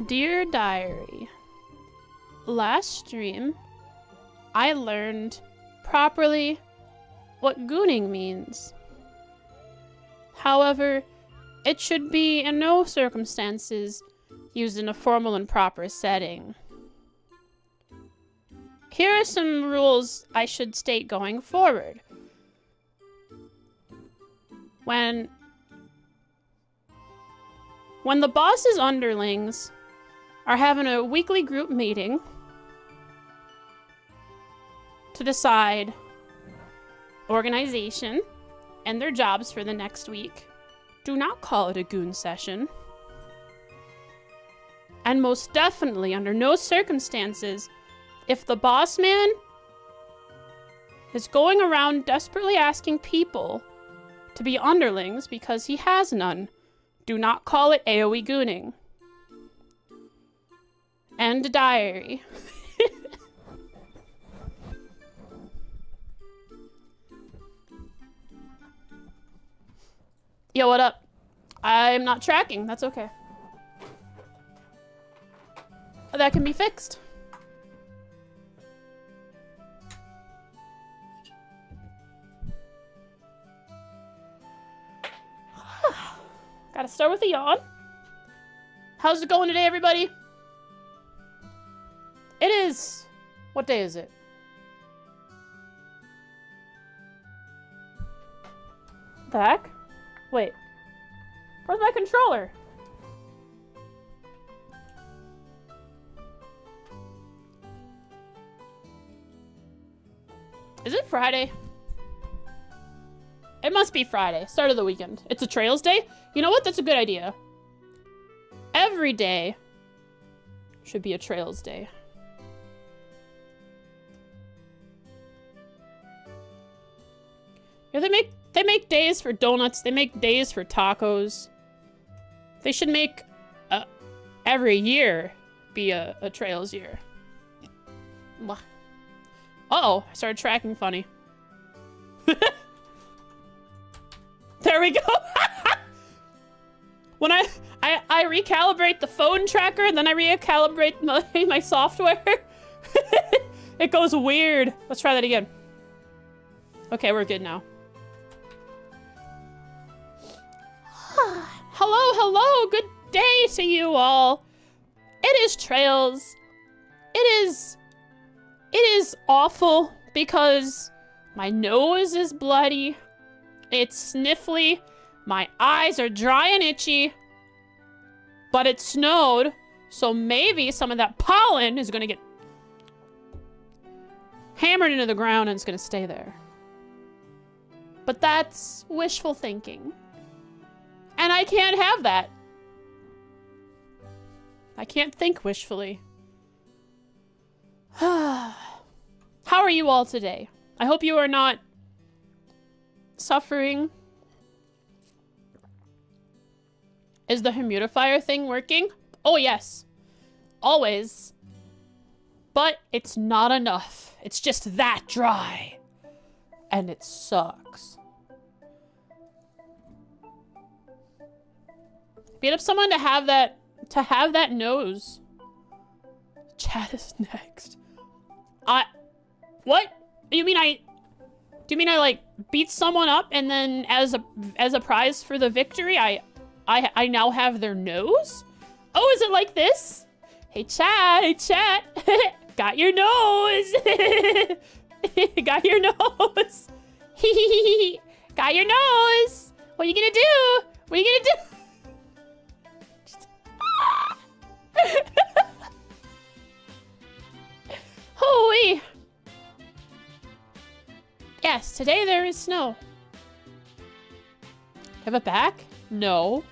Dear Diary, last stream, I learned properly what gooning means. However, it should be in no circumstances used in a formal and proper setting. Here are some rules I should state going forward. When the boss's underlings are having a weekly group meeting to decide organization and their jobs for the next week, do not call it a goon session. And most definitely, under no circumstances, if the boss man is going around desperately asking people to be underlings because he has none, do not call it AoE gooning. End diary. Yo, what up? I'm not tracking. That's okay. That can be fixed. Gotta start with a yawn. How's it going today, everybody? It is... What day is it? The heck? Wait. Where's my controller? Is it Friday? It must be Friday. Start of the weekend. It's a Trails Day? You know what? That's a good idea. Every day should be a Trails Day. Yeah, they make days for donuts. They make days for tacos. They should make every year be a Trails year. Uh-oh, I started tracking funny. There we go. When I recalibrate the phone tracker and then I recalibrate my software, it goes weird. Let's try that again. Okay, we're good now. Hello, hello, good day to you all. It is Trails. It is awful because my nose is bloody. It's sniffly. My eyes are dry and itchy. But it snowed, so maybe some of that pollen is gonna get hammered into the ground and it's gonna stay there. But that's wishful thinking. And I can't have that. I can't think wishfully. How are you all today? I hope you are not suffering. Is the humidifier thing working? Oh, yes. Always. But it's not enough. It's just that dry. And it sucks. Beat up someone to have that nose. Chat is next. What? Do you mean I like beat someone up and then as a prize for the victory I now have their nose? Oh, is it like this? Hey chat, got your nose. Got your nose. Got your nose. What are you gonna do? What are you gonna do? Hooey. Yes, today there is snow. Have it back? No.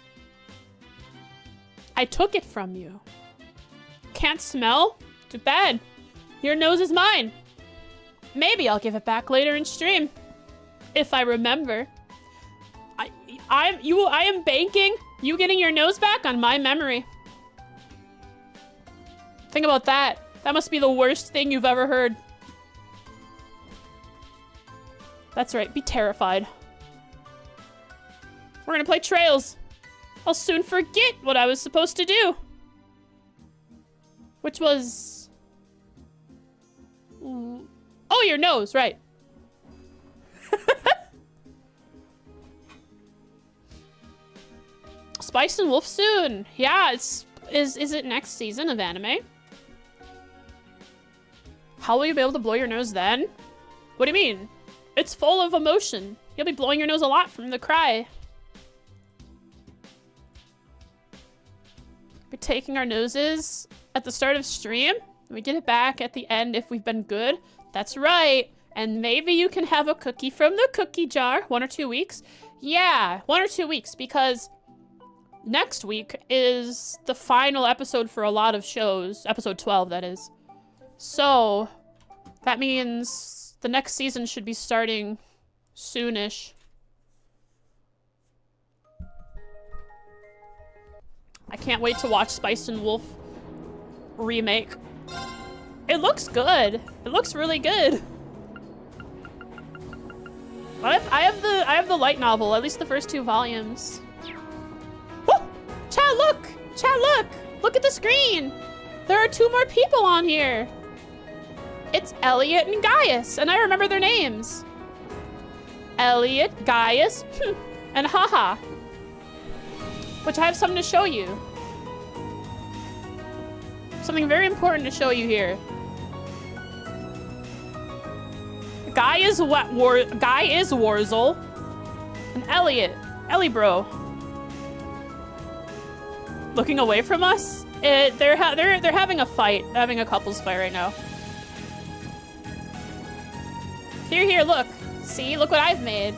I took it from you. Can't smell? Too bad. Your nose is mine. Maybe I'll give it back later in stream. If I remember. I am banking you getting your nose back on my memory. Think about that. That must be the worst thing you've ever heard. That's right, be terrified. We're gonna play Trails. I'll soon forget what I was supposed to do. Which was... Oh, your nose, right. Spice and Wolf soon. Yeah, is it next season of anime? How will you be able to blow your nose then? What do you mean? It's full of emotion. You'll be blowing your nose a lot from the cry. We're taking our noses at the start of stream. And we get it back at the end if we've been good. That's right. And maybe you can have a cookie from the cookie jar. 1 or 2 weeks. Yeah, 1 or 2 weeks, because next week is the final episode for a lot of shows. Episode 12, that is. So that means the next season should be starting soonish. I can't wait to watch Spice and Wolf remake. It looks good. It looks really good. I have the light novel, at least the first 2 volumes. Woo! Chat, look! Chat, look! Look at the screen! There are 2 more people on here. It's Elliot and Gaius, and I remember their names. Elliot, Gaius, and Haha. Which I have something to show you. Something very important to show you here. Guy is Warzel, and Elliot, Ellie bro. Looking away from us? They're having a fight, having a couples fight right now. Here, look. See, look what I've made.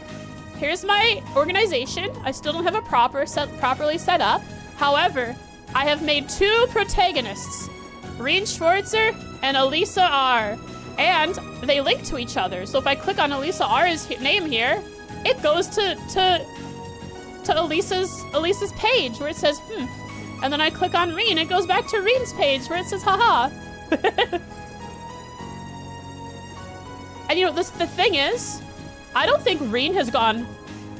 Here's my organization. I still don't have a properly set up. However, I have made 2 protagonists, Reen Schwarzer and Elisa R. And they link to each other. So if I click on Elisa R's name here, it goes to Elisa's page where it says, And then I click on Reen, it goes back to Reen's page where it says, haha. And you know, the thing is, I don't think Reen has gone,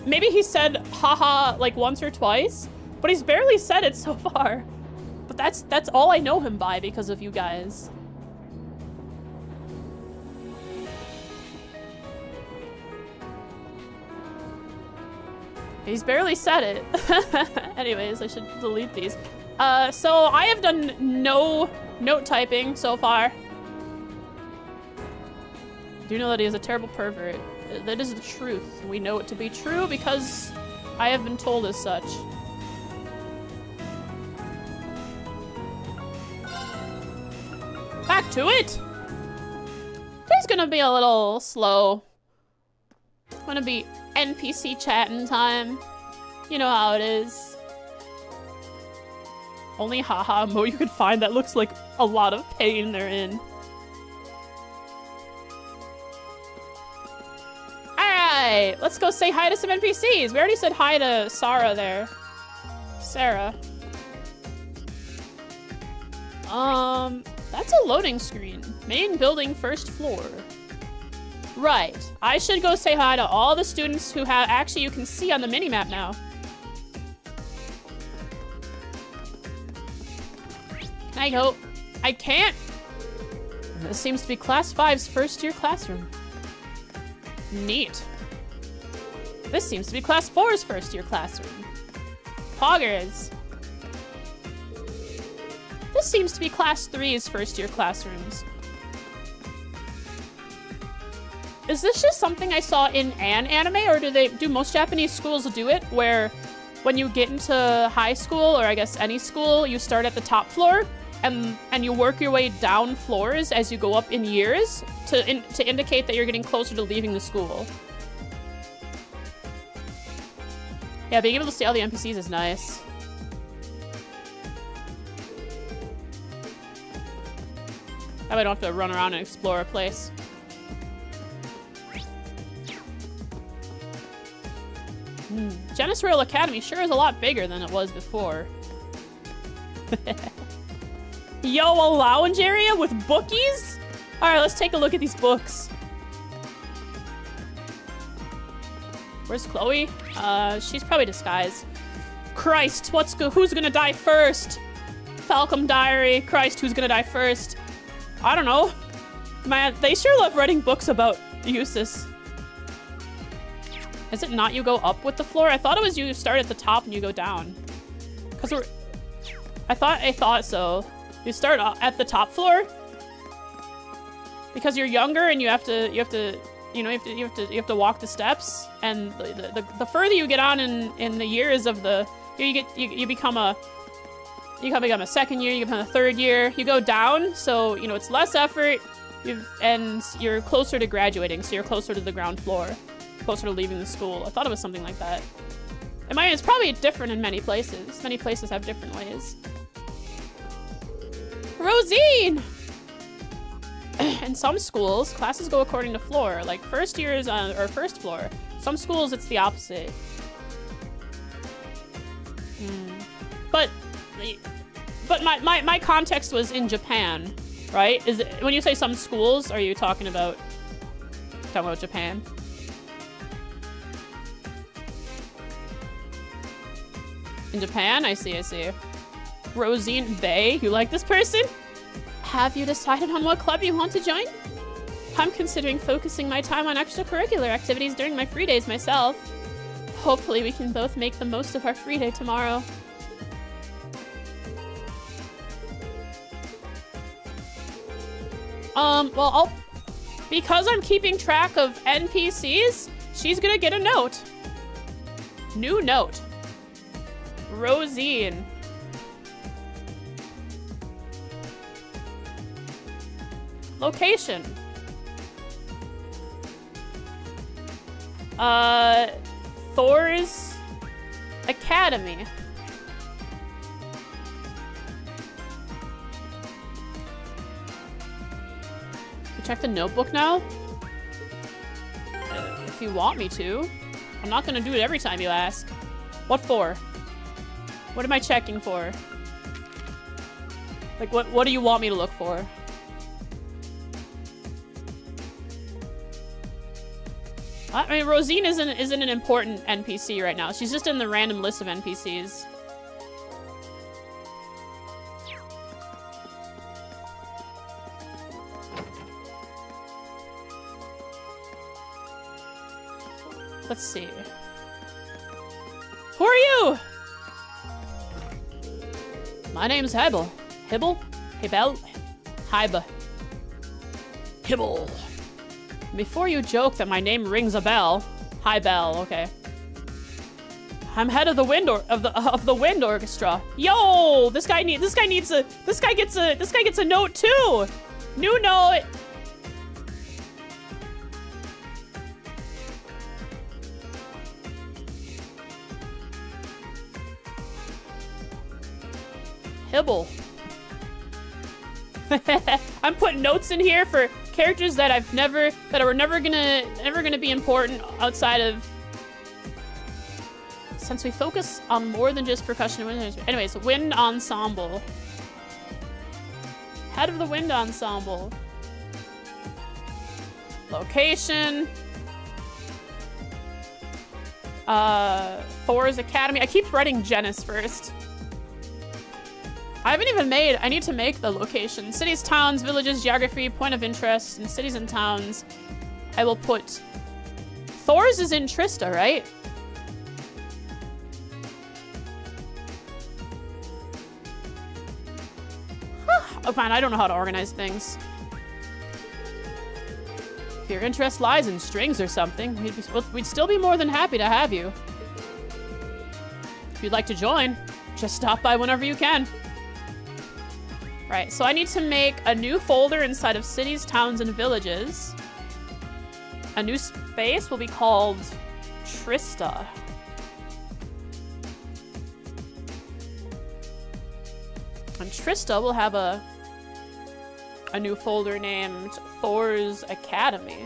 maybe he said haha like once or twice, but he's barely said it so far. But that's all I know him by because of you guys. He's barely said it. Anyways, I should delete these. So I have done no note typing so far. Do you know that he is a terrible pervert? That is the truth. We know it to be true because I have been told as such. Back to it! Today's gonna be a little slow. Gonna be NPC chatting time. You know how it is. Only haha mo you could find that looks like a lot of pain they're in. Alright, let's go say hi to some NPCs. We already said hi to Sarah there. Sarah. That's a loading screen. Main building, first floor. Right. I should go say hi to all the students who have... Actually, you can see on the minimap now. Can I go? I can't. This seems to be Class 5's first year classroom. Neat. This seems to be Class 4's first year classroom. Poggers. This seems to be Class 3's first year classrooms. Is this just something I saw in an anime, or do most Japanese schools do it, where when you get into high school, or I guess any school, you start at the top floor, and you work your way down floors as you go up in years to indicate that you're getting closer to leaving the school? Yeah, being able to see all the NPCs is nice. I don't have to run around and explore a place. Genis Royal Academy sure is a lot bigger than it was before. Yo, a lounge area with bookies? Alright, let's take a look at these books. Where's Chloe? She's probably disguised. Christ, who's gonna die first? Falcom Diary. Christ, who's gonna die first? I don't know. Man, they sure love writing books about Eustace. Is it not you go up with the floor? I thought it was you start at the top and you go down. Cause I thought so. You start at the top floor because you're younger and you have to walk the steps, and the further you get on in the years of the you become a second year, you become a third year, you go down, so you know it's less effort, and you're closer to graduating, so you're closer to the ground floor, closer to leaving the school. I thought it was something like that. It's probably different in many places. Many places have different ways. Rosine! In some schools, classes go according to floor. Like first years or first floor. Some schools, it's the opposite. But my context was in Japan, right? Is it, when you say some schools, are you talking about Japan? In Japan, I see. Rosine Bay, you like this person? Have you decided on what club you want to join? I'm considering focusing my time on extracurricular activities during my free days myself. Hopefully we can both make the most of our free day tomorrow. Well, because I'm keeping track of NPCs, she's gonna get a note. New note. Rosine. Location. Thor's Academy. You check the notebook now? If you want me to. I'm not gonna do it every time you ask. What for? What am I checking for? Like, what do you want me to look for? I mean, Rosine isn't an important NPC right now. She's just in the random list of NPCs. Let's see. Who are you? My name's Hibble. Hibble? Hibel? Hiba. Hibble. Before you joke that my name rings a bell. Hi, Bell. Okay. I'm head of the wind orchestra. Yo, this guy gets a note too. New note. Hibble. I'm putting notes in here for characters that were never gonna be important outside of. Since we focus on more than just percussion and wind. Anyways, wind ensemble. Head of the wind ensemble. Location. Thor's Academy. I keep writing Genis first. I need to make the location. Cities, towns, villages, geography, point of interest, and cities and towns. I will put... Thor's is in Trista, right? Oh man, I don't know how to organize things. If your interest lies in strings or something, we'd still be more than happy to have you. If you'd like to join, just stop by whenever you can. Right, so I need to make a new folder inside of cities, towns, and villages. A new space will be called Trista. And Trista will have a new folder named Thor's Academy.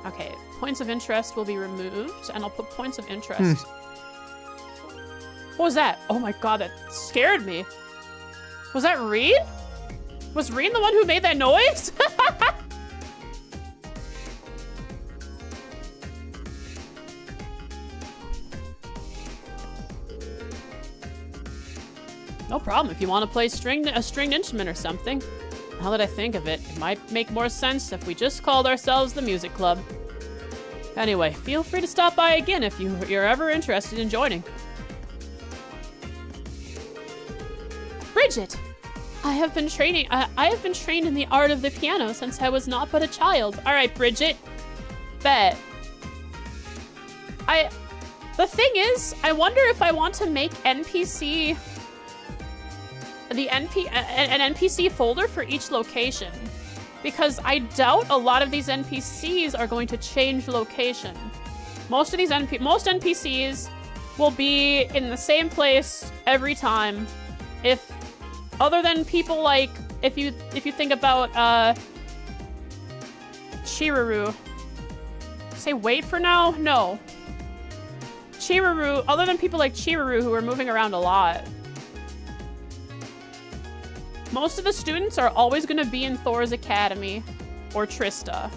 Okay, points of interest will be removed, and I'll put points of interest. What was that? Oh my god, that scared me. Was that Reed? Was Reed the one who made that noise? No problem if you want to play a stringed instrument or something. Now that I think of it, it might make more sense if we just called ourselves the music club. Anyway, feel free to stop by again if you're ever interested in joining. Bridget! I have been trained in the art of the piano since I was not but a child. All right, Bridget. Bet. The thing is, I wonder if I want to make an NPC folder for each location. Because I doubt a lot of these NPCs are going to change location. Most NPCs will be in the same place every time. Other than people like, if you think about Chiruru. Say wait for now? No. Chiruru, other than people like Chiruru who are moving around a lot. Most of the students are always going to be in Thor's Academy or Trista.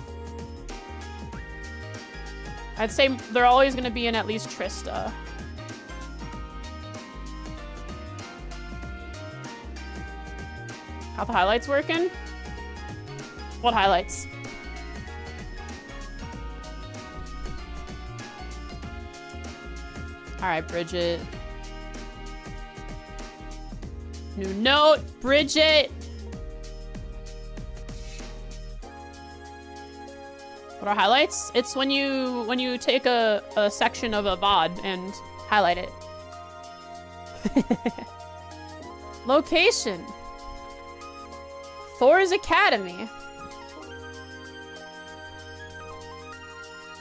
I'd say they're always going to be in at least Trista. How the highlights working? What highlights? All right, Bridget. New note, Bridget. What are highlights? It's when you take a section of a VOD and highlight it. Location. Thor's Academy.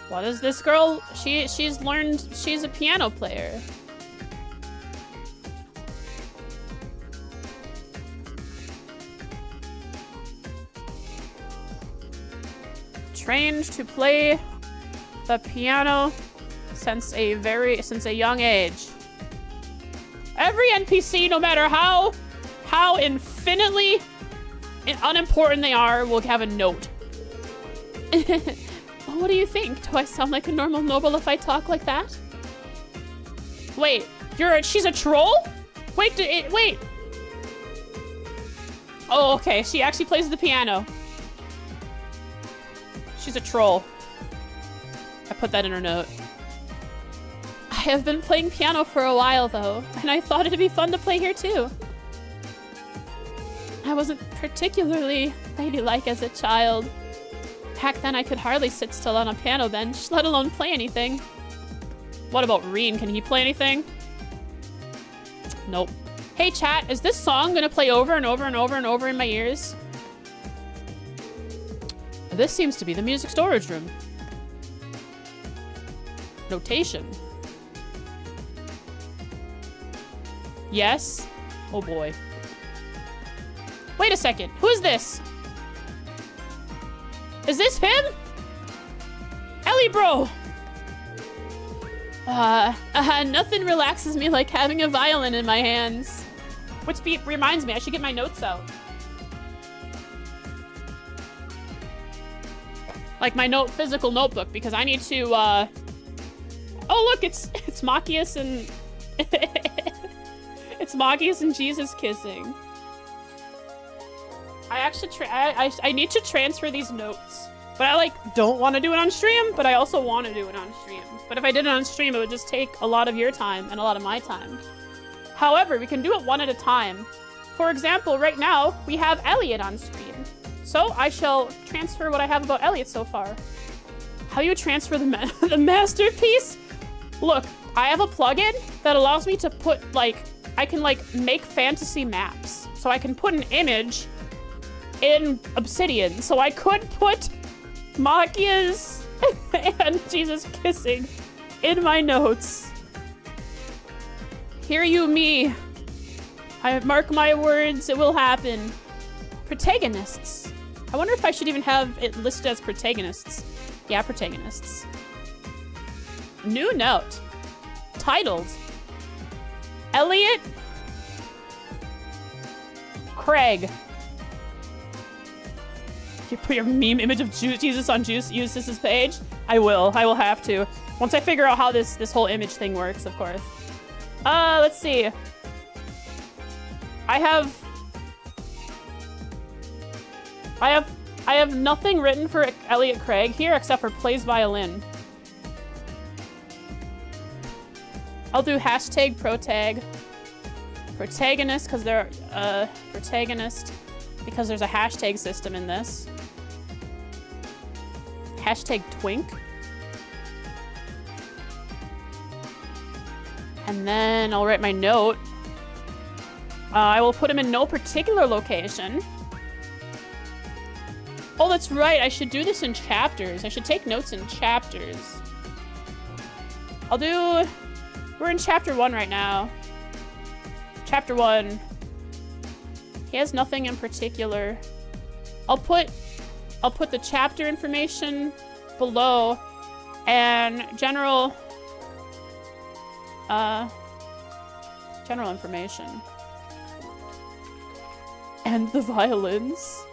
What is this girl? She's learned she's a piano player. Trained to play the piano since a young age. Every NPC, no matter how infinitely unimportant they are, will have a note. What do you think? Do I sound like a normal noble if I talk like that? Wait, she's a troll? Wait. Oh, okay. She actually plays the piano. She's a troll. I put that in her note. I have been playing piano for a while, though, and I thought it'd be fun to play here, too. I wasn't particularly ladylike as a child. Back then, I could hardly sit still on a piano bench, let alone play anything. What about Reen? Can he play anything? Nope. Hey, chat, is this song gonna play over and over and over and over in my ears? This seems to be the music storage room. Notation. Yes? Oh boy. Wait a second. Who is this? Is this him? Ellie bro! Nothing relaxes me like having a violin in my hands. Which reminds me, I should get my notes out. Like my physical notebook, because I need to, Oh look, it's Machias and... It's Machias and Jesus kissing. I actually, I need to transfer these notes. But I, don't want to do it on stream, but I also want to do it on stream. But if I did it on stream, it would just take a lot of your time and a lot of my time. However, we can do it one at a time. For example, right now, we have Elliot on stream. So I shall transfer what I have about Elliot so far. How you transfer the masterpiece? Look, I have a plugin that allows me to put, I can, make fantasy maps. So I can put an image in Obsidian. So I could put Machias and Jesus kissing in my notes. Hear you me. I mark my words, it will happen. Protagonists. I wonder if I should even have it listed as protagonists. Yeah, protagonists. New note. Titled Elliot Craig. You put your meme image of Jesus on Juice's page? I will have to. Once I figure out how this whole image thing works, of course. Let's see. I have nothing written for Elliot Craig here except for plays violin. I'll do hashtag protag. Protagonist, because they're protagonist, because there's a hashtag system in this. Hashtag twink. And then I'll write my note. I will put him in no particular location. Oh, that's right. I should do this in chapters. I should take notes in chapters. We're in chapter 1 right now. Chapter 1. He has nothing in particular. I'll put the chapter information below and general information. And the violins.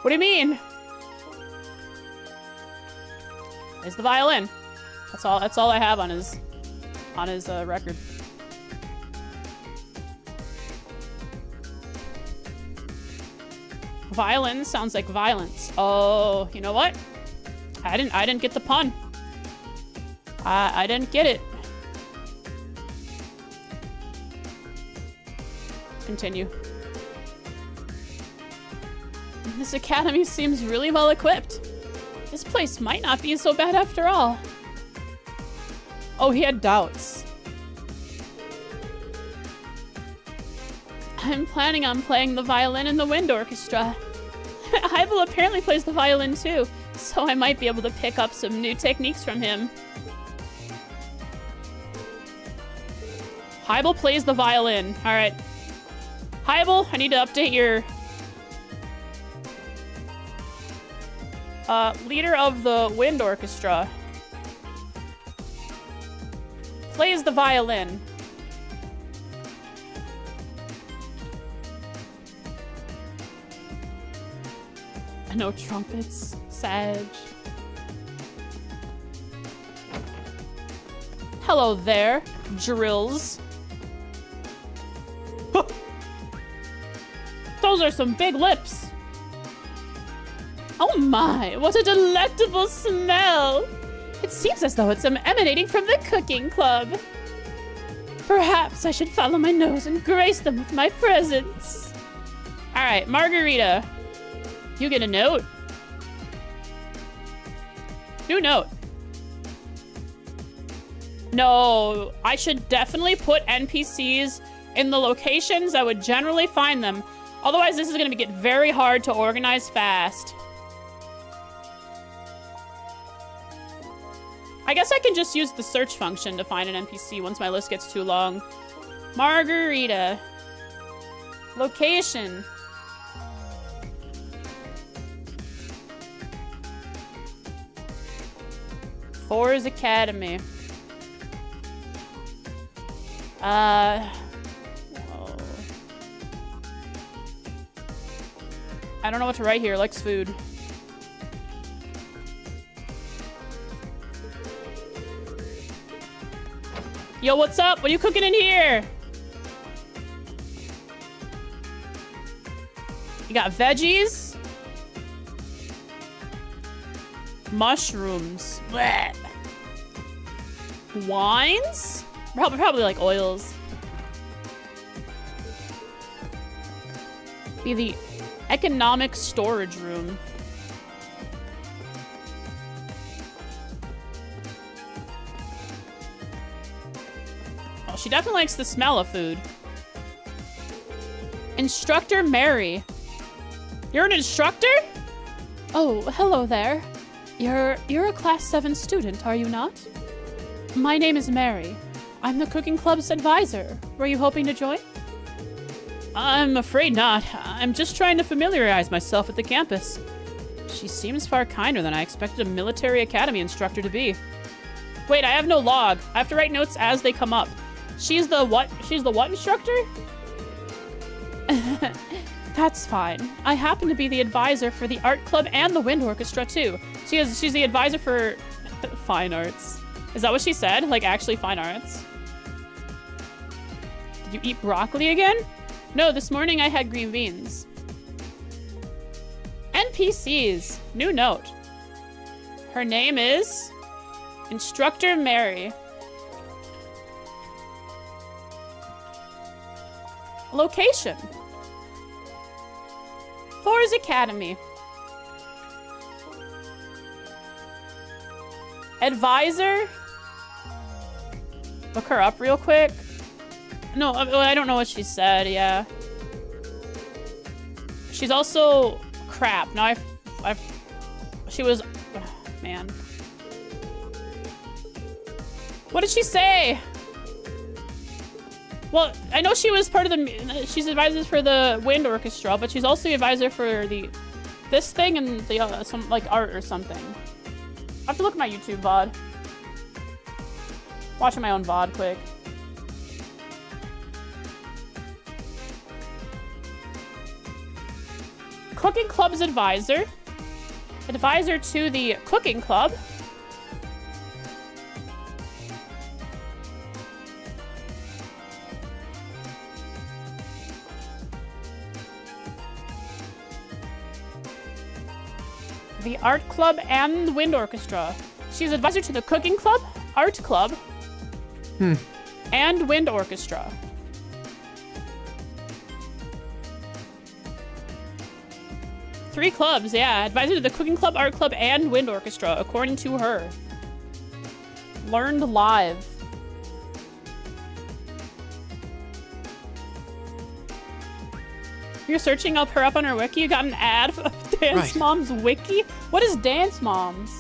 What do you mean? Is the violin. That's all I have on his record. Violin sounds like violence. Oh, you know what? I didn't get the pun. I didn't get it. Continue. This academy seems really well equipped. This place might not be so bad after all. Oh, he had doubts. I'm planning on playing the violin in the wind orchestra. Hybel apparently plays the violin too, so I might be able to pick up some new techniques from him. Hybel plays the violin. All right. Hybel, I need to update your leader of the wind orchestra. Plays the violin. No trumpets. Sag. Hello there, drills. Those are some big lips. Oh my, what a delectable smell. It seems as though it's emanating from the cooking club. Perhaps I should follow my nose and grace them with my presence. All right, Margarita. You get a note. New note. No, I should definitely put NPCs in the locations I would generally find them. Otherwise, this is going to get very hard to organize fast. I guess I can just use the search function to find an NPC once my list gets too long. Margarita. Location. Fours Academy. Whoa. I don't know what to write here. Likes food. Yo, what's up? What are you cooking in here? You got veggies? Mushrooms. Blech. Wines? Probably like oils. Be the economic storage room. Oh, she definitely likes the smell of food. Instructor Mary. You're an instructor? Oh, hello there. You're a class 7 student, are you not? My name is Mary. I'm the cooking club's advisor. Were you hoping to join? I'm afraid not. I'm just trying to familiarize myself with the campus. She seems far kinder than I expected a military academy instructor to be. Wait, I have no log. I have to write notes as they come up. She's the what? She's the what instructor? That's fine. I happen to be the advisor for the art club and the wind orchestra too. She's the advisor for fine arts. Is that what she said? Like actually fine arts? Did you eat broccoli again? No, this morning I had green beans. NPCs. New note. Her name is Instructor Mary. Location. Thor's Academy. Advisor. Look her up real quick. No, I don't know what she said, yeah. She's also crap. Now she was, oh, man. What did she say? Well, I know she was part of the, she's advisor for the wind orchestra, but she's also the advisor for this thing and the some like art or something. I have to look at my YouTube VOD. Watching my own VOD quick. Cooking Club's advisor. Advisor to the Cooking Club. The Art Club and the Wind Orchestra. She's advisor to the Cooking Club, Art Club, and Wind Orchestra. Three clubs, yeah. Advisor to the Cooking Club, Art Club, and Wind Orchestra, according to her. Learned live. You're searching her up on her wiki? You got an ad of Dance Mom's wiki? What is Dance Mom's?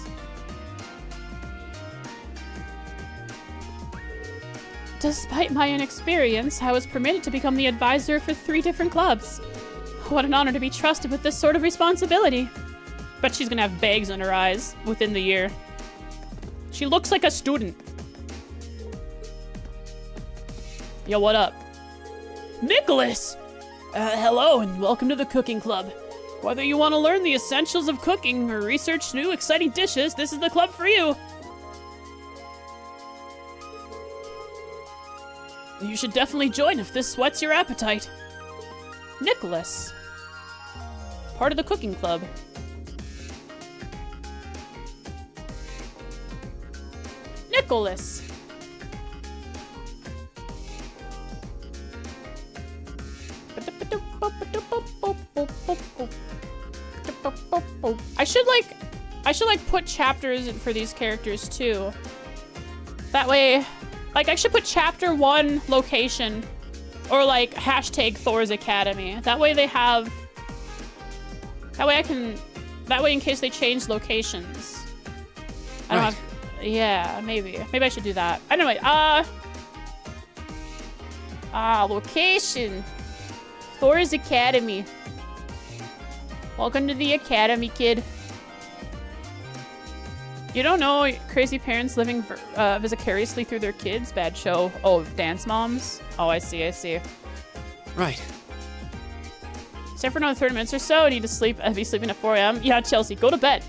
Despite my inexperience, I was permitted to become the advisor for 3 different clubs. What an honor to be trusted with this sort of responsibility. Bet she's gonna have bags in her eyes within the year. She looks like a student. Yo, what up? Nicholas! Hello and welcome to the Cooking Club. Whether you want to learn the essentials of cooking or research new exciting dishes, this is the club for you. You should definitely join if this sweats your appetite. Nicholas. Part of the Cooking Club. Nicholas. I should like put chapters in for these characters too. That way, like I should put chapter 1 location or like hashtag Thor's Academy. That way they have, that way in case they change locations. I don't have, yeah, maybe I should do that. Anyway, location. Thor's Academy. Welcome to the Academy, kid. You don't know crazy parents living vicariously through their kids? Bad show. Oh, Dance Moms? Oh, I see. Right. Stay for another 30 minutes or so. I need to sleep. I'll be sleeping at 4 a.m. Yeah, Chelsea, go to bed.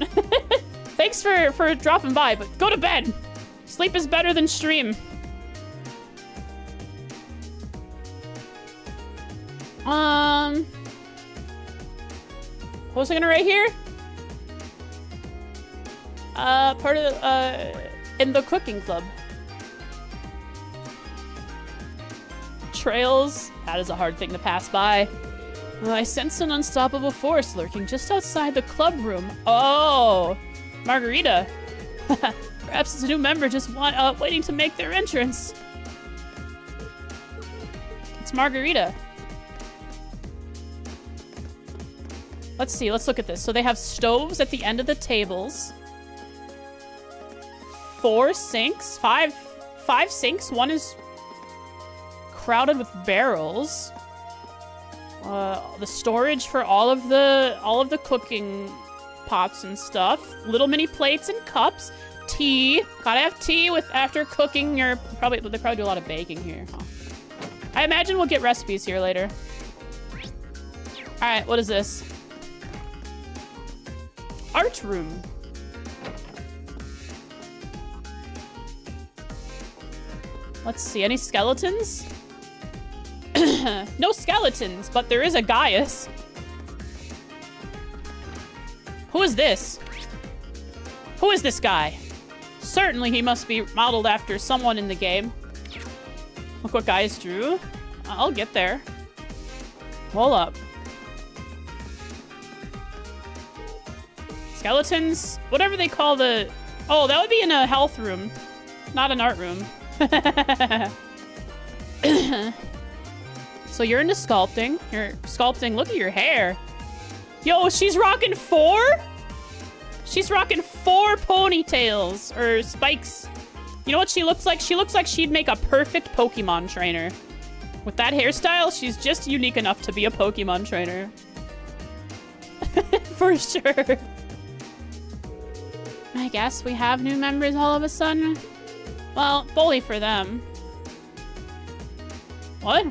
Thanks for dropping by, but go to bed. Sleep is better than stream. What was I gonna write here? Part of the, in the Cooking Club. Trails. That is a hard thing to pass by. I sense an unstoppable force lurking just outside the club room. Oh, Margarita. Perhaps it's a new member just waiting to make their entrance. It's Margarita. Let's see, let's look at this. So they have stoves at the end of the tables. 4 sinks, five sinks. One is crowded with barrels. The storage for all of the cooking pots and stuff. Little mini plates and cups. Tea. Gotta have tea after cooking. They probably do a lot of baking here. Huh? I imagine we'll get recipes here later. All right, what is this? Art room. Let's see, any skeletons? No skeletons, but there is a Gaius. Who is this? Who is this guy? Certainly he must be modeled after someone in the game. Look what Gaius drew. I'll get there. Hold up. Skeletons? Whatever they call the... Oh, that would be in a health room. Not an art room. So you're into sculpting. You're sculpting. Look at your hair. Yo, she's rocking 4? She's rocking 4 ponytails. Or spikes. You know what she looks like? She looks like she'd make a perfect Pokemon trainer. With that hairstyle, she's just unique enough to be a Pokemon trainer. For sure. I guess we have new members all of a sudden. Well, bully for them. What?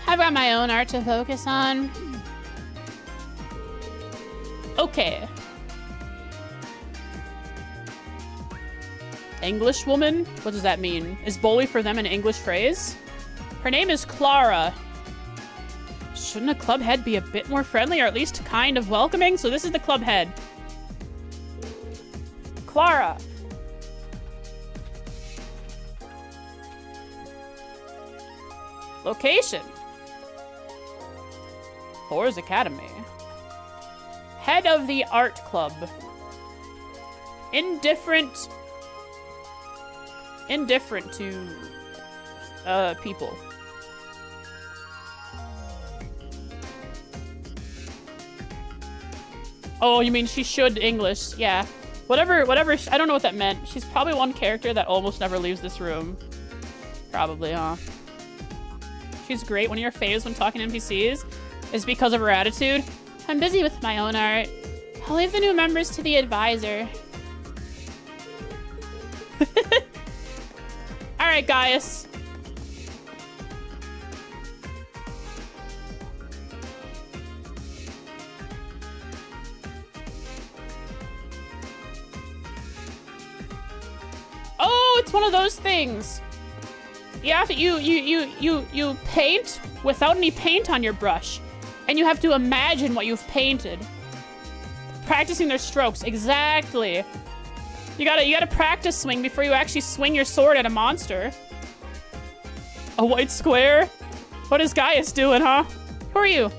I've got my own art to focus on. Okay. English woman? What does that mean? Is bully for them an English phrase? Her name is Clara. Shouldn't a club head be a bit more friendly or at least kind of welcoming? So this is the club head. Clara. Location. Thor's Academy. Head of the art club. Indifferent to people. Oh, you mean she should English? Yeah. Whatever, I don't know what that meant. She's probably one character that almost never leaves this room. Probably, huh? She's great. One of your faves when talking to NPCs is because of her attitude. I'm busy with my own art. I'll leave the new members to the advisor. Alright, Gaius. Oh, it's one of those things. You have to, you paint without any paint on your brush. And you have to imagine what you've painted. Practicing their strokes, exactly. You gotta practice swing before you actually swing your sword at a monster. A white square? What is Gaius doing, huh? Who are you?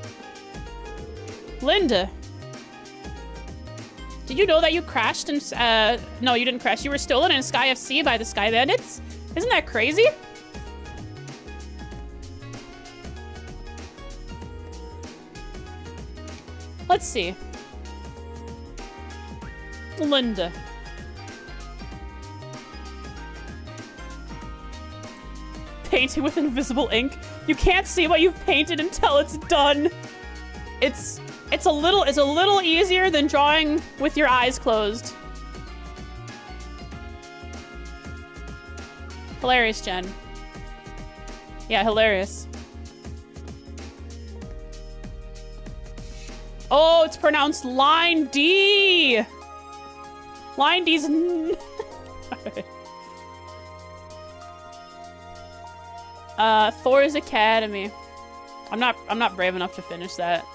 Linda. Did you know that you crashed in, no, you didn't crash. You were stolen in Sky FC by the Sky Bandits? Isn't that crazy? Let's see. Linda. Painting with invisible ink. You can't see what you've painted until it's done. It's a little easier than drawing with your eyes closed. Hilarious, Jen. Yeah, hilarious. Oh, it's pronounced line D. Line D's. Thor's Academy. I'm not brave enough to finish that.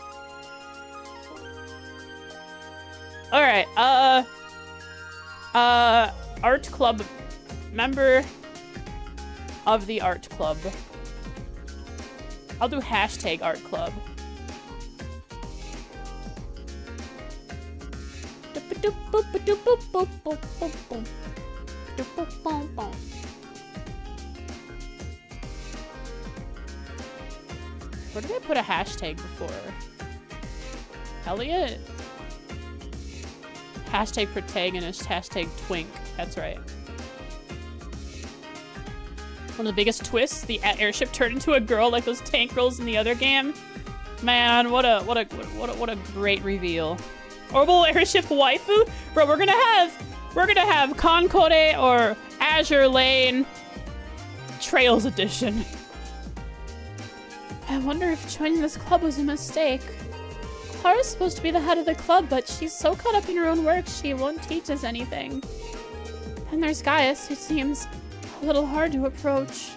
All right. Art club member of the art club. I'll do hashtag art club. Where did I put a hashtag before? Elliot? Hashtag protagonist, hashtag twink. That's right. One of the biggest twists, the airship turned into a girl like those tank girls in the other game. Man, what a great reveal. Orbital airship waifu? Bro, we're gonna have Concord or Azure Lane Trails Edition. I wonder if joining this club was a mistake. Clara's supposed to be the head of the club, but she's so caught up in her own work she won't teach us anything. Then there's Gaius, who seems a little hard to approach.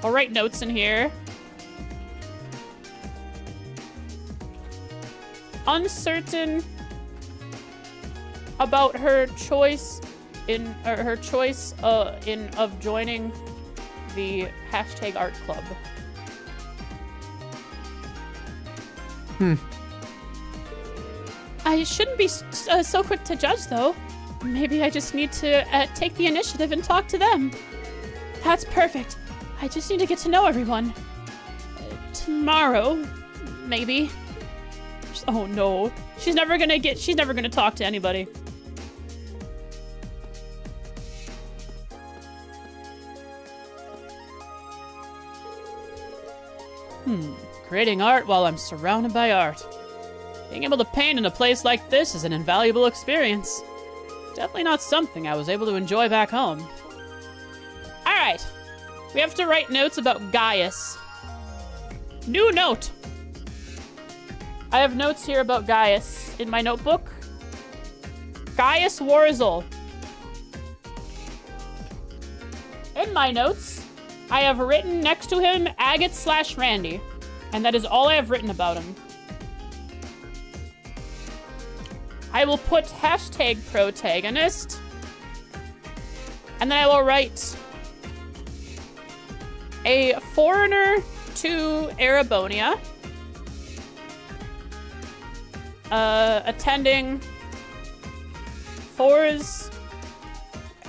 I'll write notes in here. Uncertain about her choice of joining the #art club. I shouldn't be so quick to judge, though. Maybe I just need to take the initiative and talk to them. That's perfect. I just need to get to know everyone. Tomorrow, maybe. Oh no. She's never gonna talk to anybody. Creating art while I'm surrounded by art. Being able to paint in a place like this is an invaluable experience. Definitely not something I was able to enjoy back home. Alright. We have to write notes about Gaius. New note! I have notes here about Gaius in my notebook. Gaius Warzel. In my notes, I have written next to him Agate/Randy. And that is all I have written about him. I will put #protagonist. And then I will write a foreigner to Erebonia. Attending Thor's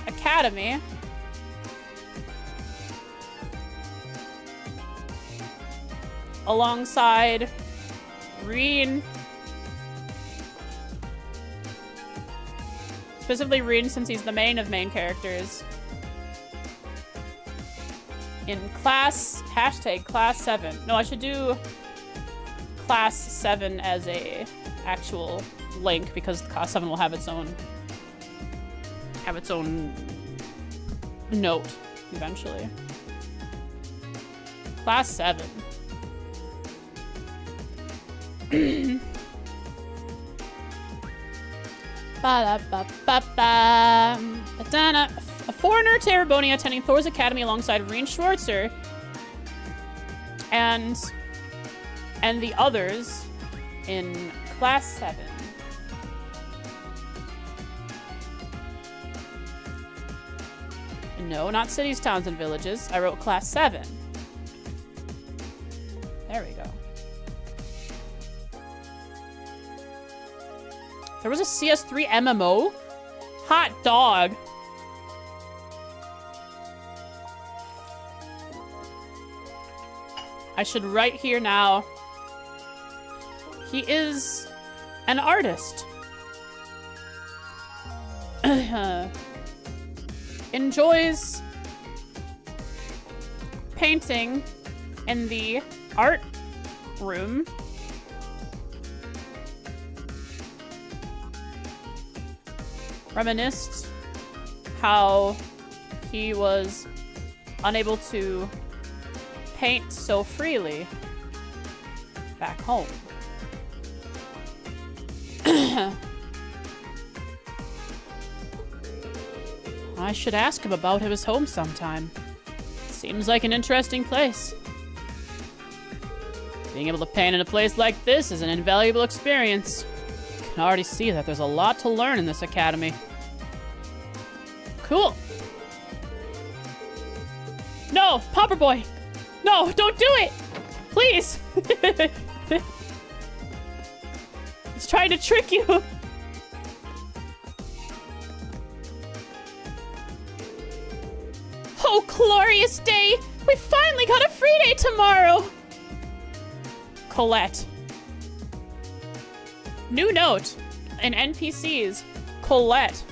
Academy. Alongside Reen. Specifically Reen, since he's the main of main characters. In class, #class 7. No, I should do class 7 as a actual link because class 7 will have its own note eventually. Class 7. A foreigner to Erebonia attending Thor's Academy alongside Reen Schwarzer and the others in class 7. No, not cities, towns, and villages. I wrote class 7. There we go. There was a CS3 MMO? Hot dog. I should write here now. He is an artist. Enjoys painting in the art room. Reminisced how he was unable to paint so freely back home. I should ask him about his home sometime. Seems like an interesting place. Being able to paint in a place like this is an invaluable experience. I can already see that there's a lot to learn in this academy. Cool. No, Popper Boy. No, don't do it. Please. It's trying to trick you. Oh, glorious day. We finally got a free day tomorrow. Colette. New note. In NPCs. Colette.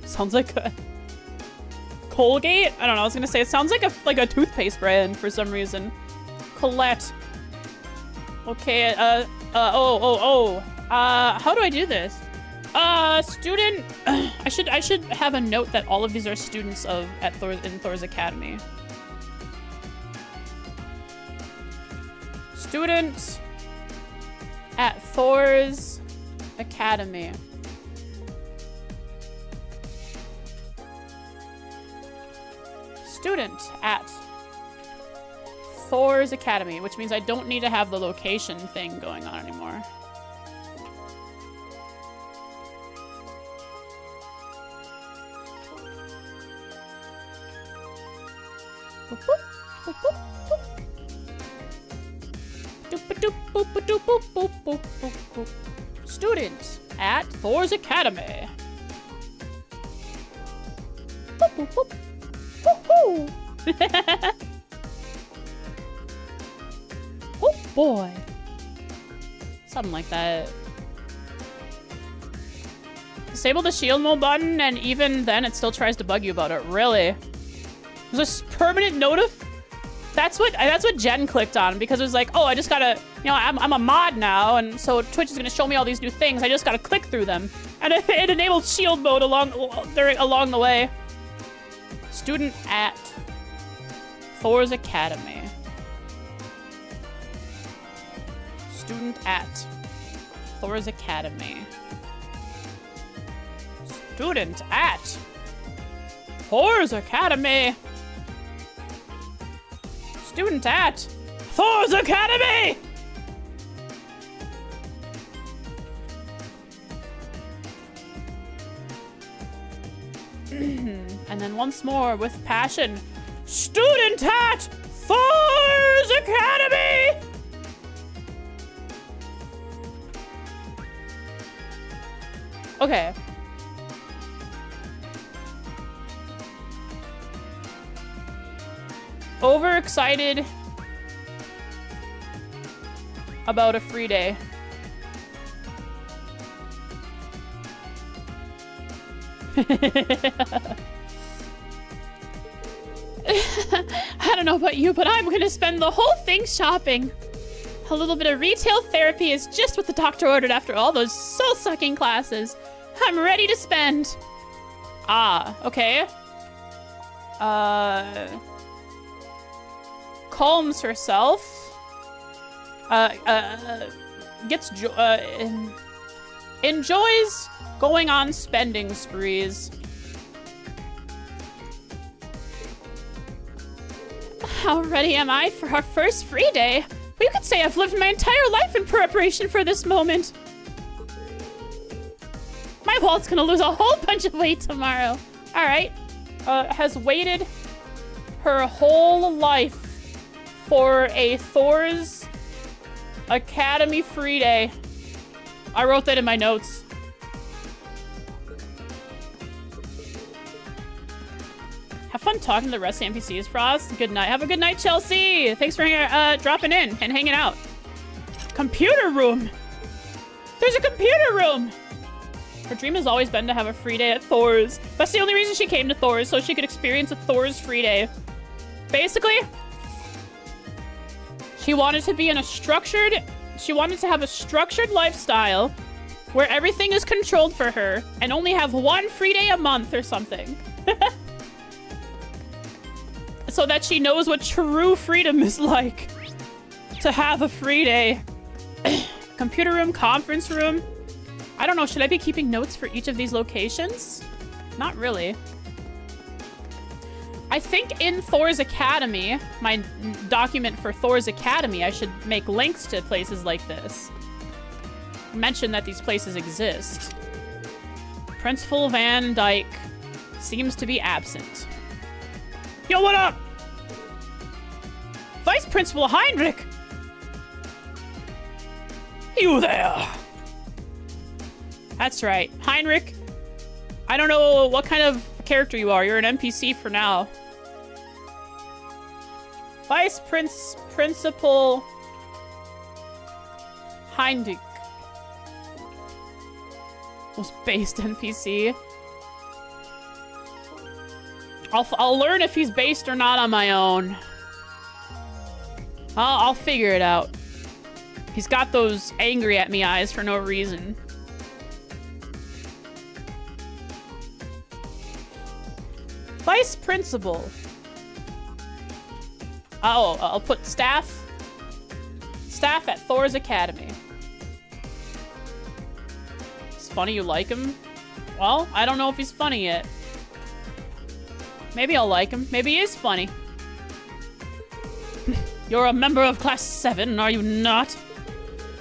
Sounds like a Colgate? I don't know. I was gonna say it sounds like a toothpaste brand for some reason. Colette. Okay, how do I do this? Student. I should have a note that all of these are students in Thor's Academy. Student at Thor's Academy. Student at Thor's Academy, which means I don't need to have the location thing going on anymore. Boop, boop, boop, boop, boop. Doop-a-doop, boop-a-doop, boop, boop, boop, boop, boop. Student at Thor's Academy. Boop, boop, boop. Woohoo! Oh boy. Something like that. Disable the shield mode button, and even then it still tries to bug you about it. Really? There's a permanent notif? That's what Jen clicked on, because it was like, oh, I just gotta, you know, I'm a mod now, and so Twitch is gonna show me all these new things. I just gotta click through them, and it enabled shield mode along the way. Student at Thor's Academy. Student at Thor's Academy. Student at Thor's Academy. Student at Thor's Academy! And then once more with passion. Student at Thor's Academy! Okay. Overexcited about a free day. I don't know about you, but I'm gonna spend the whole thing shopping. A little bit of retail therapy is just what the doctor ordered after all those soul-sucking classes. I'm ready to spend. Ah, okay. Calms herself. Enjoys going on spending sprees. How ready am I for our first free day? Well, you could say I've lived my entire life in preparation for this moment. My wallet's gonna lose a whole bunch of weight tomorrow. All right. Has waited her whole life for a Thor's Academy free day. I wrote that in my notes. Have fun talking to the rest of the NPCs, Frost. Good night. Have a good night, Chelsea. Thanks for dropping in and hanging out. Computer room. There's a computer room. Her dream has always been to have a free day at Thor's. That's the only reason she came to Thor's, so she could experience a Thor's free day. Basically, she wanted to be in a she wanted to have a structured lifestyle where everything is controlled for her and only have one free day a month or something. So that she knows what true freedom is like. To have a free day. Computer room, conference room. I don't know, should I be keeping notes for each of these locations? Not really. I think in Thor's Academy, my document for Thor's Academy, I should make links to places like this. Mention that these places exist. Principal Van Dyke seems to be absent. Yo, what up? Vice Principal Heinrich! You there! That's right. Heinrich, I don't know what kind of character you are. You're an NPC for now. Principal Heinrich. Most based NPC. I'll learn if he's based or not on my own. I'll figure it out. He's got those angry at me eyes for no reason. Vice Principal. Oh, I'll put staff at Thor's Academy. It's funny you like him? Well, I don't know if he's funny yet. Maybe I'll like him. Maybe he is funny. You're a member of Class 7, are you not?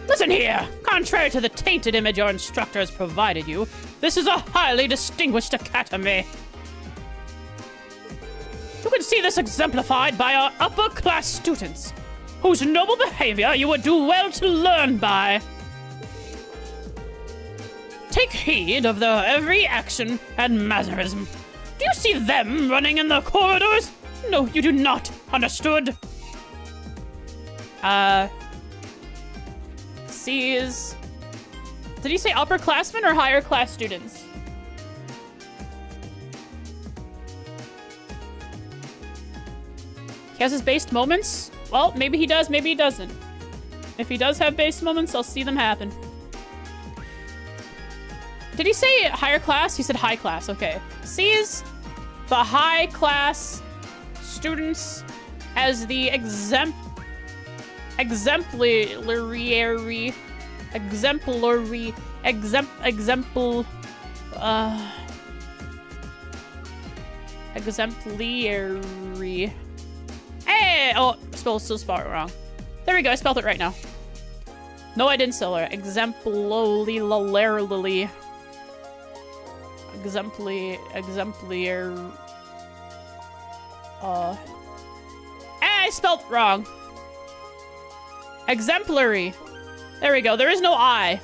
Listen here! Contrary to the tainted image your instructor has provided you, this is a highly distinguished academy. You can see this exemplified by our upper-class students, whose noble behavior you would do well to learn by. Take heed of their every action and mannerism. Do you see them running in the corridors? No, you do not. Understood? Sees... Did he say upperclassmen or higher class students? He has his based moments? Well, maybe he does, maybe he doesn't. If he does have based moments, I'll see them happen. Did he say higher class? He said high class, okay. Sees the high class students as the exemplary, exemplary, Hey! Oh, still spelled it wrong. There we go, I spelled it right now. No, I didn't spell it. Exemplary. I spelled it wrong. Exemplary. There we go. There is no I.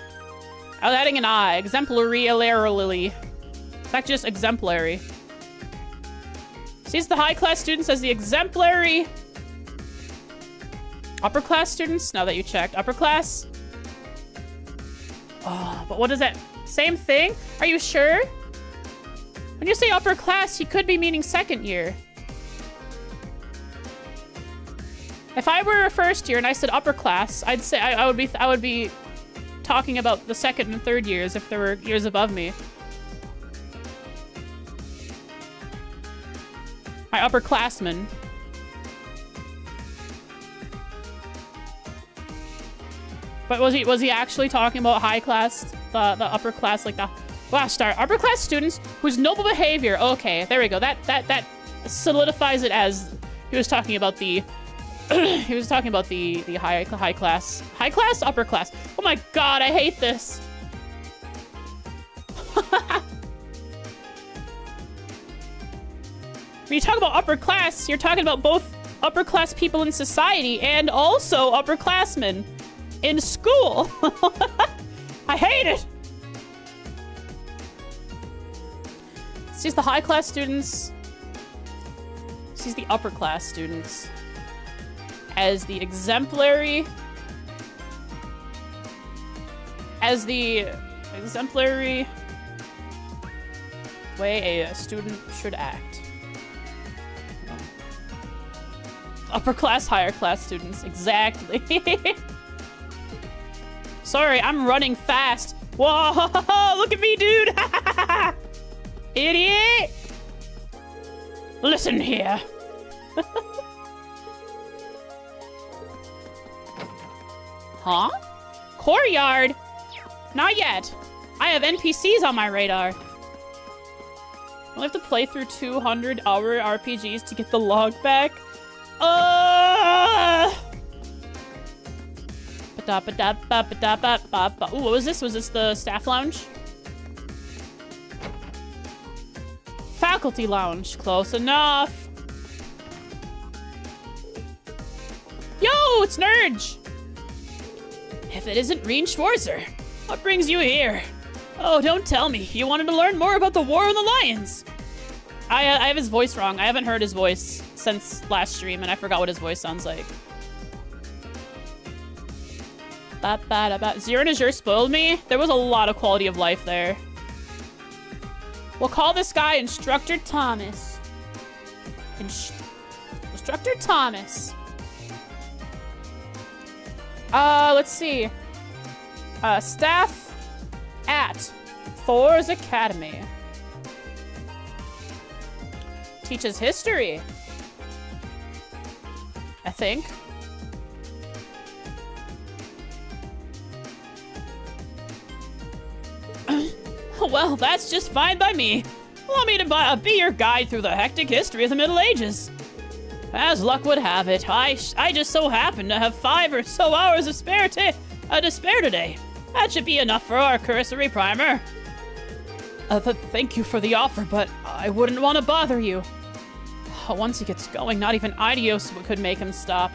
I was adding an I. Exemplary. It's not just exemplary. Sees the high class students as the exemplary upper class students. Now that you checked, upper class. Oh, but what is that? Same thing? Are you sure? When you say upper class, he could be meaning second year. If I were a first year and I said upper class, I'd say I would be talking about the second and third years if there were years above me. My upperclassmen. But was he actually talking about high class, the upper class, like the last start upper class students whose noble behavior? Okay, there we go. That solidifies it as he was talking about the he was talking about the high class, upper class. Oh my god, I hate this. When you talk about upper class, you're talking about both upper class people in society and also upperclassmen in school. I hate it. Sees the high class students. Sees the upper class students as the exemplary. As the exemplary way a student should act. Upper class, higher class students. Exactly. Sorry, I'm running fast. Whoa, look at me, dude. Idiot. Listen here. Huh? Courtyard? Not yet. I have NPCs on my radar. I'll have to play through 200-hour RPGs to get the log back. Ooh, what was this? Was this the staff lounge? Faculty lounge. Close enough. Yo, it's Nerge. If it isn't Reen Schwarzer, what brings you here? Oh, don't tell me. You wanted to learn more about the War of the Lions. I have his voice wrong. I haven't heard his voice since last stream, and I forgot what his voice sounds like. Zero and Azure spoiled me. There was a lot of quality of life there. We'll call this guy Instructor Thomas. Instructor Thomas. Let's see. Staff at Thor's Academy. Teaches history, I think. Well, that's just fine by me. Allow me to be your guide through the hectic history of the Middle Ages. As luck would have it, I just so happen to have 5 or so hours of to spare today. That should be enough for our cursory primer. Thank you for the offer, but I wouldn't want to bother you. Once he gets going, not even Idios could make him stop.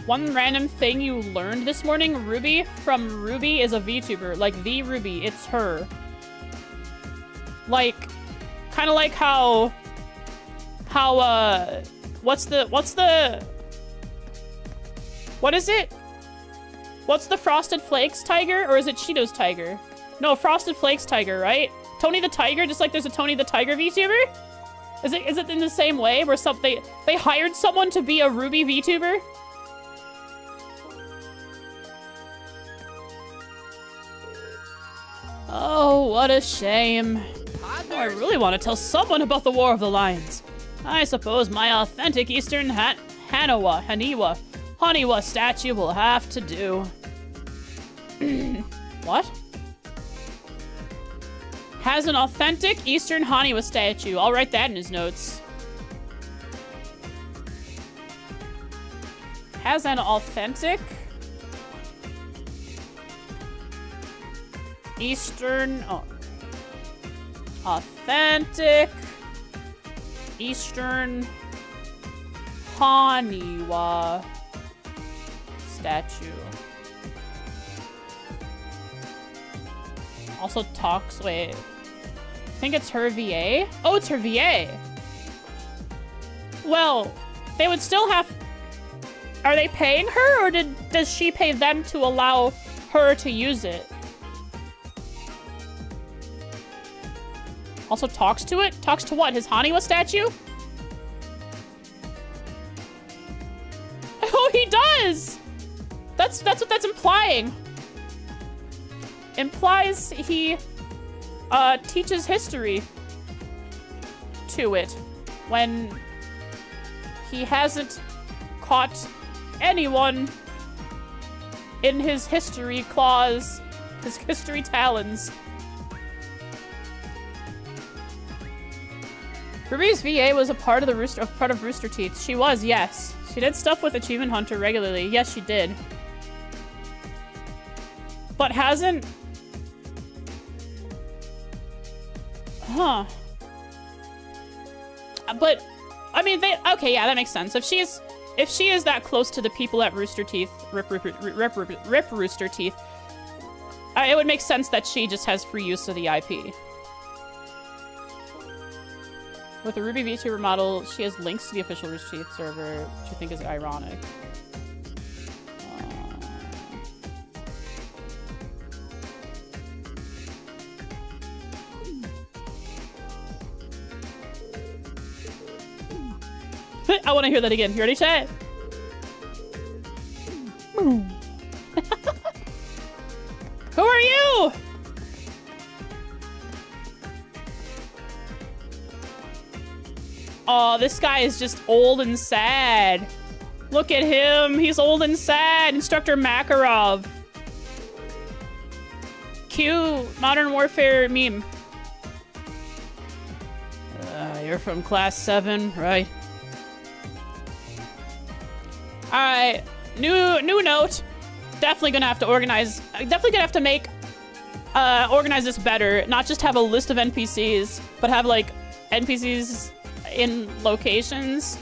One random thing you learned this morning, Ruby from Ruby is a VTuber. Like, the Ruby, it's her. Like, kind of like how, what is it? What's the Frosted Flakes tiger, or is it Cheetos tiger? No, Frosted Flakes tiger, right? Tony the Tiger, just like there's a Tony the Tiger VTuber? Is it in the same way, where they hired someone to be a Ruby VTuber? Oh, what a shame. Oh, I really want to tell someone about the War of the Lions. I suppose my authentic Eastern Haniwa statue will have to do. What? Has an authentic Eastern Haniwa statue. I'll write that in his notes. Has an authentic Eastern, authentic Eastern Haniwa statue. Also talks, wait. I think it's her VA? Oh, it's her VA. Well, they would still have, are they paying her, or does she pay them to allow her to use it? Also talks to it? Talks to what? His Haniwa statue? Oh, he does! That's what that's implying. Implies he teaches history to it when he hasn't caught anyone in his history claws, his history talons. Ruby's VA was a part of Rooster Teeth. She was, yes. She did stuff with Achievement Hunter regularly. Yes, she did. But hasn't... Huh. But, I mean, okay, yeah, that makes sense. If she is that close to the people at Rooster Teeth, Rip Rooster Teeth, it would make sense that she just has free use of the IP. With the Ruby VTuber model, she has links to the official Rooster Teeth server, which I think is ironic. I want to hear that again. You ready, chat? Who are you? Oh, this guy is just old and sad. Look at him. He's old and sad. Instructor Makarov. Cue Modern Warfare meme. You're from class 7, right? Alright. New note. Definitely gonna have to organize. Definitely gonna have to make organize this better. Not just have a list of NPCs, but have like NPCs in locations.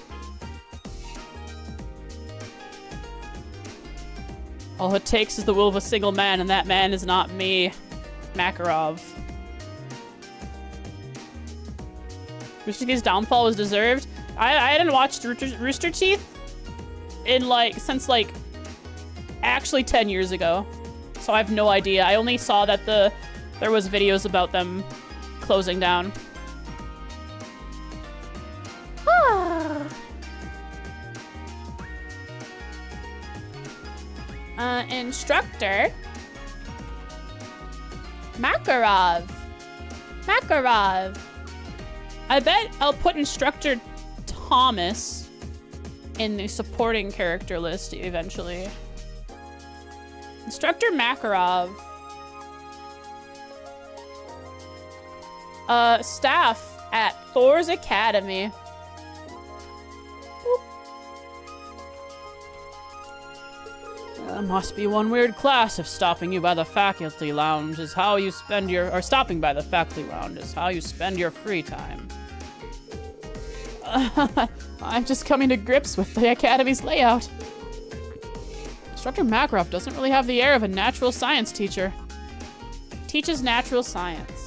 All it takes is the will of a single man, and that man is not me, Makarov. Rooster Teeth's downfall was deserved. I hadn't watched Rooster Teeth in since actually 10 years ago, so I have no idea. I only saw that there was videos about them closing down. Instructor Makarov. I bet I'll put Instructor Thomas in the supporting character list eventually. Instructor Makarov. staff at Thor's Academy. Must be one weird class if stopping you by the faculty lounge is how you spend your, or stopping by the faculty lounge is how you spend your free time. I'm just coming to grips with the Academy's layout. Instructor Makarov doesn't really have the air of a natural science teacher. Teaches natural science.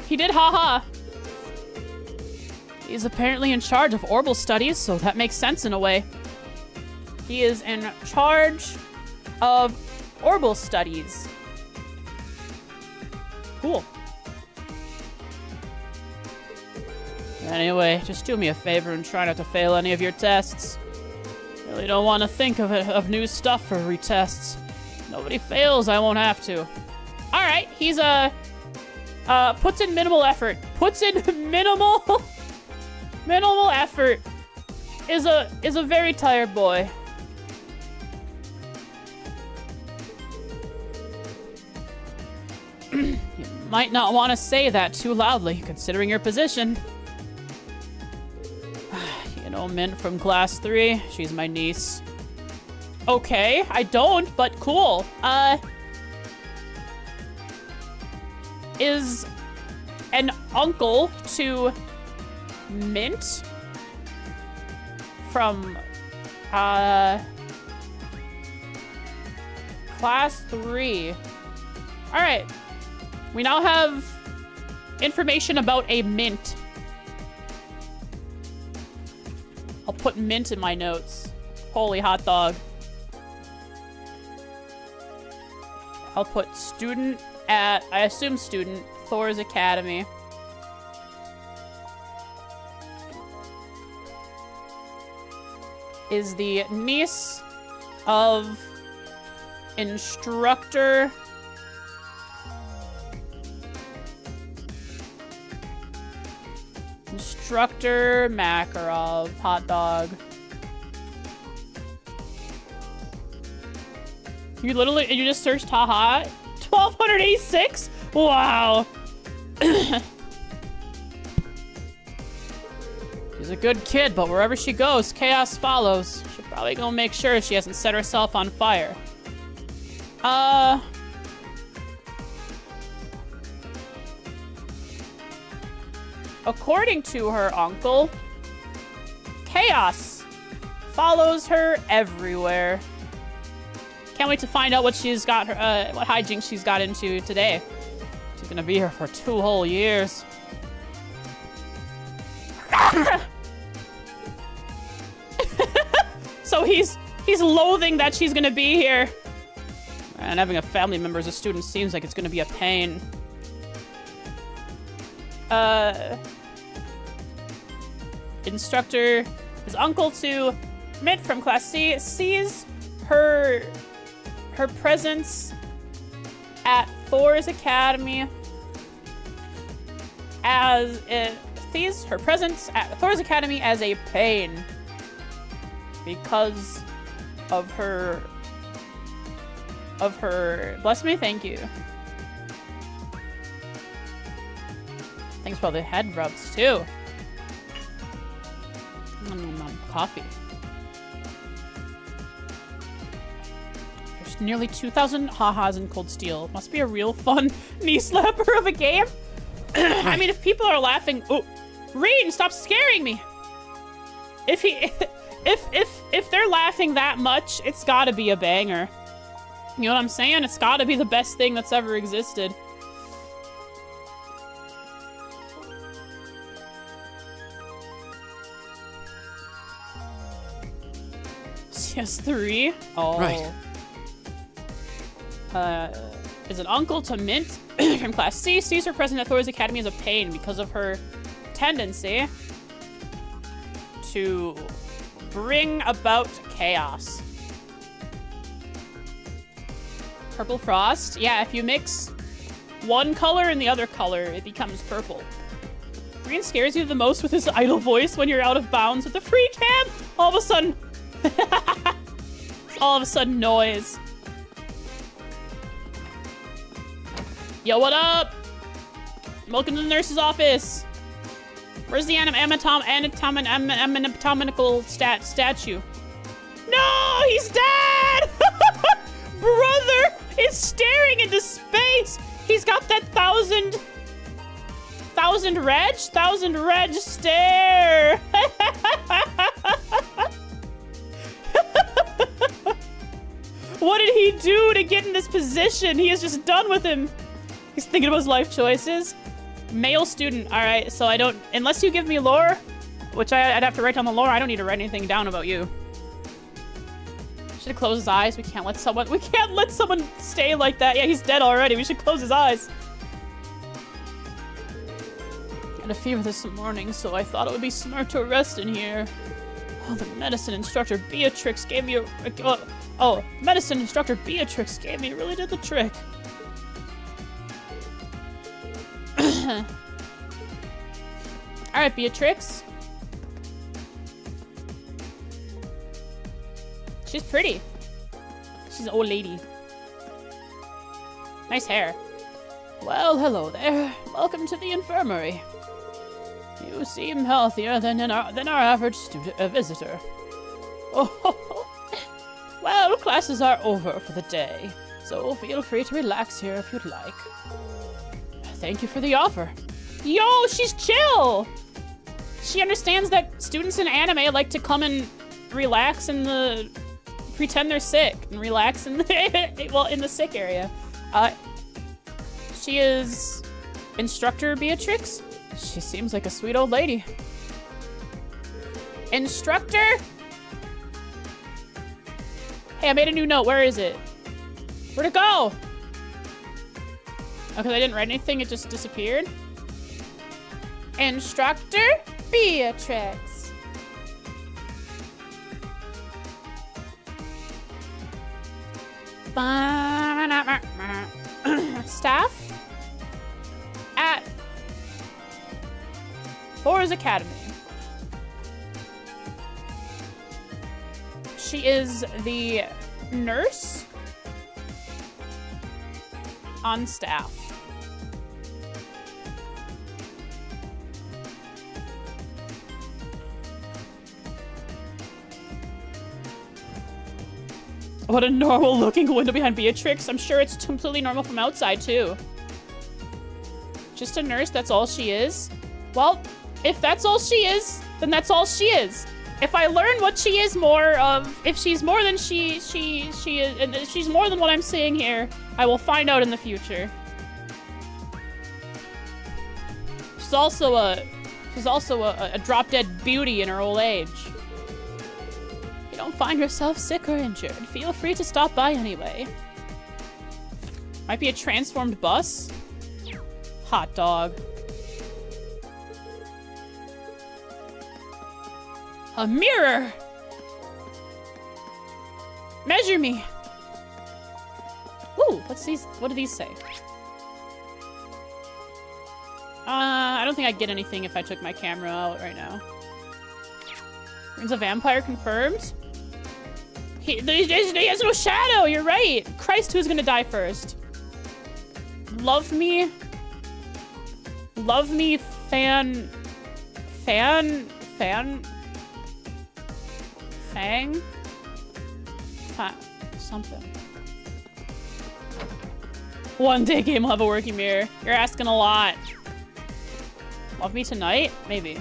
He did haha. He's apparently in charge of orbital studies, so that makes sense in a way. He is in charge of orbital studies. Cool. Anyway, just do me a favor and try not to fail any of your tests. Really don't want to think of new stuff for retests. Nobody fails, I won't have to. Alright, he's puts in minimal effort. Puts in minimal effort. Is a very tired boy. You might not want to say that too loudly, considering your position. You know Mint from class 3? She's my niece. Okay, I don't, but cool. Is an uncle to Mint from class 3. All right, we now have information about a Mint. I'll put Mint in my notes. Holy hot dog. I'll put student at, I assume student, Thor's Academy. Is the niece of instructor Makarov. Hot dog. You literally, you just searched haha? 1286? Wow. She's a good kid, but wherever she goes, chaos follows. Should probably go make sure she hasn't set herself on fire. According to her uncle, chaos follows her everywhere. Can't wait to find out what she's got, what hijinks she's got into today. She's gonna be here for 2 whole years. So he's loathing that she's gonna be here. And having a family member as a student seems like it's gonna be a pain. Instructor, his uncle to Mint from class C, sees her presence at Thor's Academy as sees her presence at Thor's Academy as a pain because of her bless me, thank you. Thanks for all the head rubs too. Coffee. There's nearly 2,000 ha-has in Cold Steel. Must be a real fun knee slapper of a game. I mean, if people are laughing, oh, Reen, stop scaring me. If they're laughing that much, it's gotta be a banger. You know what I'm saying? It's gotta be the best thing that's ever existed. CS3? Oh. Right. Is an uncle to Mint from class C, sees her present at Thor's Academy as a pain because of her tendency to bring about chaos. Purple frost? Yeah, if you mix one color and the other color, it becomes purple. Green scares you the most with his idle voice when you're out of bounds with the free cam. All of a sudden, all of a sudden noise. Yo, what up? Welcome to the nurse's office. Where's the anatomical statue? No, he's dead! Brother is staring into space. He's got that thousand reg stare. What did he do to get in this position? He is just done with him. He's thinking about his life choices. Male student. All right, so I don't, unless you give me lore, which I'd have to write down the lore. I don't need to write anything down about you. Should have closed his eyes. We can't let someone stay like that. Yeah, he's dead already. We should close his eyes. I had a fever this morning, so I thought it would be smart to rest in here. Oh, the medicine instructor Beatrix gave me medicine instructor Beatrix gave me really did the trick. All right, Beatrix. She's pretty. She's an old lady. Nice hair. Well, hello there. Welcome to the infirmary. You seem healthier than our average visitor. Oh, well, classes are over for the day, so feel free to relax here if you'd like. Thank you for the offer. Yo, she's chill. She understands that students in anime like to come and relax in the, pretend they're sick and relax in the, well, in the sick area. She is instructor Beatrix. She seems like a sweet old lady. Instructor? Hey, I made a new note. Where is it? Where'd it go? Okay, I didn't write anything. It just disappeared. Instructor Beatrix. Staff at Thor's Academy. She is the nurse on staff. What a normal looking window behind Beatrix. I'm sure it's completely normal from outside too. Just a nurse, that's all she is. Well, if that's all she is, then that's all she is. If I learn what she is more of, if she's more than she is, and if she's more than what I'm seeing here, I will find out in the future. She's also a drop-dead beauty in her old age. If you don't find yourself sick or injured, feel free to stop by anyway. Might be a transformed bus. Hot dog. A mirror! Measure me! Ooh, what's these? What do these say? I don't think I'd get anything if I took my camera out right now. Brings a vampire confirmed? He has no shadow, you're right! Christ, who's gonna die first? Love me, Fang? Something. One day game will have a working mirror. You're asking a lot. Love me tonight? Maybe.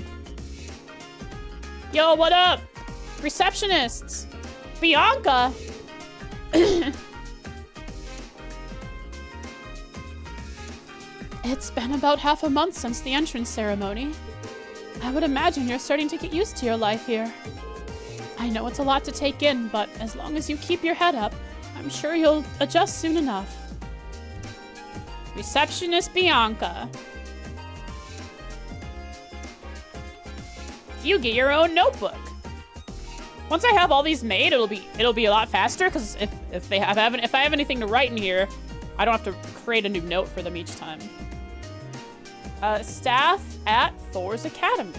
Yo, what up? Receptionists! Bianca! It's been about half a month since the entrance ceremony. I would imagine you're starting to get used to your life here. I know it's a lot to take in, but as long as you keep your head up, I'm sure you'll adjust soon enough. Receptionist Bianca. You get your own notebook. Once I have all these made, it'll be a lot faster, because if I have anything to write in here, I don't have to create a new note for them each time. Staff at Thor's Academy.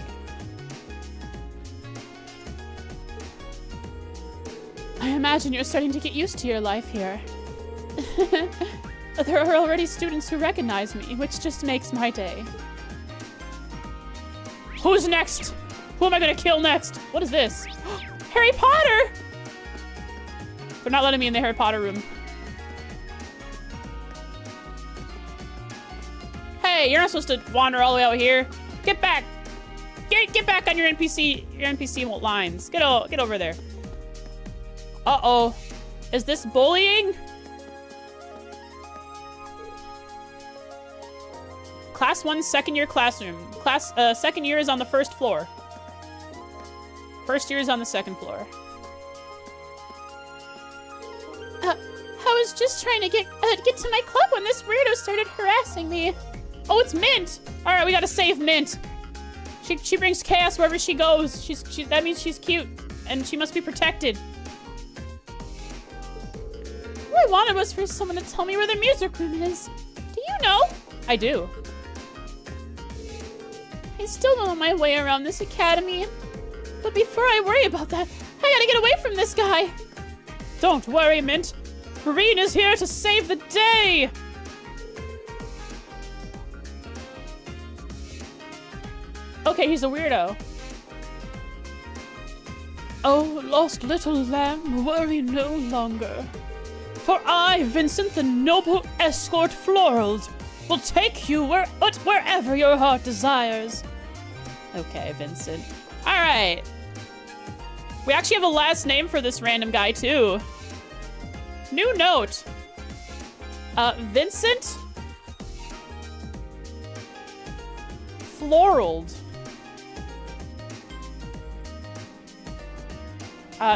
I imagine you're starting to get used to your life here. There are already students who recognize me, which just makes my day. Who's next? Who am I gonna kill next? What is this? Harry Potter! They're not letting me in the Harry Potter room. Hey, you're not supposed to wander all the way out here. Get back! Get back on your NPC lines. Get over there. Uh-oh. Is this bullying? Class 1, second year classroom. Second year is on the first floor. First year is on the second floor. I was just trying to get to my club when this weirdo started harassing me. Oh, it's Mint. All right, we gotta save Mint. She brings chaos wherever she goes. That means she's cute, and she must be protected. All I wanted was for someone to tell me where the music room is. Do you know? I do. I still don't know my way around this academy. But before I worry about that, I gotta get away from this guy. Don't worry, Mint. Marine is here to save the day. Okay, he's a weirdo. Oh, lost little lamb, worry no longer. For I, Vincent, the noble escort Florald, will take you wherever your heart desires. Okay, Vincent. All right. We actually have a last name for this random guy, too. New note. Vincent Florald.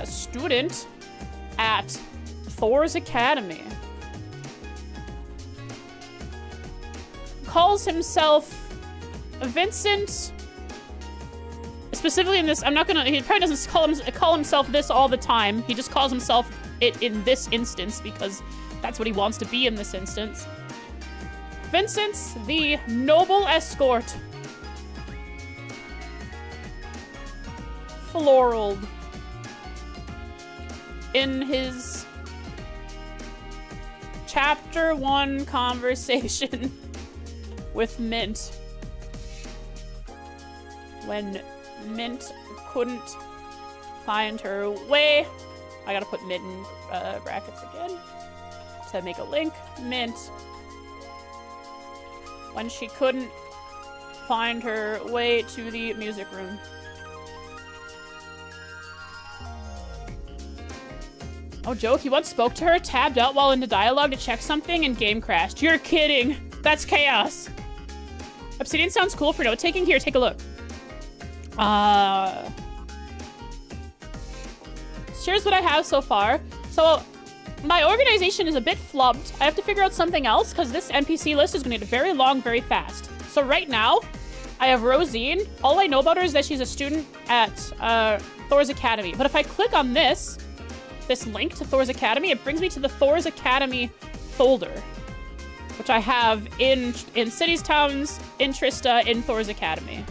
Student at Thor's Academy. Calls himself Vincent. Specifically in this, he probably doesn't call himself this all the time. He just calls himself it in this instance because that's what he wants to be in this instance. Vincent's the noble escort. Florald. In his chapter 1 conversation with Mint. When Mint couldn't find her way. I gotta put Mint in brackets again to make a link. Mint. When she couldn't find her way to the music room. Oh, joke, he once spoke to her, tabbed out while in the dialogue to check something, and game crashed. You're kidding. That's chaos. Obsidian sounds cool for note-taking. Here, take a look. Here's what I have so far. So, my organization is a bit flubbed. I have to figure out something else, because this NPC list is going to get very long very fast. So right now, I have Rosine. All I know about her is that she's a student at Thor's Academy. But if I click on this link to Thor's Academy, it brings me to the Thor's Academy folder, which I have in Cities, Towns, in Trista, in Thor's Academy.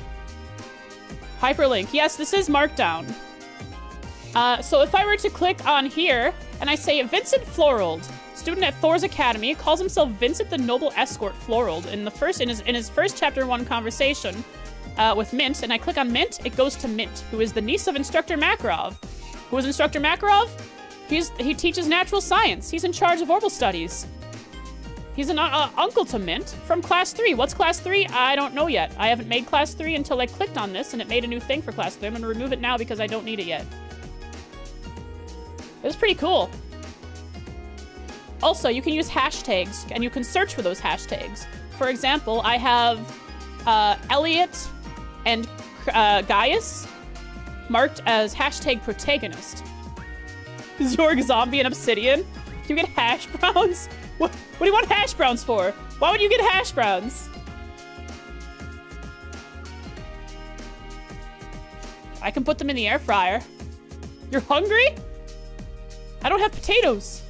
Hyperlink. Yes, this is Markdown. So if I were to click on here, and I say Vincent Florald, student at Thor's Academy, calls himself Vincent the Noble Escort Florald in his first chapter 1 conversation with Mint, and I click on Mint, it goes to Mint, who is the niece of Instructor Makarov. Who is Instructor Makarov? He teaches natural science. He's in charge of orbital studies. He's an uncle to Mint from Class 3. What's Class 3? I don't know yet. I haven't made Class 3 until I clicked on this, and it made a new thing for Class 3. I'm going to remove it now because I don't need it yet. It was pretty cool. Also, you can use hashtags, and you can search for those hashtags. For example, I have Elliot and Gaius marked as hashtag protagonist. Zorg Zombie and Obsidian? Do you get hash browns? What do you want hash browns for? Why would you get hash browns? I can put them in the air fryer. You're hungry? I don't have potatoes.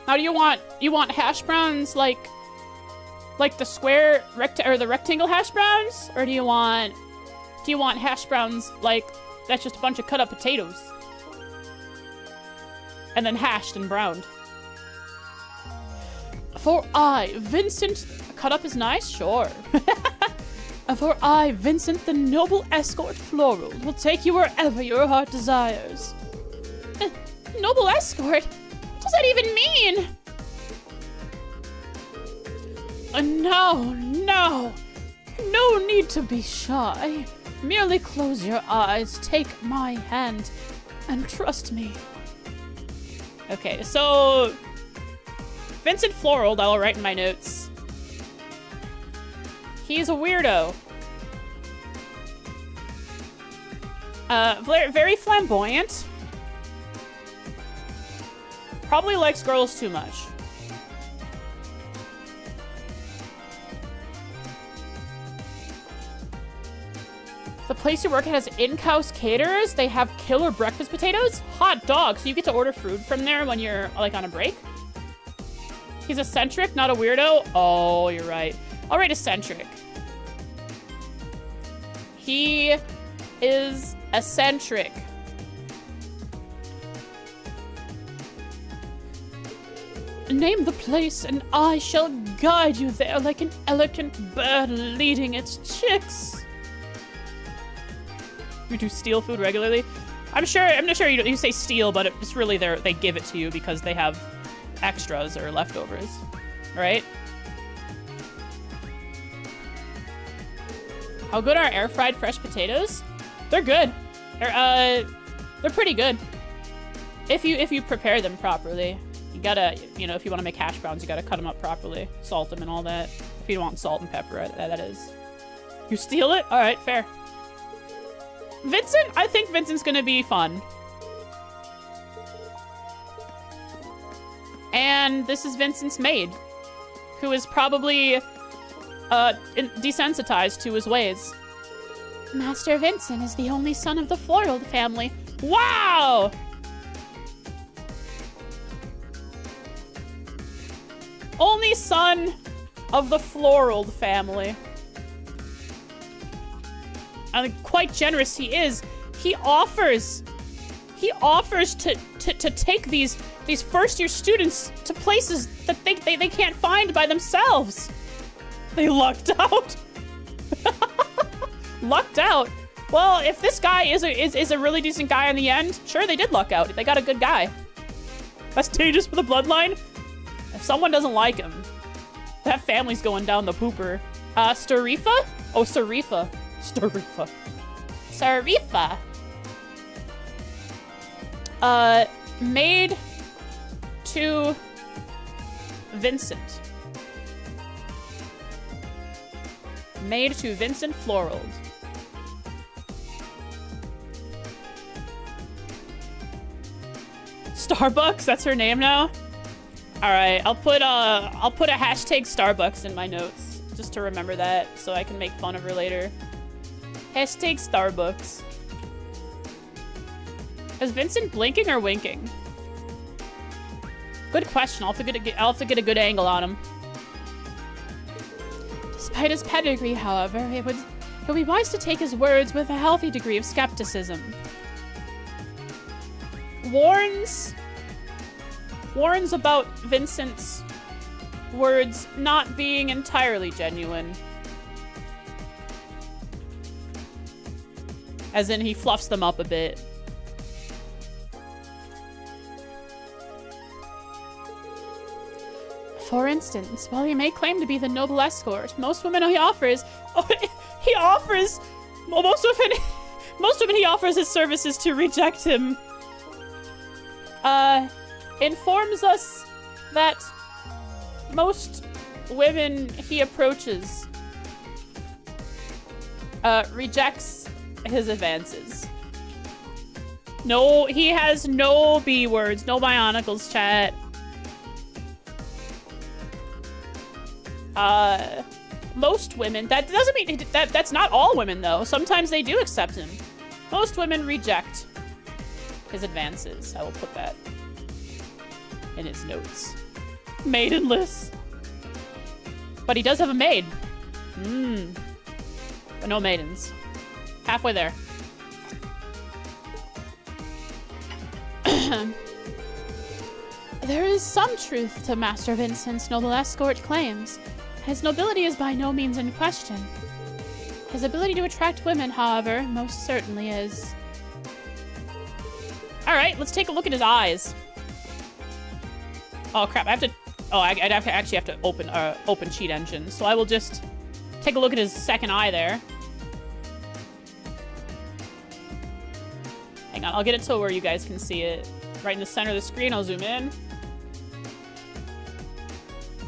Now do you want hash browns like the square or the rectangle hash browns? Or do you want hash browns like That's just a bunch of cut up potatoes. And then hashed and browned. For I, Vincent... Cut up is nice? Sure. For I, Vincent, the noble escort floral, will take you wherever your heart desires. Noble escort? What does that even mean? No, no. No need to be shy. Merely close your eyes, take my hand, and trust me. Okay, so... Vincent Floral, I'll write in my notes. He's a weirdo. Very flamboyant. Probably likes girls too much. The place you work at has in-house caterers. They have killer breakfast potatoes. Hot dog. So you get to order food from there when you're like on a break. He's eccentric, not a weirdo. Oh, you're right. I'll write eccentric. He is eccentric. Name the place and I shall guide you there like an elegant bird leading its chicks. You do steal food regularly? I'm not sure you say steal, but it's really they give it to you because they have extras or leftovers, right? How good are air fried fresh potatoes? They're good. They're pretty good. If you prepare them properly. You gotta, you know, if you want to make hash browns, you gotta cut them up properly, salt them and all that. If you don't want salt and pepper, that is. You steal it? All right, fair. Vincent? I think Vincent's gonna be fun. And this is Vincent's maid, who is probably desensitized to his ways. Master Vincent is the only son of the Floral family. Wow! Only son of the Floral family. And quite generous he is. He offers to take these first year students to places that they can't find by themselves. They lucked out. Lucked out. Well, if this guy is a really decent guy in the end, sure, they did luck out. They got a good guy. That's dangerous for the bloodline. If someone doesn't like him, that family's going down the pooper. Starifa? Oh, Sarifa. Starifa. Sarifa. Maid to Vincent. Maid to Vincent Floral. Starbucks, that's her name now? Alright, I'll put a hashtag Starbucks in my notes just to remember that so I can make fun of her later. Hashtag Starbucks. Is Vincent blinking or winking? Good question. I'll have to get a good angle on him. Despite his pedigree, however, it would be wise to take his words with a healthy degree of skepticism. Warns about Vincent's words not being entirely genuine. As in, he fluffs them up a bit. For instance, while he may claim to be the noble escort, most women he offers, most women he offers his services to reject him. Informs us that most women he approaches rejects his advances. No, he has no B words, no bionicles, chat. Most women, that doesn't mean that's not all women though. Sometimes they do accept him. Most women reject his advances. I will put that in his notes. Maidenless. But he does have a maid. But no maidens. Halfway there. There is some truth to Master Vincent's noble escort claims. His nobility is by no means in question. His ability to attract women, however, most certainly is. All right, let's take a look at his eyes. Oh crap! I have to. Oh, I'd actually have to open cheat engine. So I will just take a look at his second eye there. Hang on, I'll get it to where you guys can see it. Right in the center of the screen. I'll zoom in.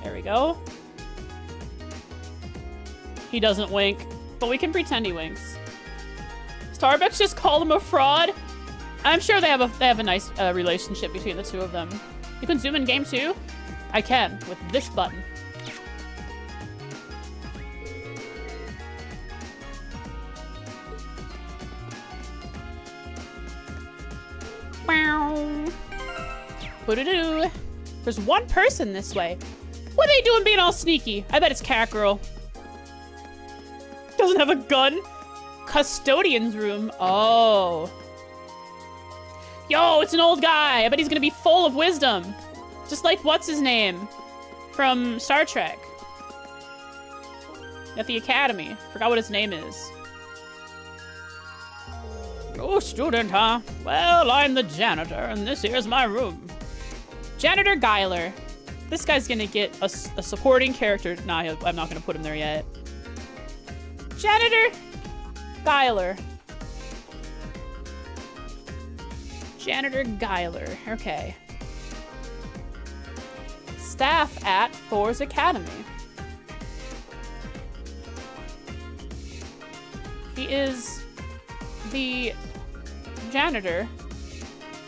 There we go. He doesn't wink, but we can pretend he winks. Starbucks just called him a fraud. I'm sure they have a nice relationship between the two of them. You can zoom in game too. I can with this button. Boo-doo-doo. There's one person this way. What are they doing being all sneaky? I bet it's Cat Girl. Doesn't have a gun. Custodian's room. Oh. Yo, it's an old guy. I bet he's gonna be full of wisdom. Just like what's his name from Star Trek. At the Academy. Forgot what his name is. Oh, student, huh? Well, I'm the janitor, and this here's my room. Janitor Geiler. This guy's gonna get a supporting character. Nah, I'm not gonna put him there yet. Janitor Geiler. Janitor Geiler. Okay. Staff at Thor's Academy. He is the janitor.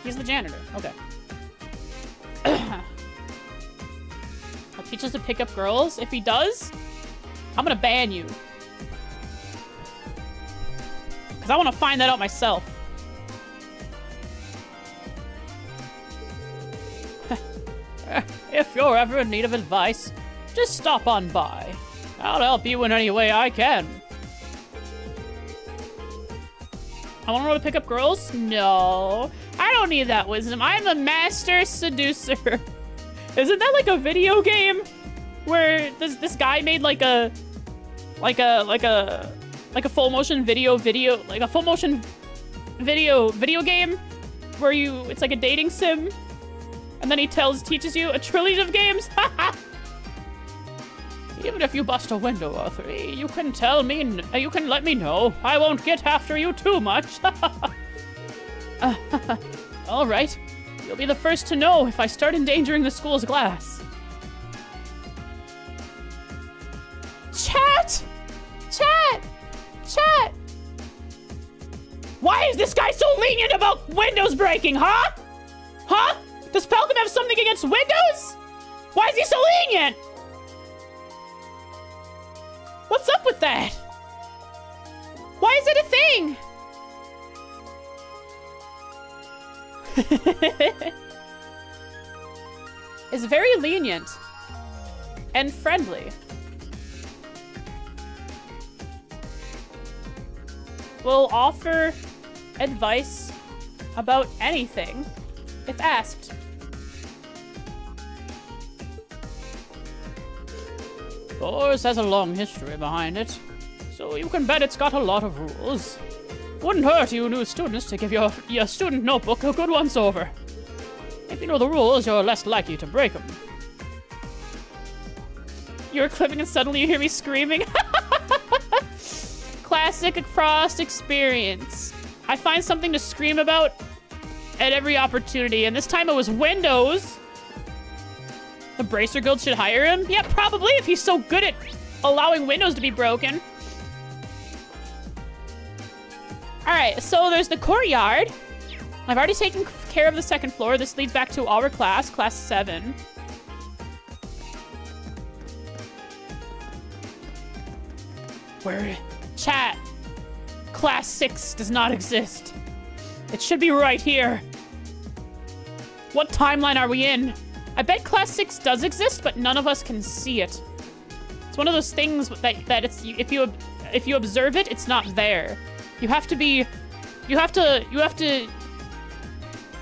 He's the janitor. Okay. He'll teach us to pick up girls. If he does, I'm gonna ban you. Because I want to find that out myself. If you're ever in need of advice, just stop on by. I'll help you in any way I can. I want to know how to pick up girls? No. I don't need that wisdom. I'm a master seducer. Isn't that like a video game? Where this guy made like a full motion video game where it's like a dating sim. And then he teaches you a trillion of games. Even if you bust a window or three, you can you can let me know. I won't get after you too much. All right. You'll be the first to know if I start endangering the school's glass. Chat! Chat! Chat! Why is this guy so lenient about windows breaking, huh? Huh? Does Falcon have something against windows? Why is he so lenient? What's up with that? Why is it a thing? Is very lenient and friendly. Will offer advice about anything if asked. Thor's has a long history behind it, so you can bet it's got a lot of rules. Wouldn't hurt you new students to give your student notebook a good once over. If you know the rules, you're less likely to break them. You're clipping and suddenly you hear me screaming. Classic Frost experience. I find something to scream about at every opportunity, and this time it was Windows. The Bracer Guild should hire him? Yeah, probably, if he's so good at allowing windows to be broken. Alright, so there's the courtyard. I've already taken care of the second floor. This leads back to our class, class 7. Where? Chat. Class 6 does not exist. It should be right here. What timeline are we in? I bet class 6 does exist, but none of us can see it. It's one of those things that it's if you observe it, it's not there. You have to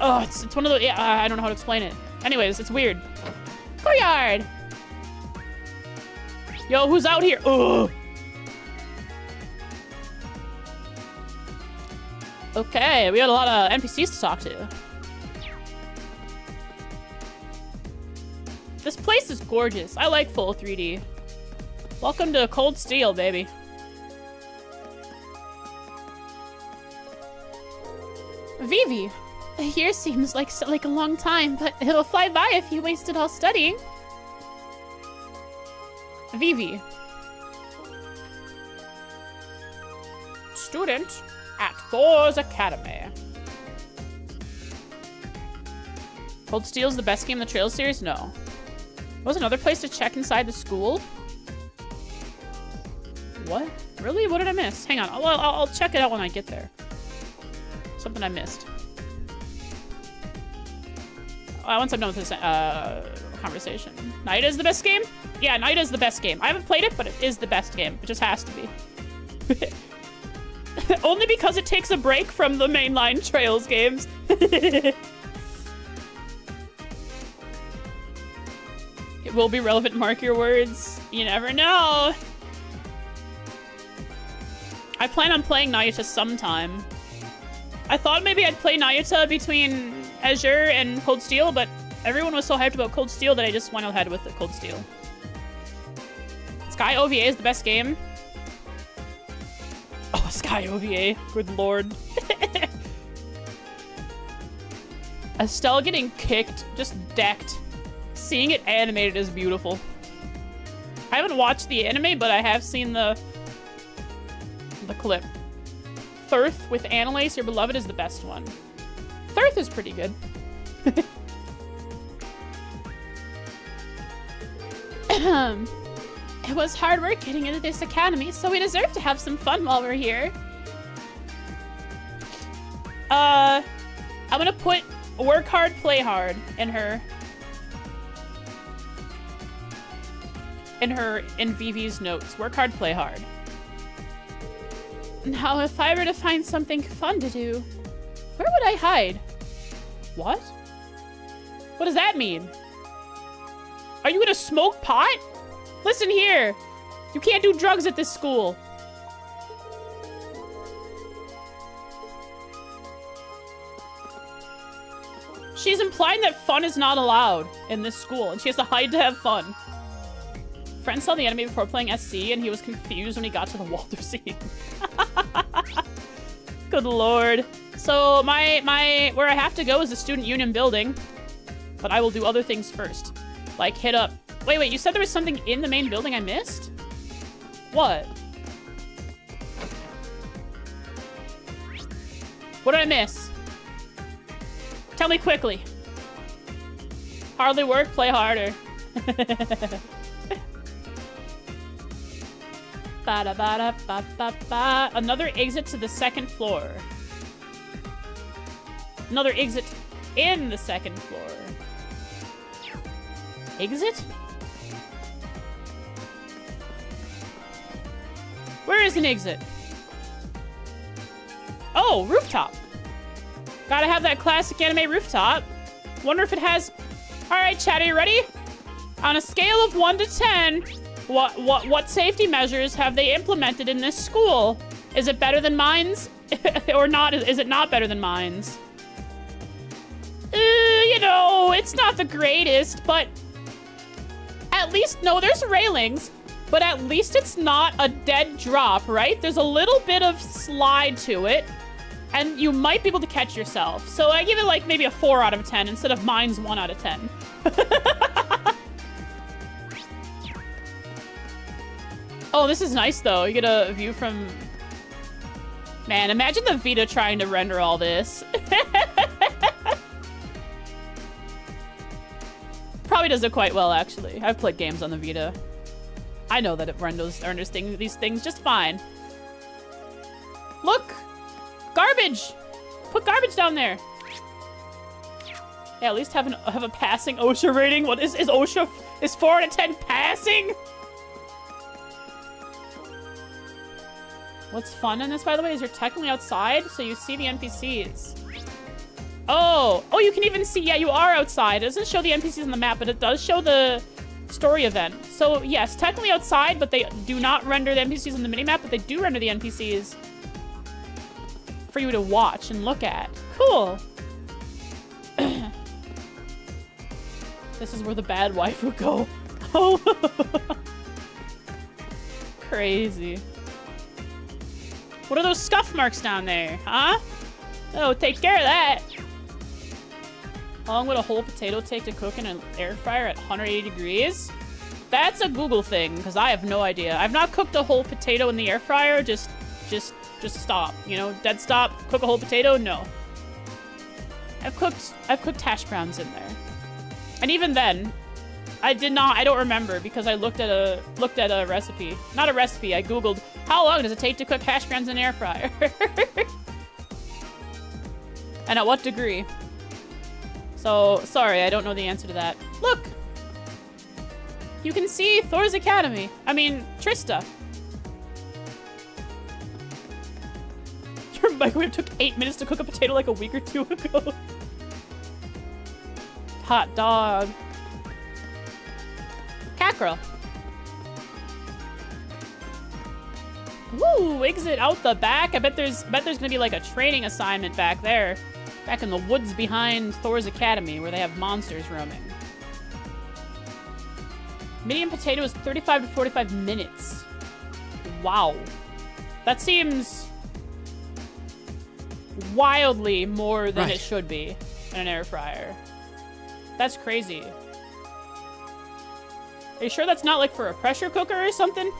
Oh, it's one of the, yeah, I don't know how to explain it. Anyways, it's weird. Courtyard! Yo, who's out here? Ugh. Okay, we got a lot of NPCs to talk to. This place is gorgeous. I like full 3D. Welcome to Cold Steel, baby. Vivi, a year seems like a long time, but it'll fly by if you waste it all studying. Vivi. Student at Thor's Academy. Cold Steel's the best game in the Trails series? No. Was another place to check inside the school? What? Really? What did I miss? Hang on. I'll check it out when I get there. Something I missed. Once I'm done with this conversation. Night is the best game? Yeah, Night is the best game. I haven't played it, but it is the best game. It just has to be. Only because it takes a break from the mainline Trails games. It will be relevant, mark your words. You never know. I plan on playing Nayuta sometime. I thought maybe I'd play Nayuta between Azure and Cold Steel, but everyone was so hyped about Cold Steel that I just went ahead with the Cold Steel. Sky OVA is the best game. Oh, Sky OVA. Good lord. Estelle getting kicked, just decked. Seeing it animated is beautiful. I haven't watched the anime, but I have seen the clip. Thirth with Annalise, your beloved, is the best one. Thirth is pretty good. It was hard work getting into this academy, so we deserve to have some fun while we're here. I'm gonna put work hard, play hard in Vivi's notes. Work hard, play hard. Now, if I were to find something fun to do, where would I hide? What? What does that mean? Are you gonna smoke pot? Listen here. You can't do drugs at this school. She's implying that fun is not allowed in this school, and she has to hide to have fun. Friend saw the anime before playing SC, and he was confused when he got to the Walter scene. Good lord. So where I have to go is the student union building, but I will do other things first. Like hit up. Wait, you said there was something in the main building I missed? What? What did I miss? Tell me quickly. Hardly work, play harder. Ba-da-ba-da-ba-ba-ba. Another exit to the second floor. Another exit in the second floor. Exit? Where is an exit? Oh, rooftop. Gotta have that classic anime rooftop. Wonder if it has... Alright, chat, are you ready? On a scale of 1 to 10, what safety measures have they implemented in this school? Is it better than mine's? Or not? Is it not better than mine's? You know, it's not the greatest, but... At least, no, there's railings. But at least it's not a dead drop, right? There's a little bit of slide to it. And you might be able to catch yourself. So I give it like maybe a 4 out of 10 instead of mine's 1 out of 10. Oh, this is nice though. You get a view from... Man, imagine the Vita trying to render all this. Probably does it quite well, actually. I've played games on the Vita. I know that it renders these things just fine. Look! Garbage! Put garbage down there. Yeah, at least have a passing OSHA rating. What is OSHA? Is 4 out of 10 passing? What's fun in this, by the way, is you're technically outside, so you see the NPCs. Oh, you can even see, yeah, you are outside. It doesn't show the NPCs on the map, but it does show the story event. So yes, technically outside, but they do not render the NPCs on the minimap, but they do render the NPCs for you to watch and look at. Cool. This is where the bad wife would go. Oh. Crazy. What are those scuff marks down there, huh? Oh, take care of that. How long would a whole potato take to cook in an air fryer at 180 degrees? That's a Google thing, because I have no idea. I've not cooked a whole potato in the air fryer, just stop. You know, dead stop, cook a whole potato, no. I've cooked hash browns in there. And even then, I don't remember because I looked at a recipe. Not a recipe, I Googled, how long does it take to cook hash browns in an air fryer? And at what degree? So, sorry, I don't know the answer to that. Look! You can see Thor's Academy. I mean, Trista. Your microwave took 8 minutes to cook a potato like a week or 2 ago. Hot dog. Cat girl. Woo, exit out the back. I bet there's gonna be like a training assignment back there. Back in the woods behind Thor's Academy where they have monsters roaming. Medium potato is 35 to 45 minutes. Wow. That seems wildly more than it should be in an air fryer. That's crazy. Are you sure that's not like for a pressure cooker or something?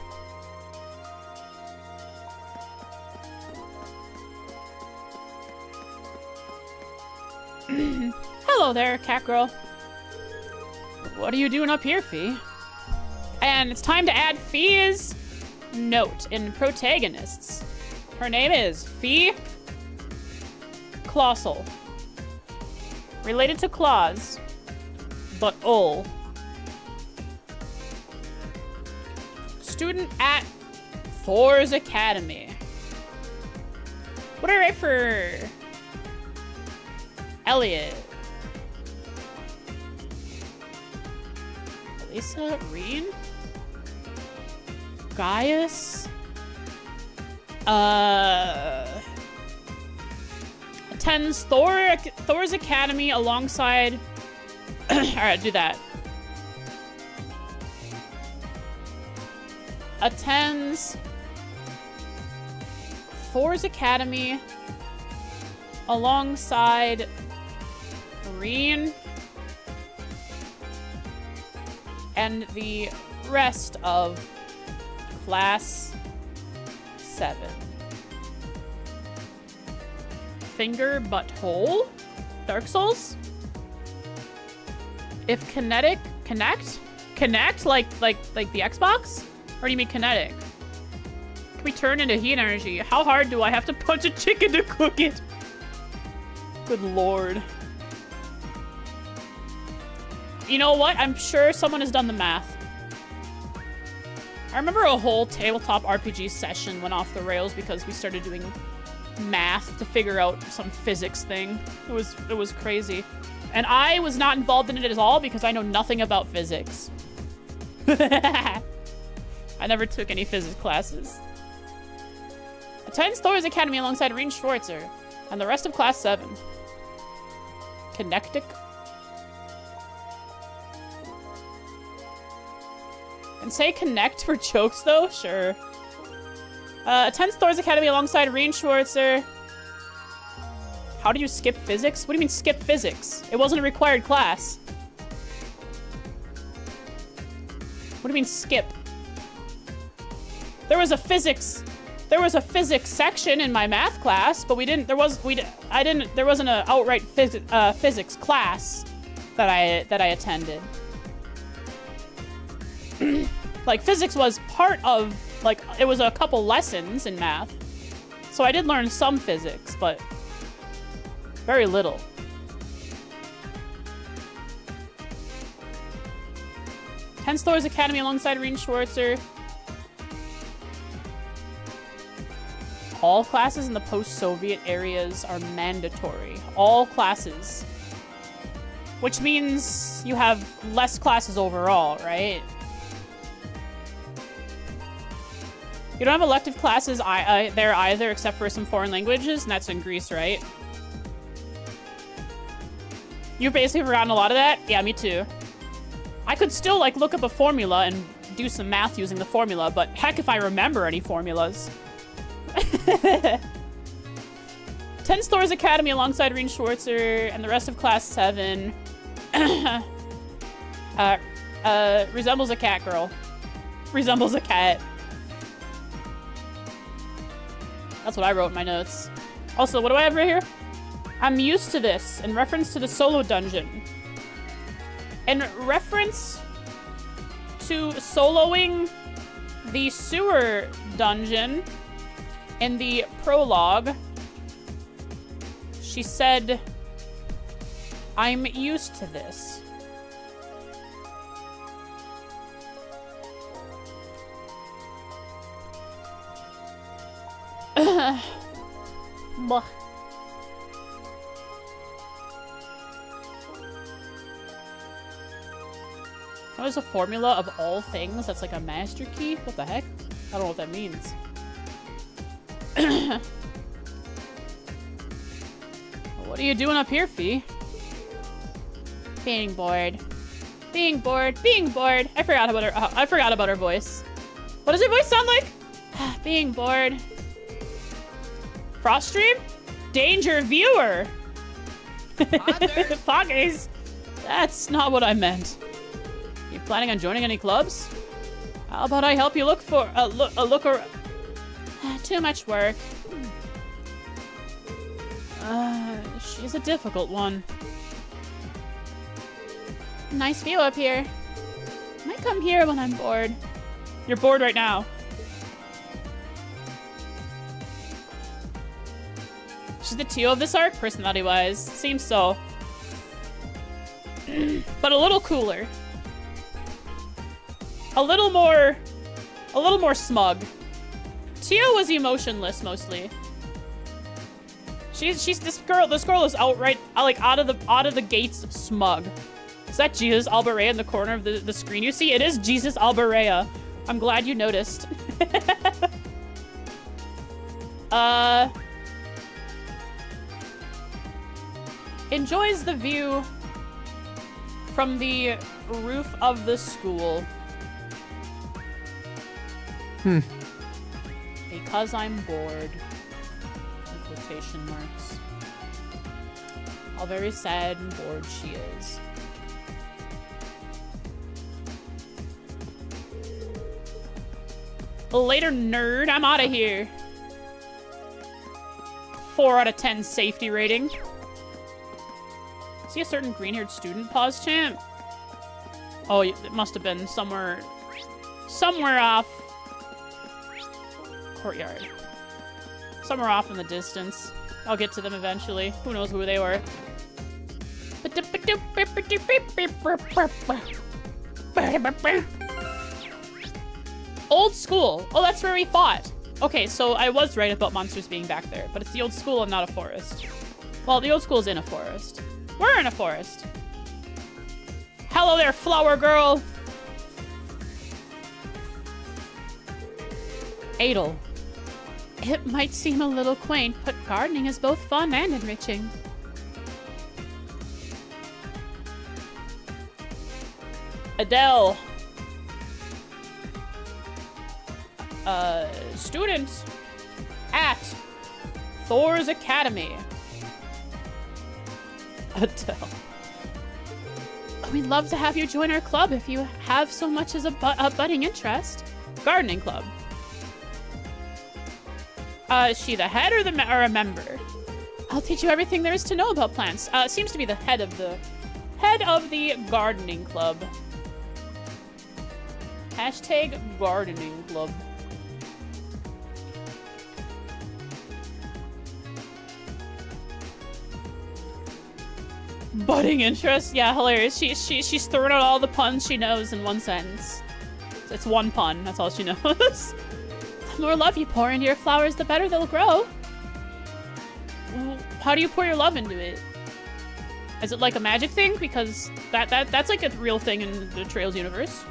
Hello there, cat girl. What are you doing up here, Fee? And it's time to add Fee's note in protagonists. Her name is Fee Colossal. Related to claws, but ol. Student at Thor's Academy. What do I write for Elliot? Lisa? Reen? Gaius? Attends Thor's Academy alongside... Alright, do that. Attends Thor's Academy alongside Reen and the rest of Class 7. Finger butthole? Dark Souls? If connect like the Xbox? Or do you mean kinetic? Can we turn into heat energy? How hard do I have to punch a chicken to cook it? Good lord. You know what? I'm sure someone has done the math. I remember a whole tabletop RPG session went off the rails because we started doing math to figure out some physics thing. It was crazy. And I was not involved in it at all because I know nothing about physics. I never took any physics classes. Attends Thor's Academy alongside Reen Schwarzer and the rest of Class 7. Connectic. And say connect for jokes, though? Sure. Attends Thor's Academy alongside Reen Schwarzer. How do you skip physics? What do you mean skip physics? It wasn't a required class. What do you mean skip? There was a physics section in my math class, but there wasn't an outright physics class that I attended. Like, physics was part of, like, it was a couple lessons in math. So I did learn some physics, but very little. Attends Thor's Academy alongside Reen Schwarzer. All classes in the post-Soviet areas are mandatory. All classes. Which means you have less classes overall, right? You don't have elective classes there either, except for some foreign languages, and that's in Greece, right? You've basically forgotten a lot of that? Yeah, me too. I could still, like, look up a formula and do some math using the formula, but heck if I remember any formulas. 10 Stores Academy alongside Reen Schwartzer and the rest of Class 7. Resembles a cat girl. Resembles a cat. That's what I wrote in my notes. Also, what do I have right here? I'm used to this in reference to the solo dungeon. In reference to soloing the sewer dungeon in the prologue, she said, I'm used to this. Blah. What is a formula of all things? That's like a master key? What the heck? I don't know what that means. What are you doing up here, Fee? Being bored. Being bored. Being bored. I forgot about her voice. What does her voice sound like? Being bored. Frost stream? Danger viewer. Poggers. That's not what I meant. You planning on joining any clubs? How about I help you look for a look or too much work. She's a difficult one. Nice view up here. Might come here when I'm bored. You're bored right now. She's the Tio of this arc, personality-wise. Seems so. But a little cooler. A little more smug. Tio was emotionless mostly. She's this girl is outright like out of the gates smug. Is that Jesus Alberea in the corner of the screen you see? It is Jesus Alberea. I'm glad you noticed. Enjoys the view from the roof of the school. Because I'm bored. In quotation marks. How very sad and bored she is. Later, nerd. I'm out of here. 4 out of 10 safety rating. See a certain green-haired student? Pause champ. Oh, it must have been somewhere off. Courtyard. Somewhere off in the distance. I'll get to them eventually. Who knows who they were. Old school. Oh, that's where we fought. Okay, so I was right about monsters being back there, but it's the old school and not a forest. Well, the old school's in a forest. We're in a forest. Hello there, flower girl. Adel. It might seem a little quaint, but gardening is both fun and enriching. Adele. Student at Thor's Academy. Adele. We'd love to have you join our club if you have so much as a budding interest. Gardening club. Is she the head or a member? I'll teach you everything there is to know about plants. Seems to be the head of the gardening club. Hashtag gardening club. Budding interest? Yeah, hilarious. She's throwing out all the puns she knows in one sentence. It's one pun. That's all she knows. The more love you pour into your flowers, the better they'll grow. Well, how do you pour your love into it? Is it like a magic thing? Because that's like a real thing in the Trails universe.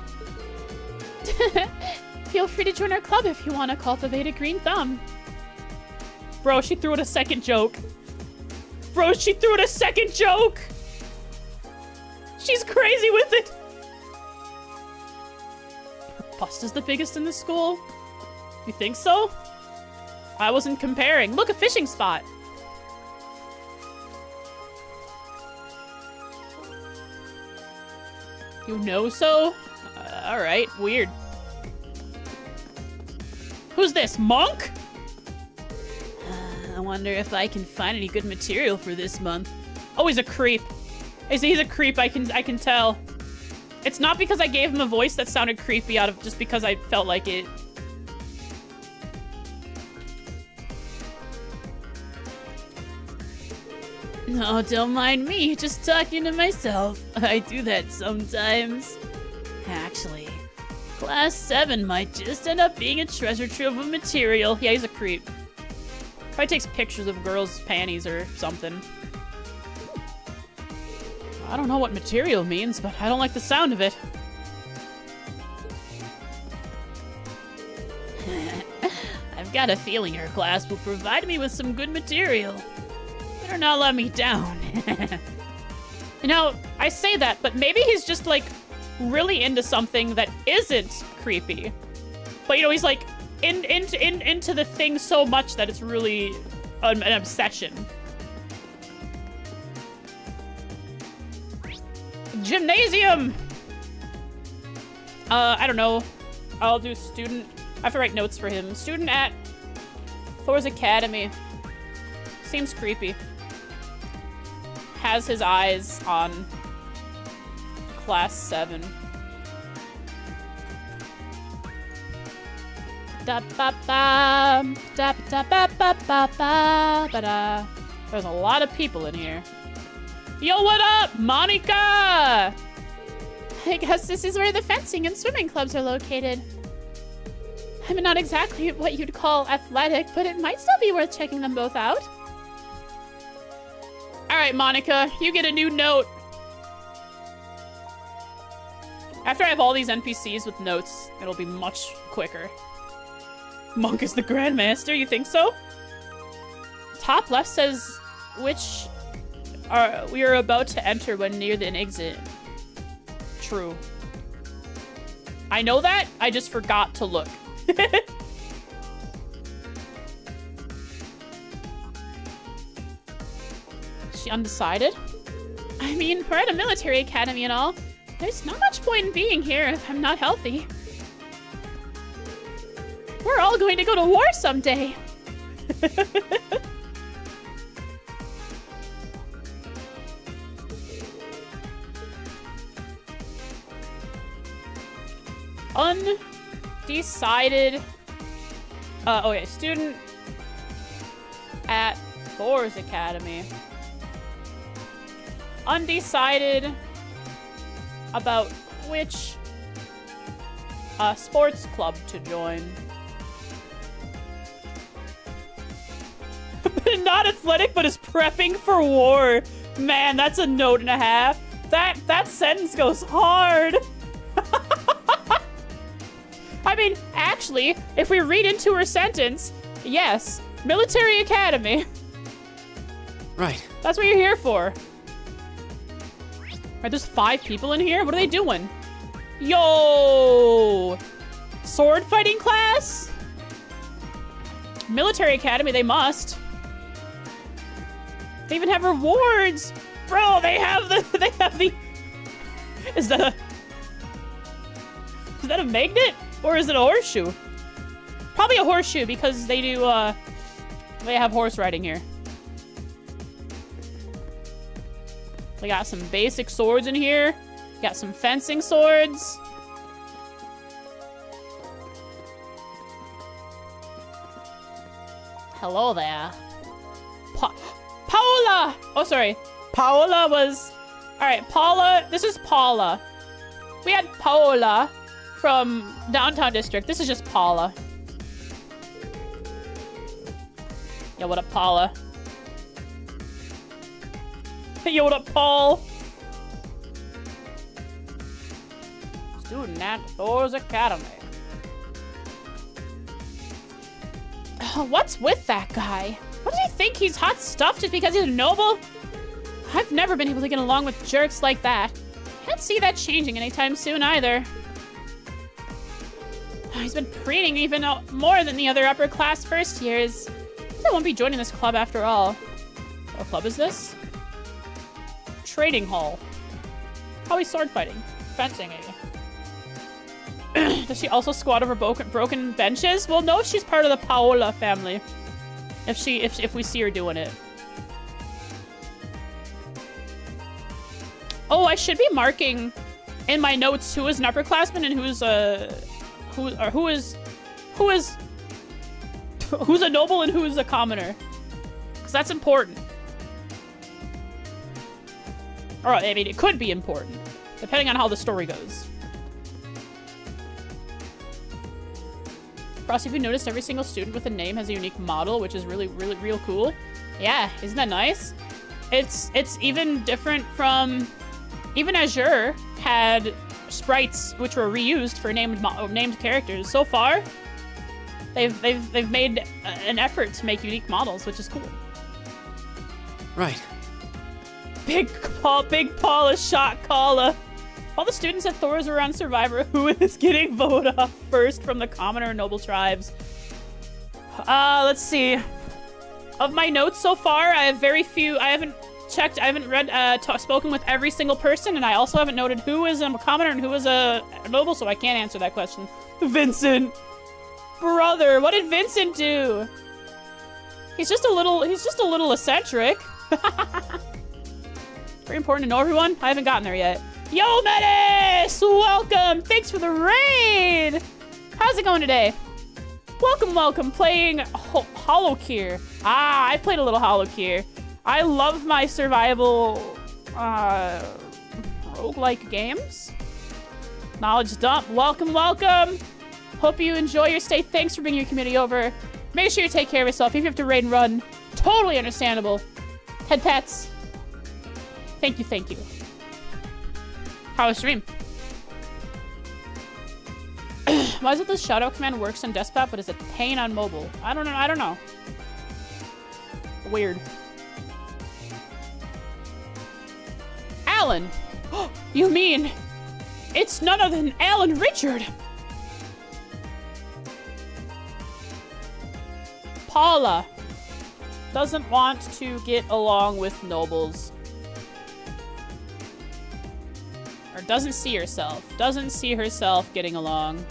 Feel free to join our club if you want to cultivate a green thumb. Bro, she threw in a second joke. Bro, she threw in a second joke! She's crazy with it! Her bust is the biggest in the school? You think so? I wasn't comparing. Look, a fishing spot! You know so? Alright, weird. Who's this, Monk? I wonder if I can find any good material for this month. Oh, he's a creep. He's a creep, I can tell. It's not because I gave him a voice that sounded creepy out of just because I felt like it. No, don't mind me, just talking to myself. I do that sometimes. Actually, Class 7 might just end up being a treasure trove of material. Yeah, he's a creep. Probably takes pictures of girls' panties or something. I don't know what material means, but I don't like the sound of it. I've got a feeling your class will provide me with some good material. Better not let me down. You know, I say that, but maybe he's just like really into something that isn't creepy. But you know, he's like into the thing so much that it's really an obsession. Gymnasium! I don't know. I'll do student. I have to write notes for him. Student at Thor's Academy. Seems creepy. Has his eyes on Class 7. There's a lot of people in here. Yo, what up, Monica? I guess this is where the fencing and swimming clubs are located. I'm not exactly what you'd call athletic, but it might still be worth checking them both out. All right, Monica, you get a new note. After I have all these NPCs with notes, it'll be much quicker. Monk is the Grandmaster, you think so? Top left says which we are about to enter when near the exit. True. I know that, I just forgot to look. Is she undecided? I mean, we're at a military academy and all. There's not much point in being here if I'm not healthy. We're all going to go to war someday. Undecided. Okay, student at Thor's Academy. Undecided about which sports club to join. Not athletic, but is prepping for war. Man, that's a note and a half. That sentence goes hard. I mean, actually, if we read into her sentence, yes, military academy. Right. That's what you're here for. Right, there's 5 people in here? What are they doing? Yo! Sword fighting class? Military academy, they must. They even have rewards! Bro, they have the... Is that a magnet? Or is it a horseshoe? Probably a horseshoe because they do, they have horse riding here. They got some basic swords in here. Got some fencing swords. Hello there. Paola! Oh, sorry. Paola was... Alright, Paula. This is Paula. We had Paola from Downtown District. This is just Paula. Yo, what up, Paula? Yo, what up, Paul? Student at Thor's Academy. What's with that guy? What does he think? He's hot stuff just because he's noble? I've never been able to get along with jerks like that. Can't see that changing anytime soon either. He's been preening even more than the other upper class first years. I won't be joining this club after all. What club is this? Trading hall. Probably sword fighting. Fencing, maybe. Does she also squat over broken benches? Well, no, she's part of the Paola family. If we see her doing it. Oh, I should be marking in my notes who is an upperclassman and who's a noble and who's a commoner. Because that's important. Or, I mean, it could be important, depending on how the story goes. Frosty, if you noticed, every single student with a name has a unique model, which is real cool. Yeah, isn't that nice? It's even different from... Even Azure had sprites which were reused for named characters. So far, they've made an effort to make unique models, which is cool. Right. Big Paul is shot caller. All the students at Thor's are on Survivor. Who is getting voted off first from the commoner and noble tribes? Let's see. Of my notes so far, I have very few. I haven't checked. I haven't read, spoken with every single person, and I also haven't noted who is a commoner and who is a noble, so I can't answer that question. Vincent, brother, what did Vincent do? He's just a little eccentric. Very important to know, everyone. I haven't gotten there yet. Yo, Menace! Welcome! Thanks for the raid! How's it going today? Welcome. Playing Hollow Kier. Ah, I played a little Hollow Kier. I love my survival, roguelike games. Knowledge dump. Welcome. Hope you enjoy your stay. Thanks for bringing your community over. Make sure you take care of yourself. If you have to raid and run, totally understandable. Head pets. Thank you. How was stream? Why is it the shoutout command works on desktop, but is a pain on mobile? I don't know. Weird. Alan! You mean it's none other than Alan Richard? Paula doesn't want to get along with nobles. Or doesn't see herself getting along.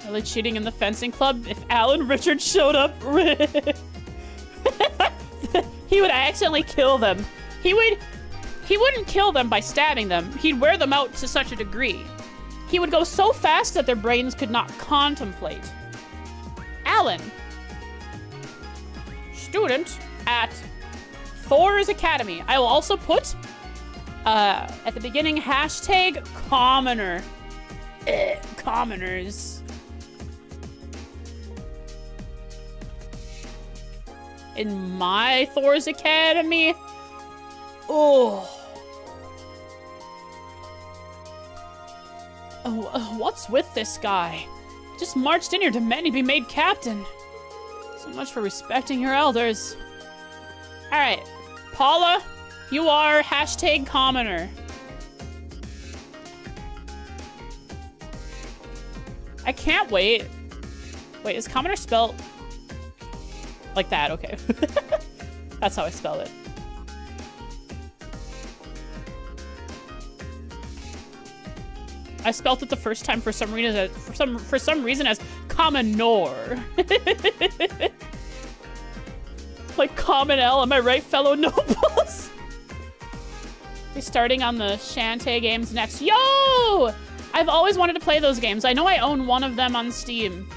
Really cheating in the fencing club? If Alan Richard showed up, he would accidentally kill them. He wouldn't kill them by stabbing them. He'd wear them out to such a degree. He would go so fast that their brains could not contemplate. Alan. Student at Thor's Academy. I will also put at the beginning hashtag commoner. Commoners. In my Thor's Academy. What's with this guy? He just marched in here demanding to be made captain. So much for respecting your elders. All right, Paula, you are hashtag commoner. I can't wait. Wait, is commoner spelled like that? Okay. That's how I spell it. I spelt it the first time for some reason as commonor. Like common L, am I right, fellow nobles? We're starting on the Shantae games next. Yo! I've always wanted to play those games. I know I own one of them on Steam.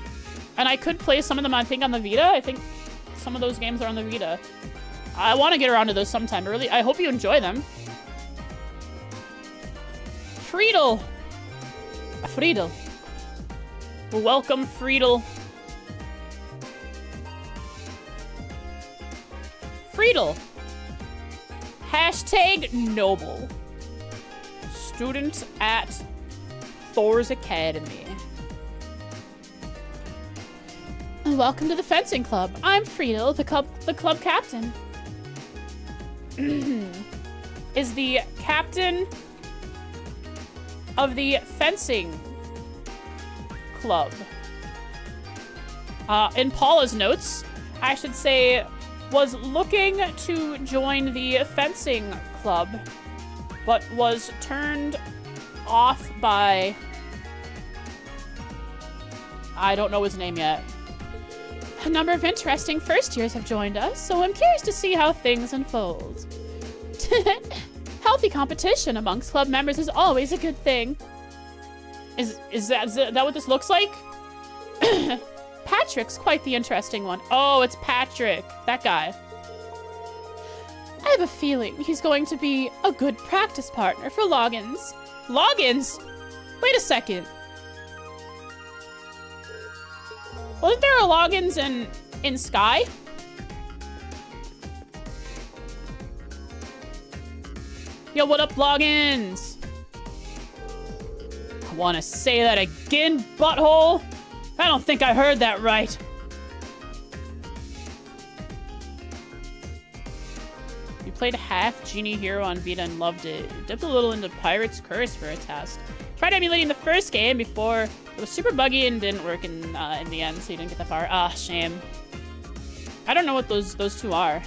And I could play some of them, I think, on the Vita. I think some of those games are on the Vita. I want to get around to those sometime. Really, I hope you enjoy them. Friedel. Welcome, Friedel. Friedel. Hashtag noble. Student at Thor's Academy. Welcome to the fencing club. I'm Friedel, the club captain. Is the captain of the fencing club. In Paula's notes, I should say, was looking to join the fencing club, but was turned off by... I don't know his name yet. A number of interesting first years have joined us, so I'm curious to see how things unfold. Healthy competition amongst club members is always a good thing. Is that what this looks like? Patrick's quite the interesting one. Oh, it's Patrick. That guy. I have a feeling he's going to be a good practice partner for Loggins. Loggins? Wait a second. Wasn't there a Loggins in Sky? Yo, what up, Loggins? I want to say that again, butthole. I don't think I heard that right. You played half Genie Hero on Vita and loved it. Dipped a little into Pirate's Curse for a test. Tried emulating the first game before it was super buggy and didn't work in the end, so you didn't get that far. Ah, shame. I don't know what those two are.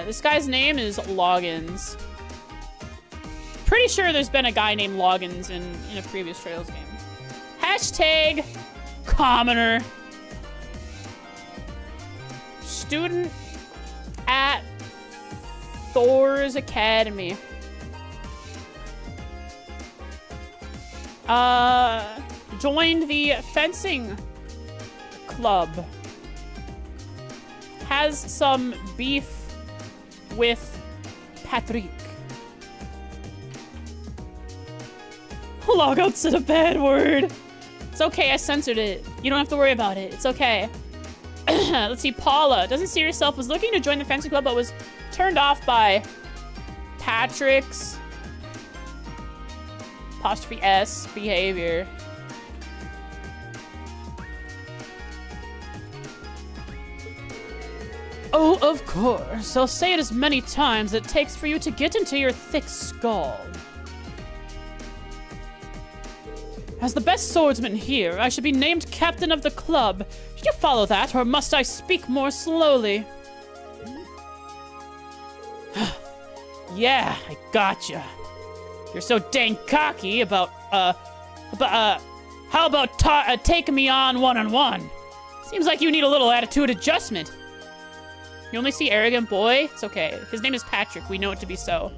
This guy's name is Loggins. Pretty sure there's been a guy named Loggins in a previous Trails game. Hashtag commoner. Student at Thor's Academy. Joined the fencing club. Has some beef with Patrick. Logout said a bad word. It's okay, I censored it. You don't have to worry about it. It's okay. Let's see, Paula. Doesn't see herself. Was looking to join the fencing club, but was turned off by Patrick's apostrophe S behavior. Oh, of course. I'll say it as many times as it takes for you to get into your thick skull. As the best swordsman here, I should be named captain of the club. Should you follow that, or must I speak more slowly? Yeah, I gotcha. You're so dang cocky about, how about taking me on one-on-one? Seems like you need a little attitude adjustment. You only see arrogant boy? It's okay. His name is Patrick. We know it to be so.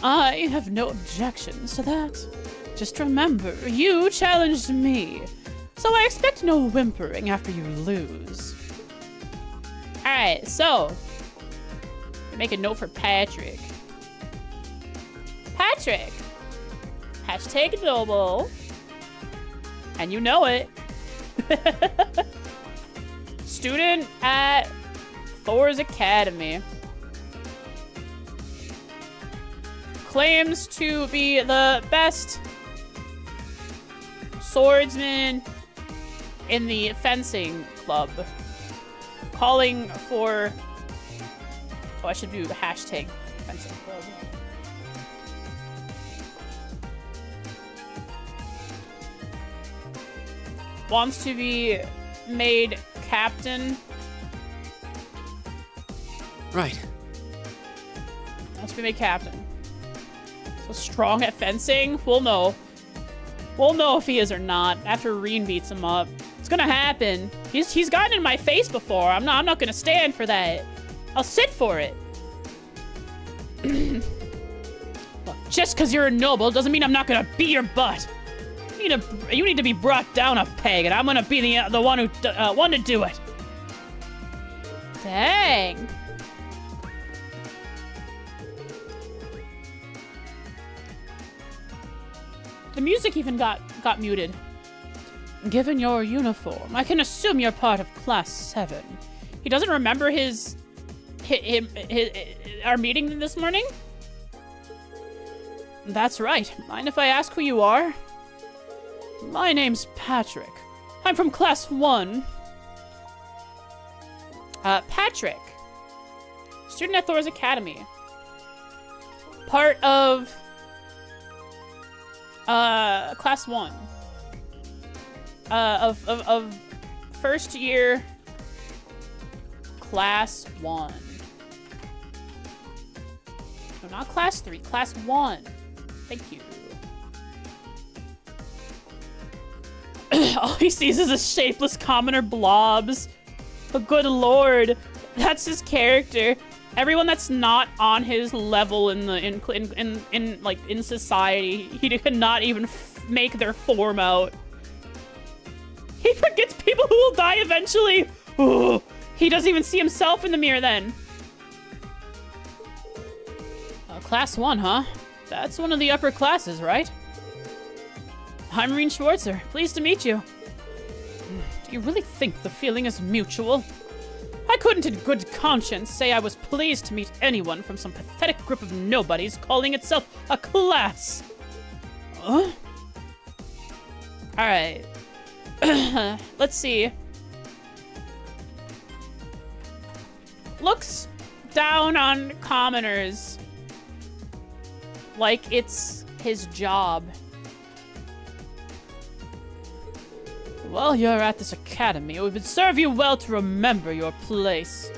I have no objections to that. Just remember, you challenged me. So I expect no whimpering after you lose. Alright, so. Make a note for Patrick. Patrick. Hashtag noble. And you know it. Student at Thor's Academy. Claims to be the best swordsman in the fencing club. Calling for... Oh, I should do the hashtag fencing club. Wants to be made captain. Right. Wants to be made captain. So strong at fencing? We'll know. We'll know if he is or not after Reen beats him up. It's gonna happen. He's gotten in my face before. I'm not gonna stand for that. I'll sit for it. Look, just because you're a noble doesn't mean I'm not gonna beat your butt. You need to be brought down a peg, and I'm gonna be the one to do it. Dang. music even got muted. Given your uniform, I can assume you're part of Class 7. He doesn't remember our meeting this morning? That's right. Mind if I ask who you are? My name's Patrick. I'm from Class 1. Patrick. Student at Thor's Academy. Part of Class 1. Of first year Class 1. No, not Class 3, Class 1. Thank you. All he sees is a shapeless commoner blobs. But good lord, that's his character. Everyone that's not on his level in society, he could not even make their form out. He forgets people who will die eventually. Ooh, he doesn't even see himself in the mirror then. Class 1, huh? That's one of the upper classes, right? I'm Marine Schwarzer. Pleased to meet you. Do you really think the feeling is mutual? I couldn't in good conscience say I was pleased to meet anyone from some pathetic group of nobodies calling itself a class. Huh? Alright. Let's see. Looks down on commoners like it's his job. While you're at this academy, it would serve you well to remember your place.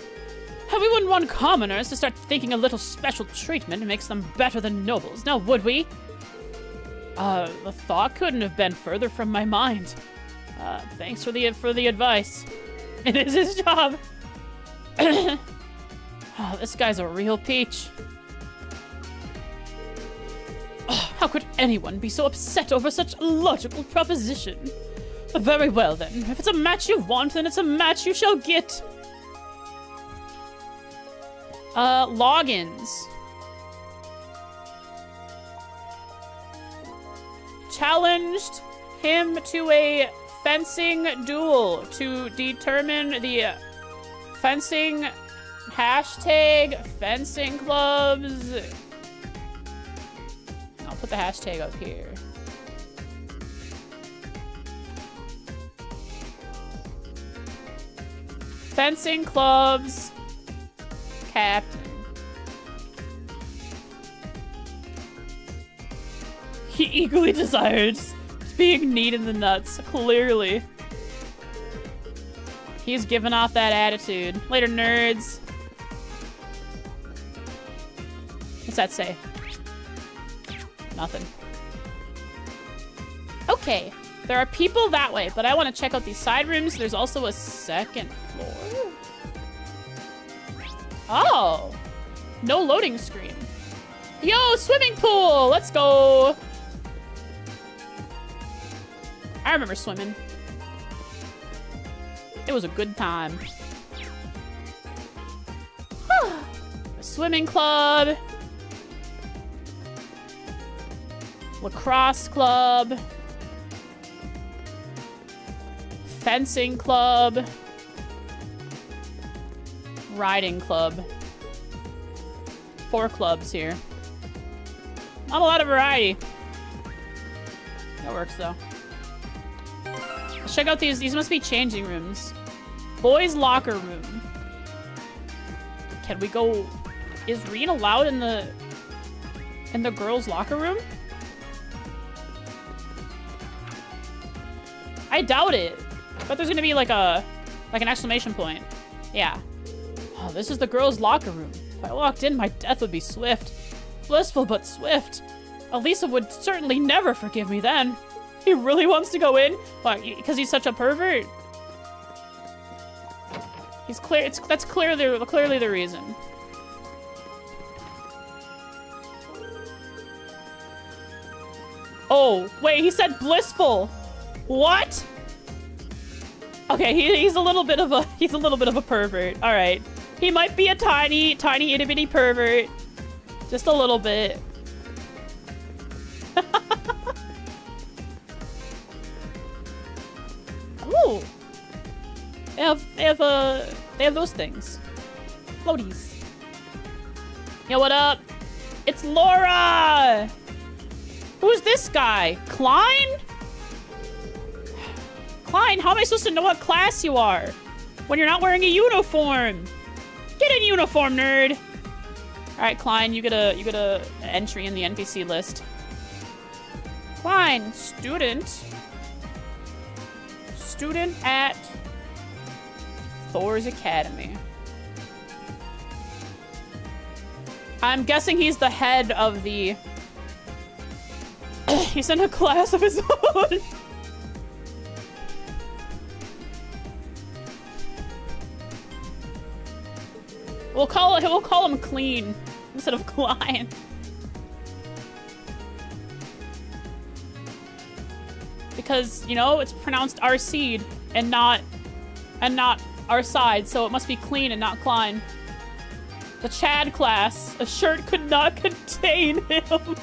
We wouldn't want commoners to start thinking a little special treatment makes them better than nobles, now would we? The thought couldn't have been further from my mind. Thanks for the advice. It is his job. Oh, this guy's a real peach. Oh, how could anyone be so upset over such a logical proposition? Very well, then. If it's a match you want, then it's a match you shall get. Logins. Challenged him to a fencing duel to determine the fencing hashtag fencing clubs. I'll put the hashtag up here. Fencing clubs captain. He equally desires being kneed in the nuts, clearly. He's giving off that attitude. Later, nerds. What's that say? Nothing. Okay. There are people that way, but I want to check out these side rooms. There's also a second floor. Oh. No loading screen. Yo, swimming pool. Let's go. I remember swimming. It was a good time. Swimming club. Lacrosse club. Fencing club. Riding club. 4 clubs here. Not a lot of variety. That works though. Let's check out these. These must be changing rooms. Boys' locker room. Can we go? Is Reen allowed in the girls' locker room? I doubt it. But there's gonna be like an exclamation point. Yeah. Oh, this is the girls' locker room. If I walked in, my death would be swift. Blissful but swift. Elisa would certainly never forgive me then. He really wants to go in? Why, because he's such a pervert? He's clear. That's clearly the reason. Oh, wait, he said blissful. What? Okay, he's a little bit of a pervert. All right. He might be a tiny itty bitty pervert. Just a little bit. Ooh. They have those things. Floaties. Yo, what up? It's Laura! Who's this guy? Klein? Klein, how am I supposed to know what class you are when you're not wearing a uniform? Get in uniform, nerd! Alright, Klein, you get a entry in the NPC list. Klein, student. Student at Thor's Academy. I'm guessing he's the head of the... He's in a class of his own. We'll call him Clean instead of Klein. Because, you know, it's pronounced Arseed and not Arside, so it must be Clean and not Klein. The Chad class. A shirt could not contain him.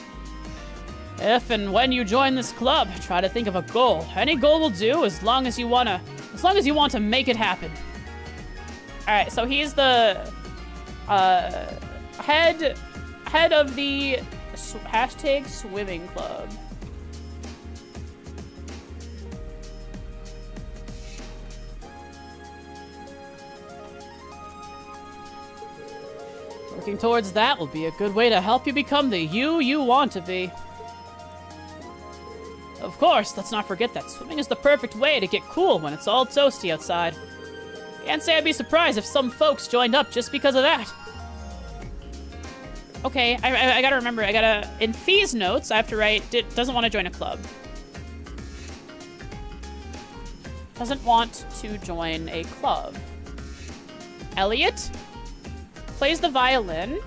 If and when you join this club, try to think of a goal. Any goal will do as long as you want to make it happen. All right, so he's the head of the hashtag swimming club. Working towards that will be a good way to help you become the you want to be. Of course, let's not forget that swimming is the perfect way to get cool when it's all toasty outside. Can't say I'd be surprised if some folks joined up just because of that. Okay, I gotta remember, in Fee's notes, I have to write, doesn't want to join a club. Doesn't want to join a club. Elliot plays the violin,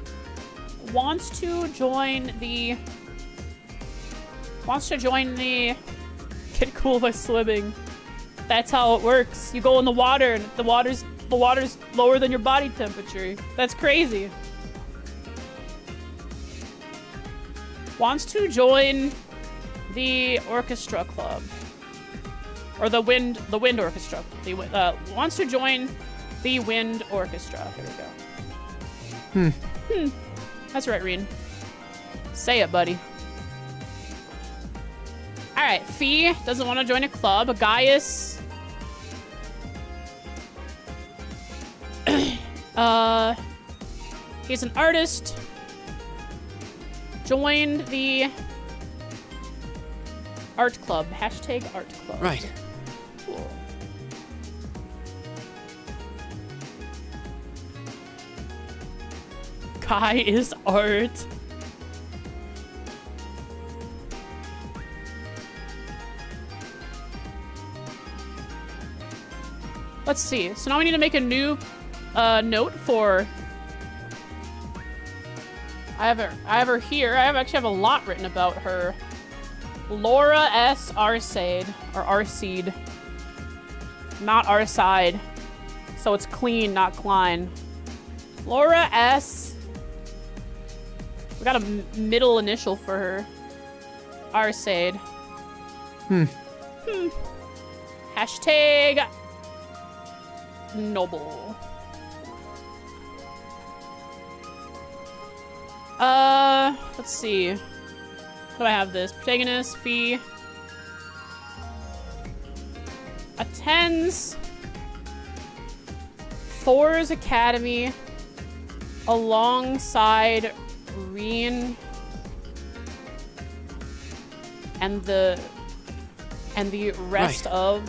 wants to join the get cool by swimming. That's how it works. You go in the water and the water's lower than your body temperature. That's crazy. Wants to join the orchestra club. Or the wind orchestra. Wants to join the wind orchestra. Here we go. That's right, Reen. Say it, buddy. Alright, Fee doesn't want to join a club. Gaius. He's an artist. Joined the art club. Hashtag art club. Right. Cool. Kai is art. Let's see. So now we need to make a new note for... I have her here. I actually have a lot written about her. Laura S. Arseed. Or Arseed. Not Arside. So it's Clean, not Klein. Laura S. We got a middle initial for her. Arseed. Hashtag... noble. Let's see. How do I have this? Protagonist, Fee. Attends Thor's Academy alongside Reen and the rest of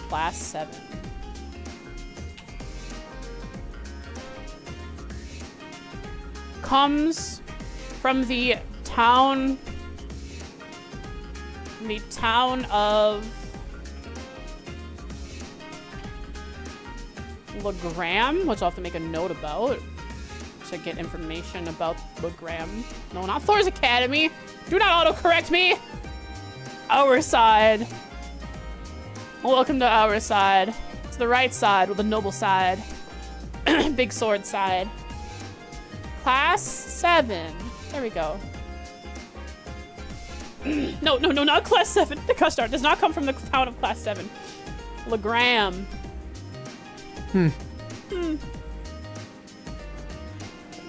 Class 7. Comes from the town of Legram, which I'll have to make a note about to get information about Legram. No, not Thor's Academy. Do not autocorrect me. Our side. Welcome to our side. It's the right side with the noble side. Big sword side. Class 7. There we go. No, not Class 7. The custard does not come from the town of Class 7. Legram.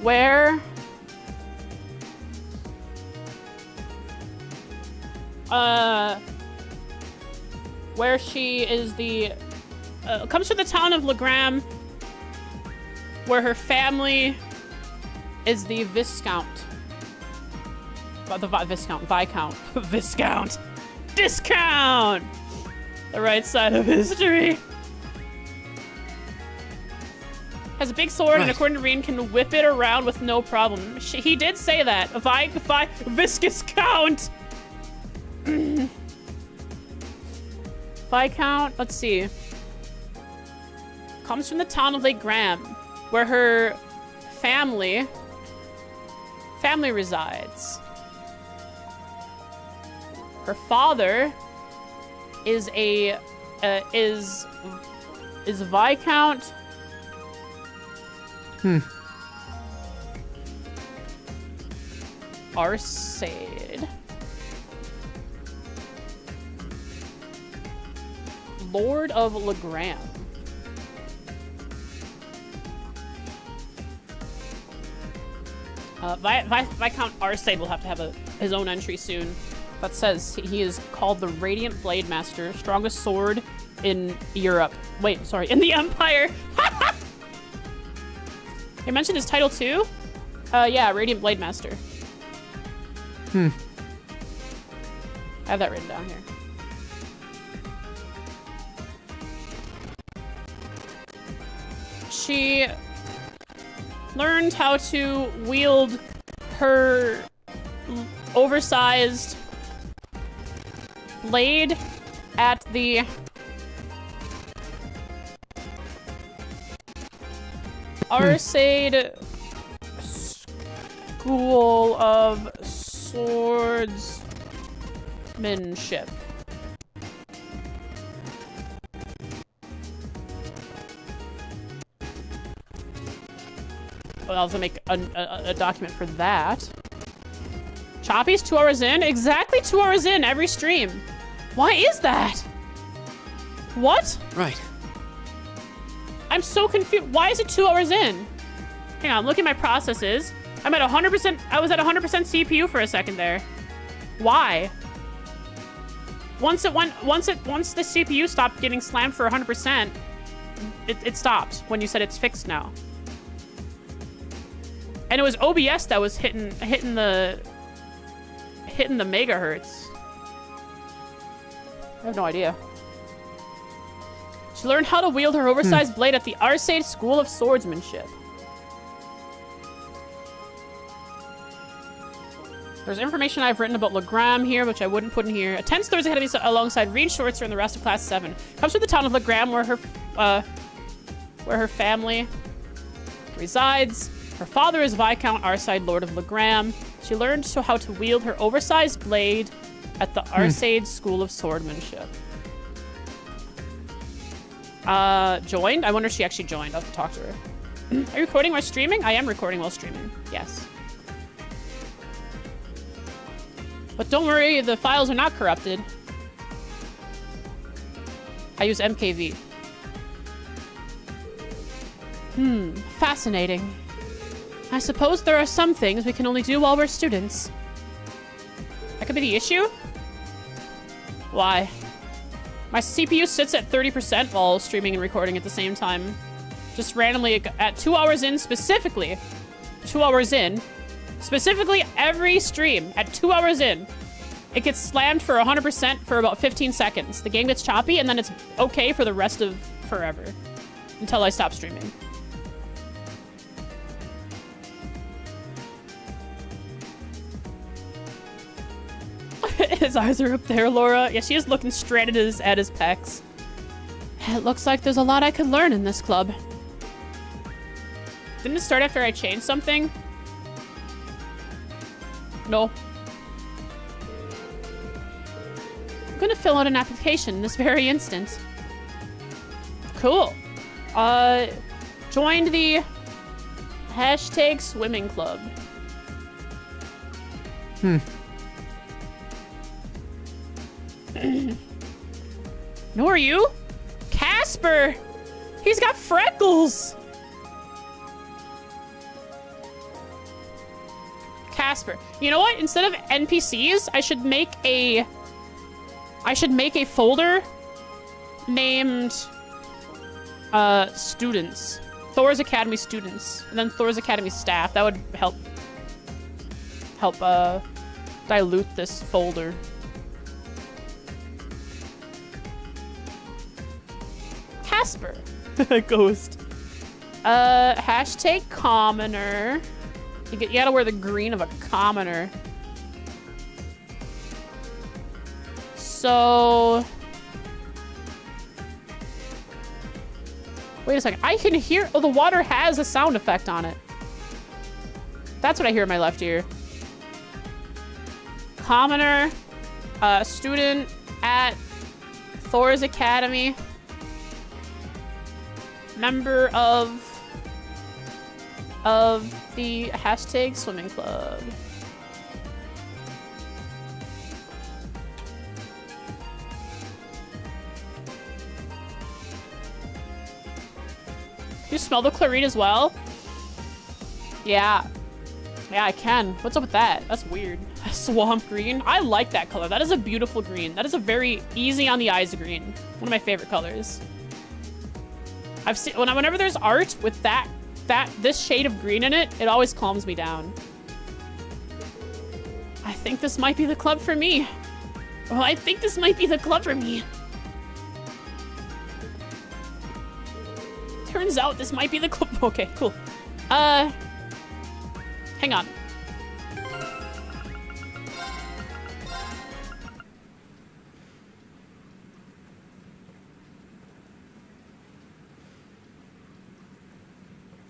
Where she is the comes from the town of Legram, where her family is the Viscount. The Viscount. Viscount. Discount! The right side of history. Has a big sword, and according to Reen, can whip it around with no problem. He did say that. Viscous Count! Viscount, let's see. Comes from the town of Lake Graham, where her family resides. Her father is a is Viscount. Arcade. Lord of Legram. Viscount Arcade will have to have his own entry soon. That says he is called the Radiant Blade Master, strongest sword in Europe. Wait, sorry, in the Empire. You mentioned his title too? Yeah, Radiant Blade Master. I have that written down here. She learned how to wield her oversized blade at the Arcade School of Swordsmanship. Well, I'll have to make a document for that. Choppy's 2 hours in? Exactly 2 hours in every stream. Why is that? What? Right. I'm so confused. Why is it 2 hours in? Hang on, look at my processes. I'm at 100%. I was at 100% CPU for a second there. Why? Once the CPU stopped getting slammed for 100%, it stopped when you said it's fixed now. And it was OBS that was hitting the megahertz. I have no idea. She learned how to wield her oversized blade at the Arcade School of Swordsmanship. There's information I've written about Legram here, which I wouldn't put in here. Attends Thursday ahead of me alongside Reed Shortser and the rest of Class 7. Comes from the town of Legram, where her family resides. Her father is Viscount Arcade, Lord of Legram. She learned how to wield her oversized blade at the Arcade School of Swordsmanship. Joined? I wonder if she actually joined. I'll have to talk to her. Are you recording while streaming? I am recording while streaming. Yes. But don't worry, the files are not corrupted. I use MKV. Fascinating. I suppose there are some things we can only do while we're students. That could be the issue? Why? My CPU sits at 30% while streaming and recording at the same time. Just randomly at 2 hours in specifically. 2 hours in. Specifically every stream at 2 hours in. It gets slammed for 100% for about 15 seconds. The game gets choppy and then it's okay for the rest of forever. Until I stop streaming. His eyes are up there, Laura. Yeah, she is looking straight at his pecs. It looks like there's a lot I could learn in this club. Didn't it start after I changed something? No. I'm gonna fill out an application this very instant. Cool. Joined the #swimming club. Nor are you? Casper! He's got freckles! Casper. You know what? Instead of NPCs, I should make a folder named students. Thor's Academy students. And then Thor's Academy staff. That would help dilute this folder. Casper. Ghost. Hashtag commoner. You gotta wear the green of a commoner. So... Wait a second. I can hear... Oh, the water has a sound effect on it. That's what I hear in my left ear. Commoner. Student at Thor's Academy. Member of the hashtag swimming club. You smell the chlorine as well? Yeah. Yeah, I can. What's up with that? That's weird. Swamp green. I like that color. That is a beautiful green. That is a very easy on the eyes green. One of my favorite colors. I've seen whenever there's art with this shade of green in it, it always calms me down. I think this might be the club for me. Oh, I think this might be the club for me. Turns out this might be the club. Okay, cool. Hang on.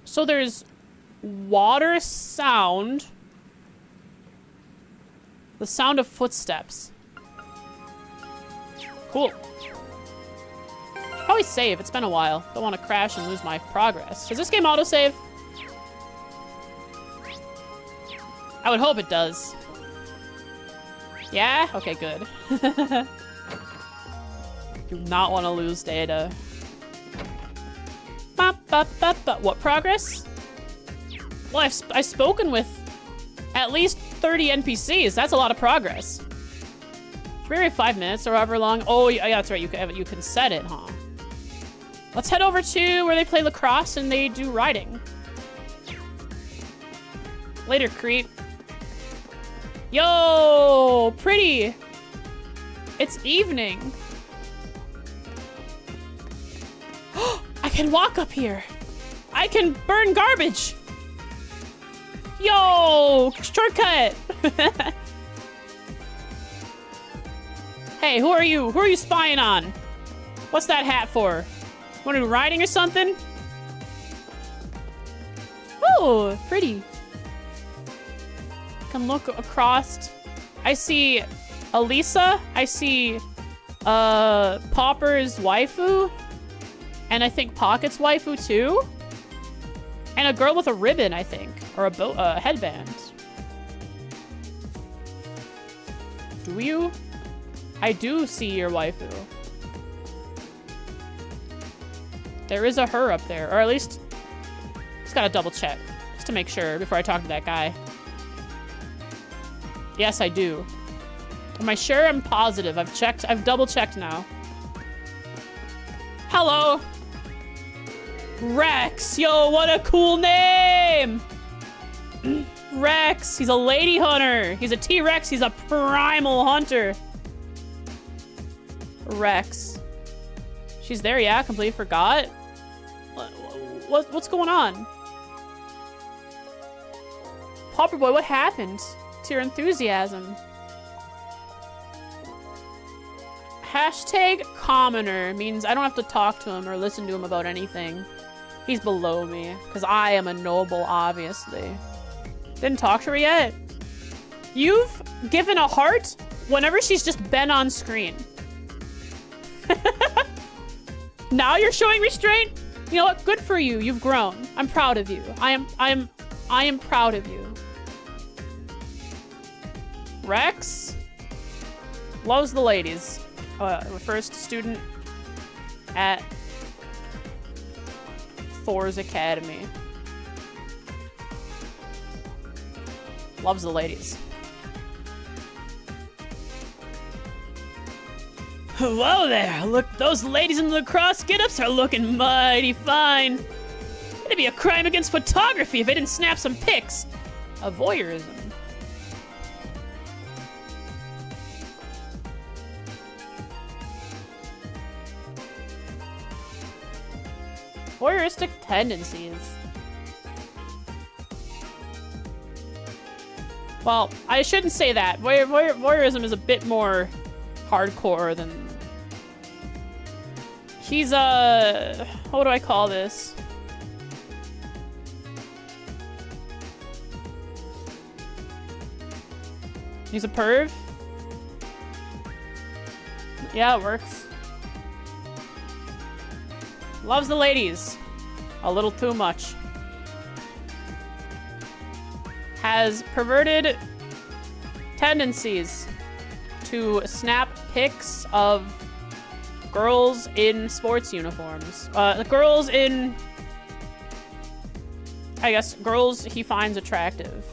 So there's water sound. The sound of footsteps. Cool. Probably save. It's been a while. Don't want to crash and lose my progress. Does this game autosave? I would hope it does. Yeah? Okay, good. Do not want to lose data. What progress? Well, I've spoken with at least 30 NPCs. That's a lot of progress. Maybe 5 minutes or however long. Oh, yeah, that's right. You can set it, huh? Let's head over to where they play lacrosse and they do riding. Later, creep. Yo, pretty. It's evening. I can walk up here. I can burn garbage. Yo, shortcut. Hey, who are you? Who are you spying on? What's that hat for? Want to do riding or something? Oh, pretty. Can look across. I see Elisa. I see Popper's waifu. And I think Pocket's waifu too. And a girl with a ribbon, I think. Or a headband. Do you? I do see your waifu. There is a her up there. Or at least, just gotta double check. Just to make sure before I talk to that guy. Yes, I do. Am I sure? I'm positive. I've checked. I've double checked now. Hello. Rex. Yo, what a cool name. Rex. He's a lady hunter. He's a T-Rex. He's a primal hunter. Rex. She's there, yeah. Completely forgot. What's going on? Popper boy, what happened to your enthusiasm? Hashtag commoner means I don't have to talk to him or listen to him about anything. He's below me, because I am a noble, obviously. Didn't talk to her yet? You've given a heart whenever she's just been on screen. Now you're showing restraint? You know what? Good for you. You've grown. I'm proud of you. I am proud of you. Rex loves the ladies. First student at Thor's Academy. Loves the ladies. Whoa there! Look, those ladies in the lacrosse get-ups are looking mighty fine. It'd be a crime against photography if they didn't snap some pics. A voyeurism. Voyeuristic tendencies. Well, I shouldn't say that. Voyeurism is a bit more hardcore than... He's a... What do I call this? He's a perv? Yeah, it works. Loves the ladies. A little too much. Has perverted tendencies to snap pics of girls in sports uniforms. Girls in... I guess, girls he finds attractive.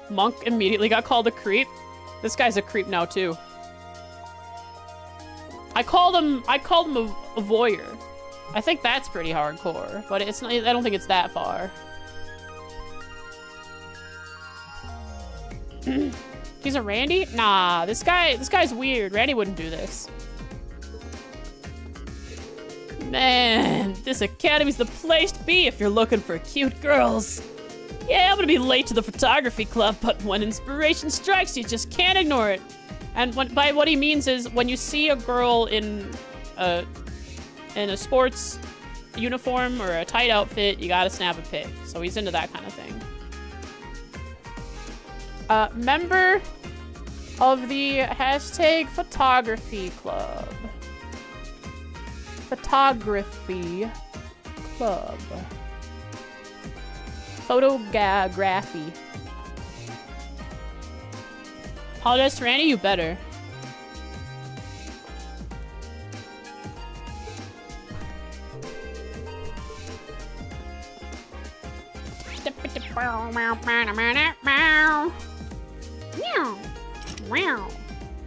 Monk immediately got called a creep. This guy's a creep now too. I called him a voyeur. I think that's pretty hardcore, but it's not, I don't think it's that far. He's a Randy? Nah, this guy's weird. Randy wouldn't do this. Man, this academy's the place to be if you're looking for cute girls. Yeah, I'm gonna be late to the photography club, but when inspiration strikes, you just can't ignore it. And by what he means is when you see a girl in a sports uniform or a tight outfit, you gotta snap a pic. So he's into that kind of thing. Member of the hashtag photography club. Photography club. Photography. Apologize to Randy, you better.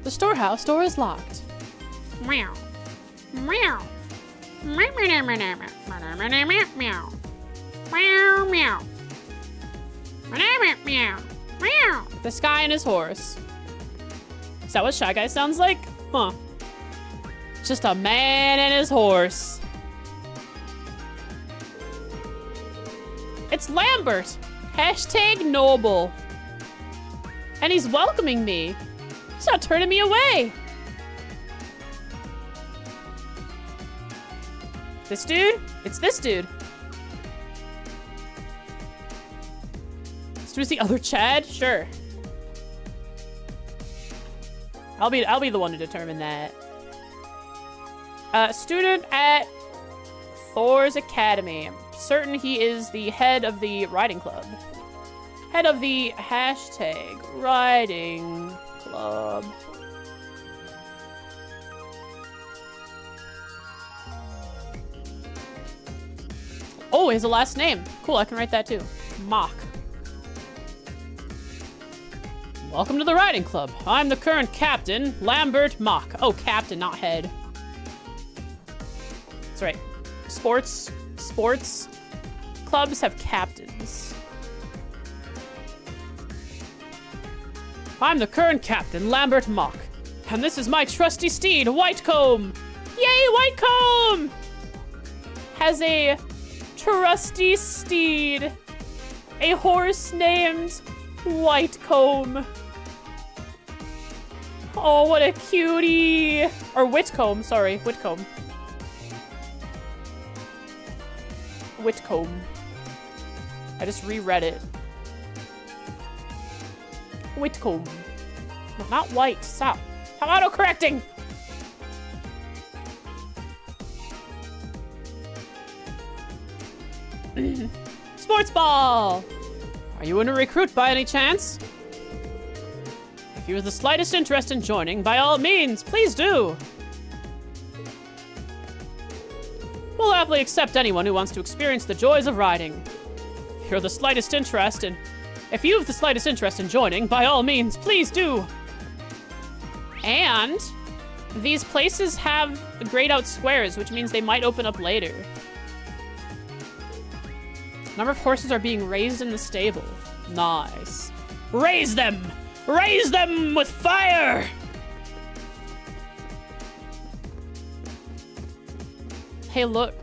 The storehouse door is locked. This guy and his horse. Is that what Shy Guy sounds like? Huh. Just a man and his horse. It's Lambert. Hashtag noble. And he's welcoming me. He's not turning me away. This dude? It's this dude. So is the other Chad? Sure. I'll be the one to determine that. Student at Thor's Academy. I'm certain he is the head of the riding club. Head of the hashtag riding club. Oh, he has a last name. Cool, I can write that too. Mock. Welcome to the riding club. I'm the current captain, Lambert Mock. Oh, captain, not head. That's right. Sports clubs have captains. I'm the current captain, Lambert Mock. And this is my trusty steed, Whitecomb. Yay, Whitecomb! Has a trusty steed. A horse named Whitecomb. Oh, what a cutie. Or Whitcomb, sorry, Whitcomb. Whitcomb. I just reread it. Whitcomb. No, not white, stop. I'm auto-correcting. Sports ball. Are you in a recruit by any chance? If you have the slightest interest in joining, by all means, please do. We'll happily accept anyone who wants to experience the joys of riding. If you have the slightest interest in joining, by all means, please do. And these places have grayed out squares, which means they might open up later. Number of horses are being raised in the stable. Nice. Raise them! Raise them with fire! Hey, look.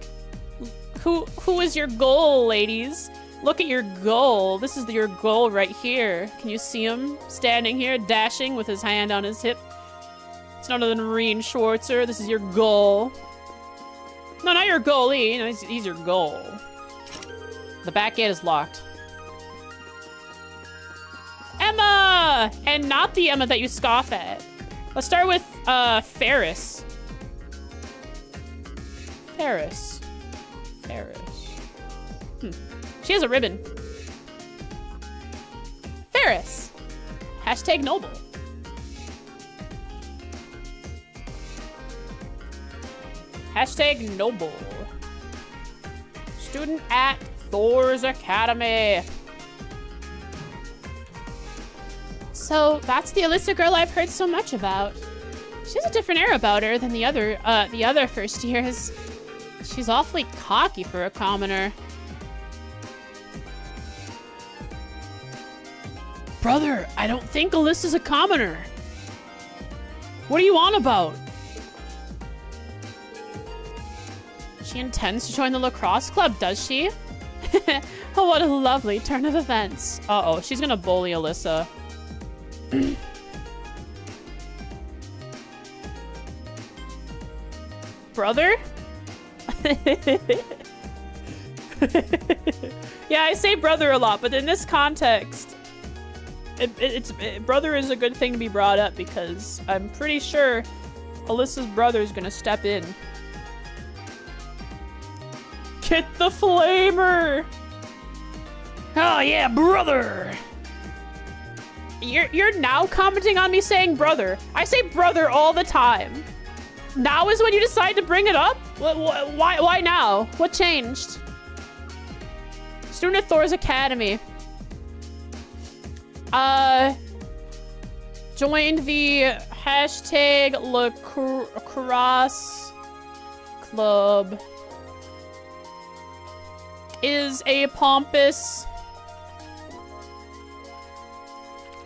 Who is your goal, ladies? Look at your goal. This is your goal right here. Can you see him standing here, dashing with his hand on his hip? It's none other than Reen Schwarzer. This is your goal. No, not your goalie. No, he's your goal. The back gate is locked. Emma! And not the Emma that you scoff at. Let's start with Ferris. Ferris. She has a ribbon. Ferris. Hashtag noble. Hashtag noble. Student at Thor's Academy. So that's the Alyssa girl I've heard so much about. She has a different air about her than the other first years. She's awfully cocky for a commoner. Brother, I don't think Alyssa's a commoner. What are you on about? She intends to join the lacrosse club, does she? Oh, what a lovely turn of events. Uh-oh, she's gonna bully Alyssa. Brother? Yeah, I say brother a lot, but in this context, brother is a good thing to be brought up because I'm pretty sure Alyssa's brother is gonna step in. Get the flamer! Oh yeah, brother! You're now commenting on me saying brother. I say brother all the time. Now is when you decide to bring it up? Why now? What changed? Student at Thor's Academy. Joined the hashtag lacrosse club. Is a pompous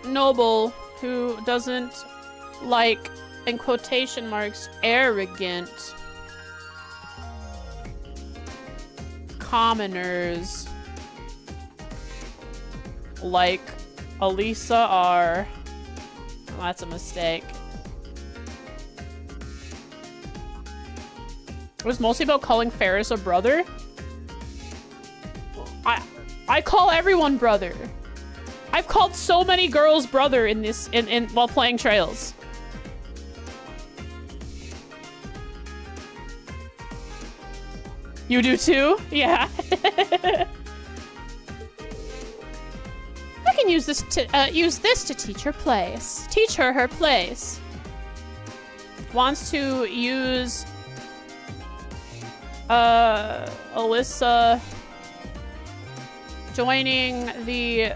noble who doesn't like, in quotation marks, arrogant commoners like Alyssa are. Oh, that's a mistake. It was mostly about calling Ferris a brother. I call everyone brother. I've called so many girls brother in this while playing Trails. You do too? Yeah. I can use this to teach her place. Teach her her place. Wants to use Alyssa joining the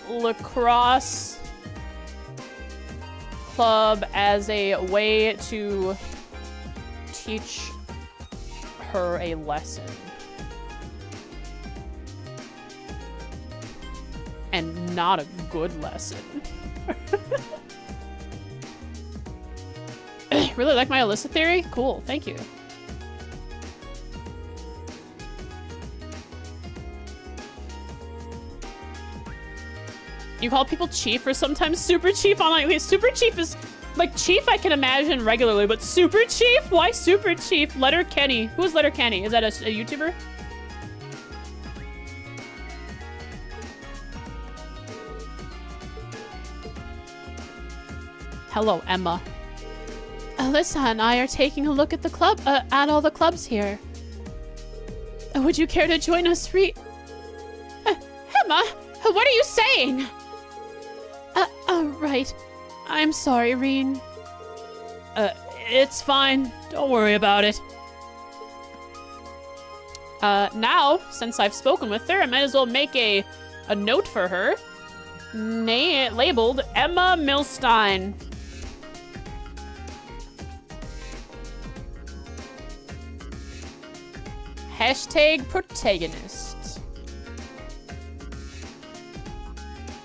lacrosse club as a way to teach her a lesson. And not a good lesson. Really like my Alyssa theory? Cool, thank you. You call people chief or sometimes super chief online. Okay, super chief is like chief I can imagine regularly, but super chief? Why super chief? Letter Kenny. Who's Letter Kenny? Is that a YouTuber? Hello, Emma. Alyssa and I are taking a look at the club, at all the clubs here. Would you care to join us, Emma, what are you saying? Right. I'm sorry, Reen. It's fine. Don't worry about it. Now, since I've spoken with her, I might as well make a note for her. Labeled Emma Milstein. Hashtag protagonist.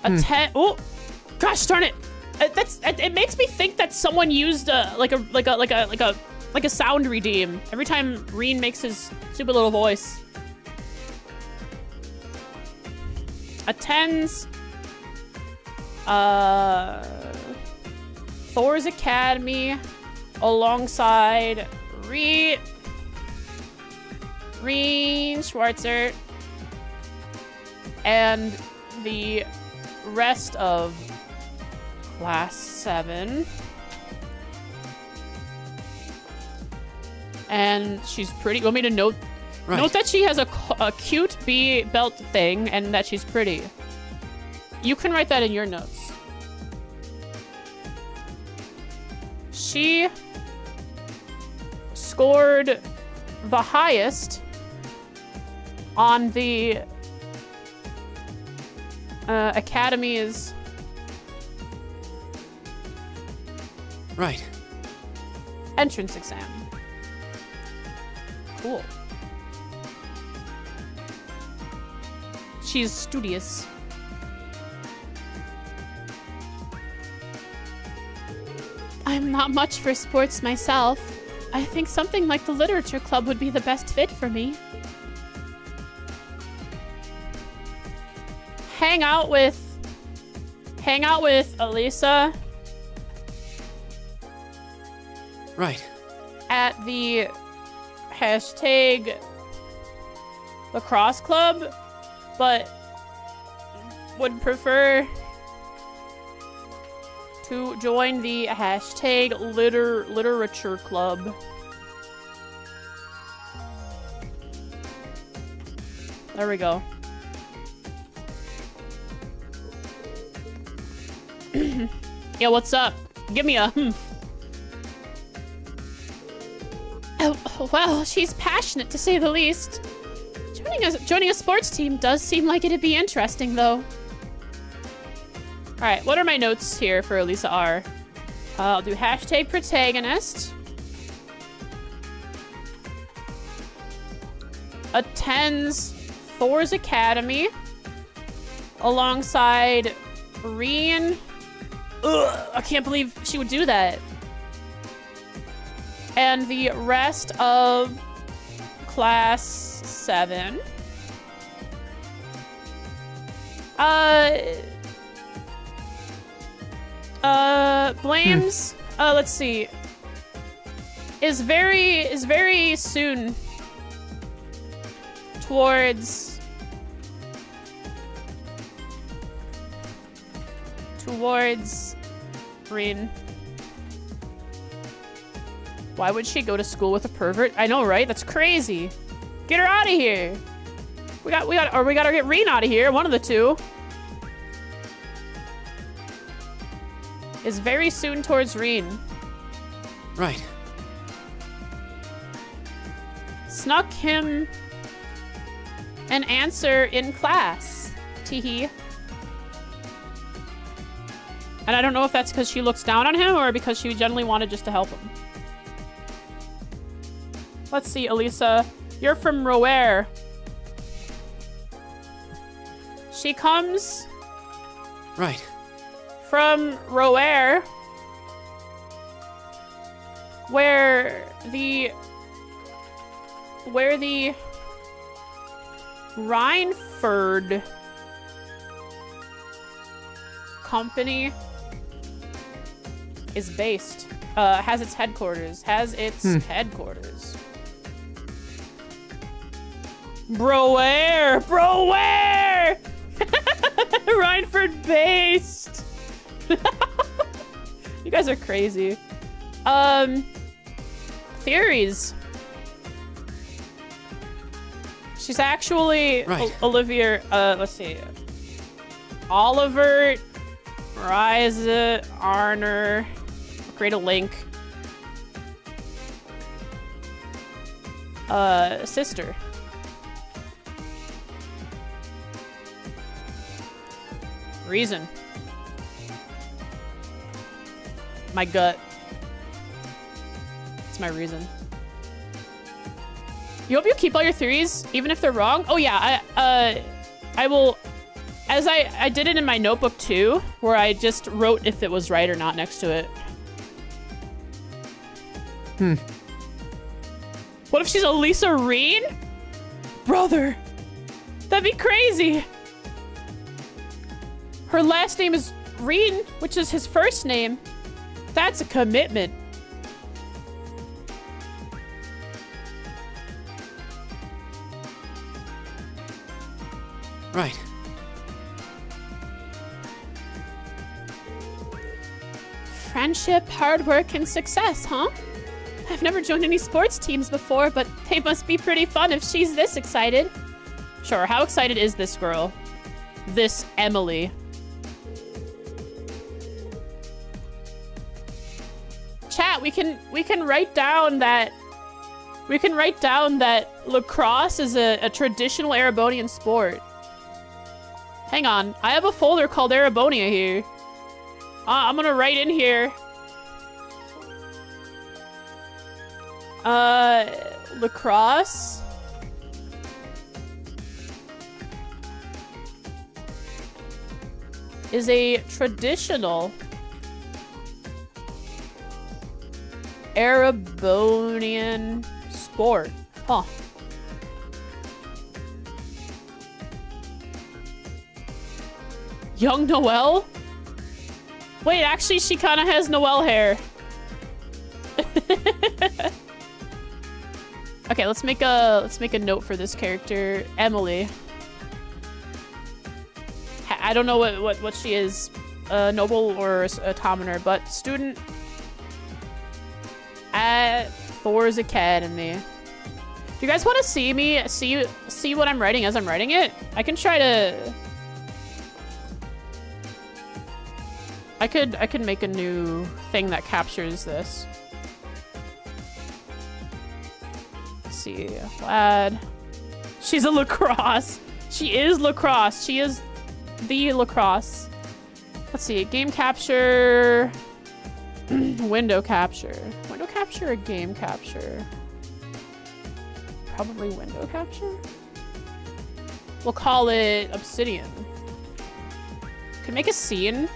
Oh, gosh darn it! It makes me think that someone used like a sound redeem every time Reen makes his stupid little voice. Attends Thor's Academy alongside Reen Schwarzer and the rest of Class 7. And she's pretty. You want me to note that she has a cute B belt thing and that she's pretty. You can write that in your notes. She scored the highest on the Academy's entrance exam. Cool. She's studious. I'm not much for sports myself. I think something like the literature club would be the best fit for me. Hang out with Elisa. Right. At the hashtag lacrosse club, but would prefer to join the hashtag literature club. There we go. Yeah, what's up? Give me a humph. Oh, well, she's passionate to say the least. Joining a sports team does seem like it'd be interesting, though. Alright, what are my notes here for Elisa R? I'll do hashtag protagonist. Attends Thor's Academy alongside Reen. Ugh, I can't believe she would do that. And the rest of Class 7. Blames, let's see. Is very soon towards Reen. Why would she go to school with a pervert? I know, right? That's crazy. Get her out of here. We gotta get Reen out of here. One of the two. Is very soon towards Reen. Right. Snuck him an answer in class. Teehee. And I don't know if that's because she looks down on him or because she generally wanted just to help him. Let's see, Elisa. You're from Roer. She comes... Right. From Roer, where the Rhineford company is based, has its headquarters. Broer! Rhineford based! You guys are crazy. Theories. She's actually right. Olivia. Let's see. Oliver Rise, Arner. Create a link. Sister. Reason. My gut. It's my reason. You hope you keep all your theories, even if they're wrong? Oh yeah, I will, as I did it in my notebook too, where I just wrote if it was right or not next to it. What if she's Elisa Reen? Brother, that'd be crazy. Her last name is Reen, which is his first name. That's a commitment. Right. Friendship, hard work, and success, huh? I've never joined any sports teams before, but they must be pretty fun if she's this excited. Sure, how excited is this girl? This Emily. Chat, we can write down that lacrosse is a traditional Erebonian sport. Hang on, I have a folder called Erebonia here. I'm gonna write in here. Lacrosse. Is a traditional Erebonian sport. Huh. Young Noelle? Wait, actually, she kind of has Noelle hair. Okay, let's make a note for this character, Emily. I don't know what she is, noble or a commoner, but student at Thor's Academy. Do you guys want to see me see what I'm writing as I'm writing it? I can try to. I could make a new thing that captures this. Let's see, lad. She's a lacrosse. She is lacrosse. She is the lacrosse. Let's see, game capture, window capture. Window capture or game capture? Probably window capture. We'll call it Obsidian. Could make a scene.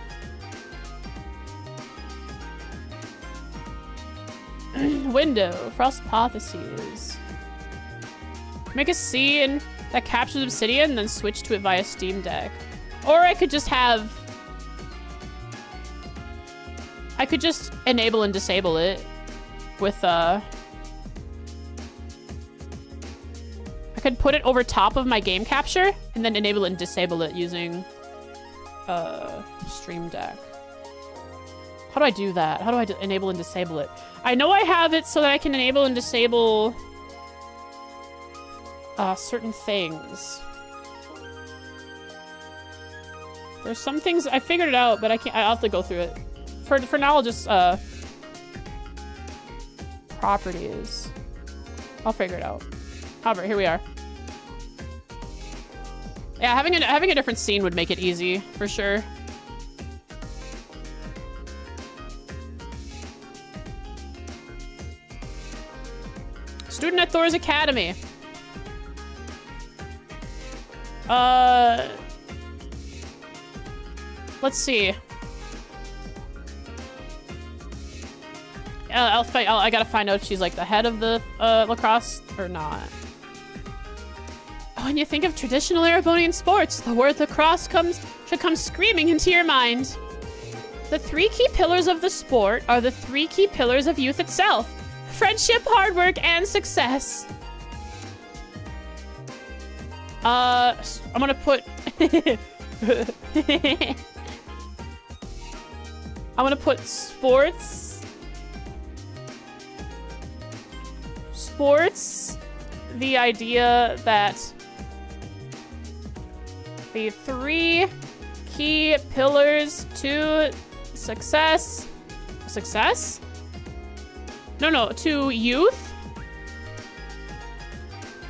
Window, Frost Hypotheses. Make a scene that captures Obsidian and then switch to it via Steam Deck. Or I could just have... I could just enable and disable it with, I could put it over top of my game capture and then enable and disable it using, Stream Deck. How do I do that? How do I enable and disable it? I know I have it so that I can enable and disable certain things. There's some things I figured it out, but I'll have to go through it. For now, I'll just properties. I'll figure it out. Alright, here we are. Yeah, having a different scene would make it easy for sure. Student at Thor's Academy. Let's see. I gotta find out if she's like the head of the lacrosse or not. Oh, when you think of traditional Erebonian sports, the word lacrosse should come screaming into your mind. The three key pillars of the sport are the three key pillars of youth itself. Friendship, hard work, and success. I'm gonna put... I'm gonna put sports. Sports, the idea that the three key pillars to success. Success? No, to youth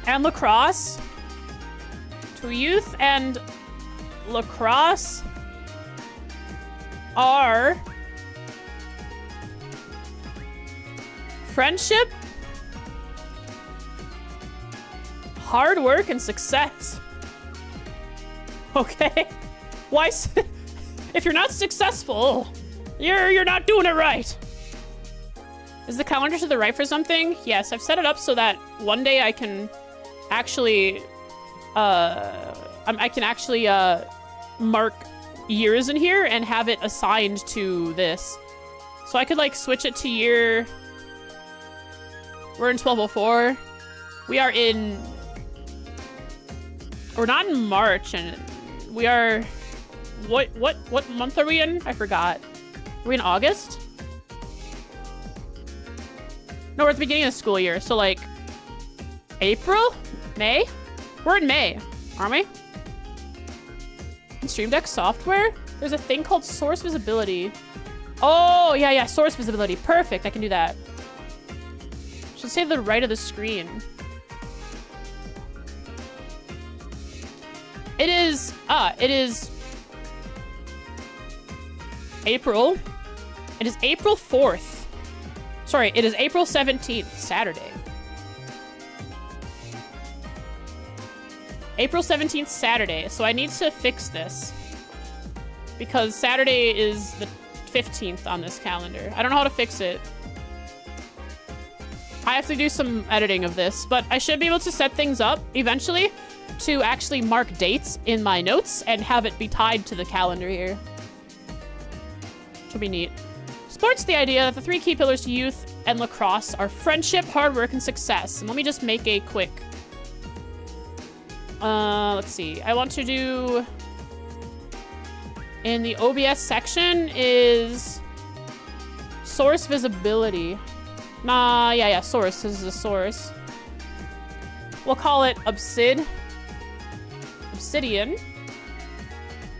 and lacrosse. To youth and lacrosse are friendship, hard work, and success. Okay. Why? If you're not successful, you're not doing it right. Is the calendar to the right for something? Yes, I've set it up so that one day I can actually, mark years in here and have it assigned to this. So I could like switch it to year. We're in 1204. We're not in March, and we are, what month are we in? I forgot. Are we in August? No, we're at the beginning of the school year, so like April? May? We're in May, aren't we? In Stream Deck software, there's a thing called source visibility. Oh, yeah, source visibility. Perfect, I can do that. Should say the right of the screen. It is April. It is April 4th. Sorry, it is April 17th, Saturday. April 17th, Saturday. So I need to fix this. Because Saturday is the 15th on this calendar. I don't know how to fix it. I have to do some editing of this, but I should be able to set things up eventually to actually mark dates in my notes and have it be tied to the calendar here. Should be neat. Supports the idea that the 3 key pillars to youth and lacrosse are friendship, hard work, and success. And let me just make a quick... let's see. I want to do... In the OBS section is... Source visibility. Nah, yeah, source. This is a source. We'll call it obsidian.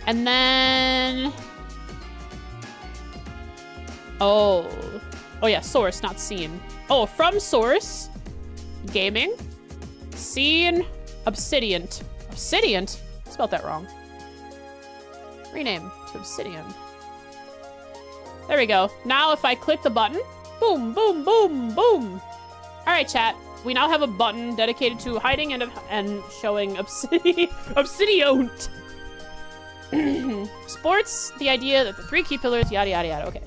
And then... Oh yeah, source, not scene. Oh, from source, gaming, scene, obsidian. Obsidian? Spelled that wrong. Rename to obsidian. There we go. Now if I click the button, boom, boom, boom, boom. All right, chat. We now have a button dedicated to hiding and showing obsidian. Sports the idea that the 3 key pillars, yada, yada, yada. Okay.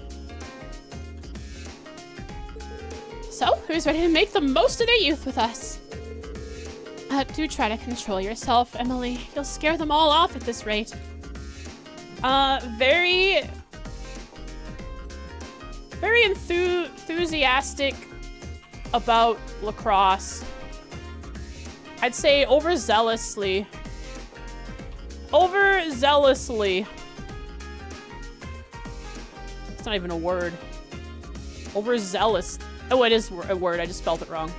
So, who's ready to make the most of their youth with us? Do try to control yourself, Emily. You'll scare them all off at this rate. Very enthusiastic about lacrosse. I'd say overzealously. Overzealously. It's not even a word. Overzealous. Oh, it is a word. I just spelled it wrong.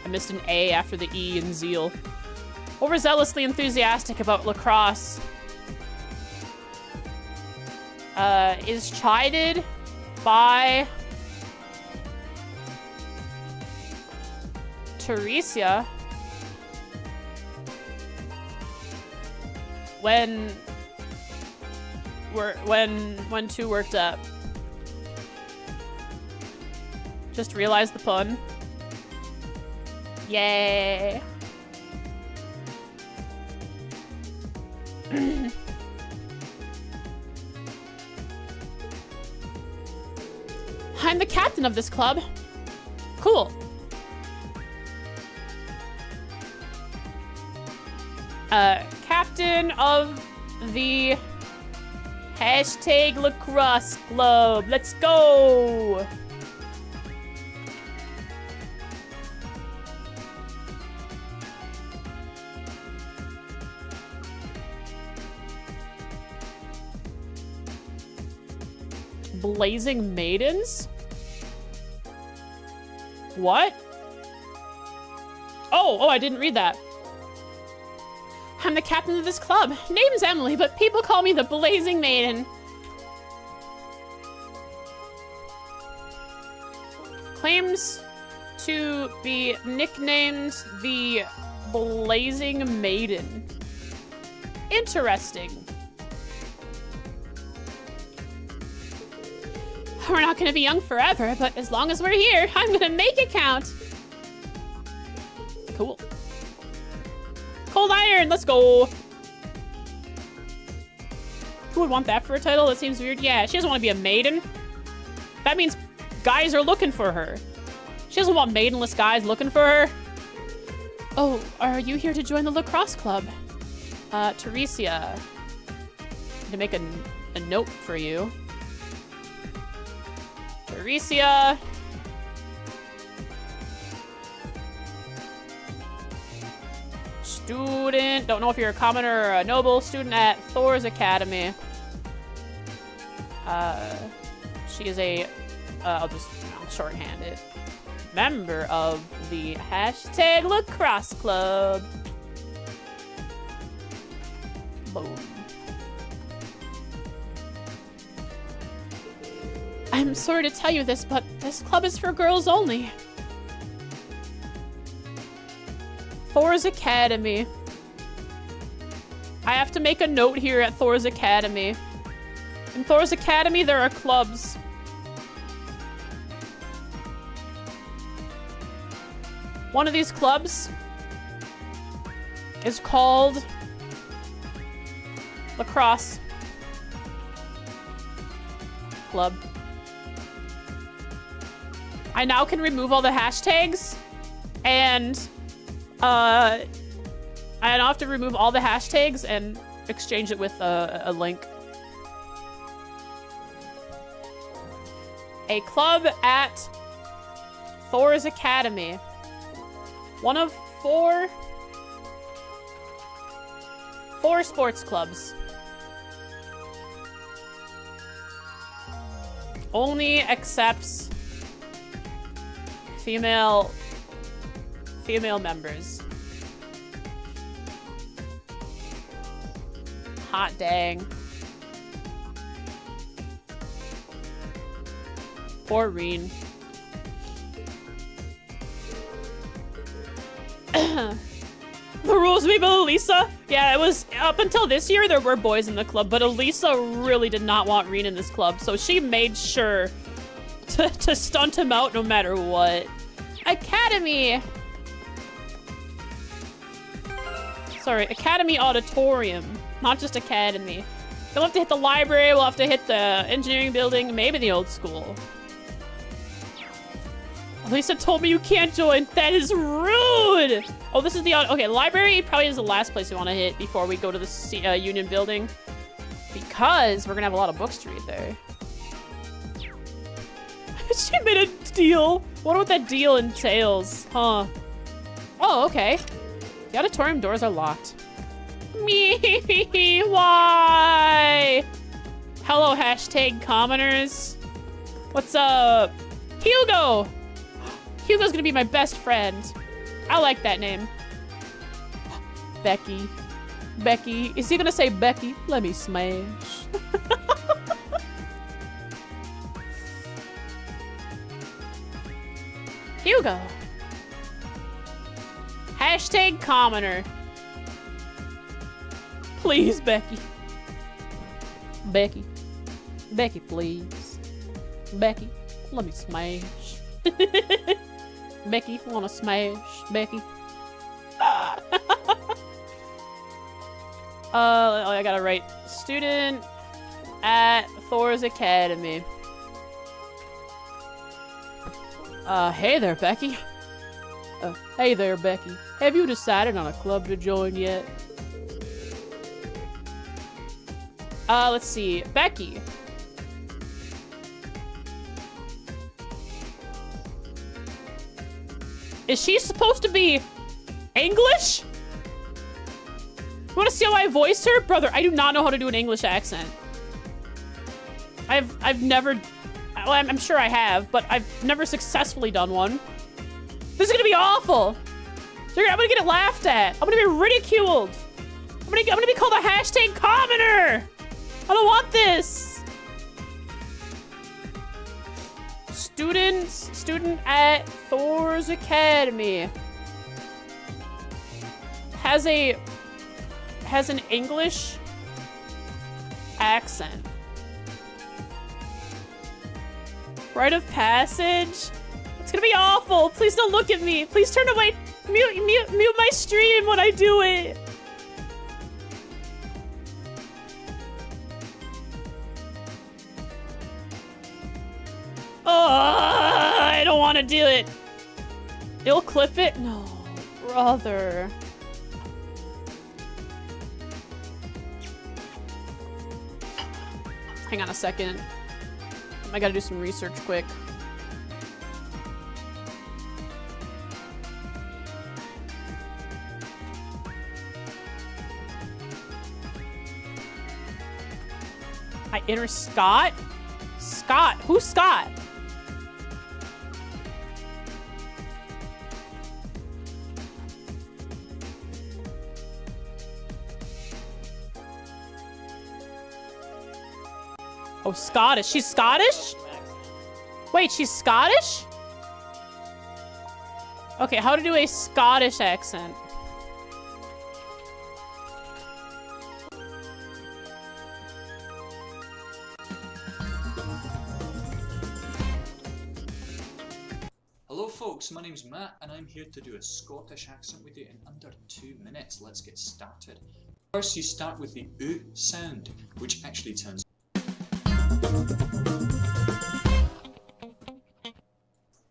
I missed an A after the E in zeal. Overzealously enthusiastic about lacrosse. Is chided by Teresa when too worked up. Just realized the pun. Yay. I'm the captain of this club. Cool. Captain of the #lacrosse club. Let's go. Blazing Maidens? What? Oh, I didn't read that. I'm the captain of this club. Name's Emily, but people call me the Blazing Maiden. Claims to be nicknamed the Blazing Maiden. Interesting. We're not gonna be young forever, but as long as we're here, I'm gonna make it count. Cool. Cold Iron, let's go. Who would want that for a title? That seems weird. Yeah, she doesn't want to be a maiden. That means guys are looking for her. She doesn't want maidenless guys looking for her. Oh, are you here to join the lacrosse club? Teresia. To make a note for you. Teresia. Student. Don't know if you're a commoner or a noble. Student at Thor's Academy. She is a, I'll just shorthand it. Member of the hashtag lacrosse club. Boom. I'm sorry to tell you this, but this club is for girls only. Thor's Academy. I have to make a note here at Thor's Academy. In Thor's Academy, there are clubs. One of these clubs is called Lacrosse Club. I now can remove all the hashtags, and I now have to remove all the hashtags and exchange it with a link. A club at Thor's Academy. One of four sports clubs. Only accepts female members. Hot dang. Poor Reen. The rules made by Elisa? Yeah, it was up until this year there were boys in the club, but Elisa really did not want Reen in this club, so she made sure to stunt him out no matter what. Academy! Sorry, Academy Auditorium, not just Academy. We'll have to hit the library, we'll have to hit the engineering building, maybe the old school. Lisa told me you can't join. That is rude! Oh, this is the... Okay, library probably is the last place we want to hit before we go to the Union building. Because we're going to have a lot of books to read there. She made a deal. Wonder what that deal entails, huh? Oh, okay. The auditorium doors are locked. Me, why? Hello, hashtag commoners. What's up? Hugo! Hugo's gonna be my best friend. I like that name. Becky. Becky. Is he gonna say Becky? Let me smash. Hugo. Hashtag commoner. Please, Becky. Becky. Becky, please. Becky, let me smash. Becky, wanna smash? Becky. I gotta write student at Thor's Academy. Hey there, Becky. Hey there, Becky. Have you decided on a club to join yet? Let's see. Becky. Is she supposed to be English? You want to see how I voiced her? Brother, I do not know how to do an English accent. I've never... Well, I'm sure I have, but I've never successfully done one. This is gonna be awful. I'm gonna get it laughed at. I'm gonna be ridiculed. I'm gonna be called a hashtag commoner. I don't want this. Student at Thor's Academy has an English accent. Rite of passage? It's gonna be awful. Please don't look at me. Please turn away. Mute my stream when I do it. I don't want to do it. You'll clip it? No, brother. Hang on a second. I gotta do some research quick. I enter Scott? Scott? Who's Scott? Oh, Scottish. She's Scottish? Wait, she's Scottish? Okay, how to do a Scottish accent? Hello folks, my name's Matt and I'm here to do a Scottish accent with you in under 2 minutes. Let's get started. First you start with the oo sound, which actually turns.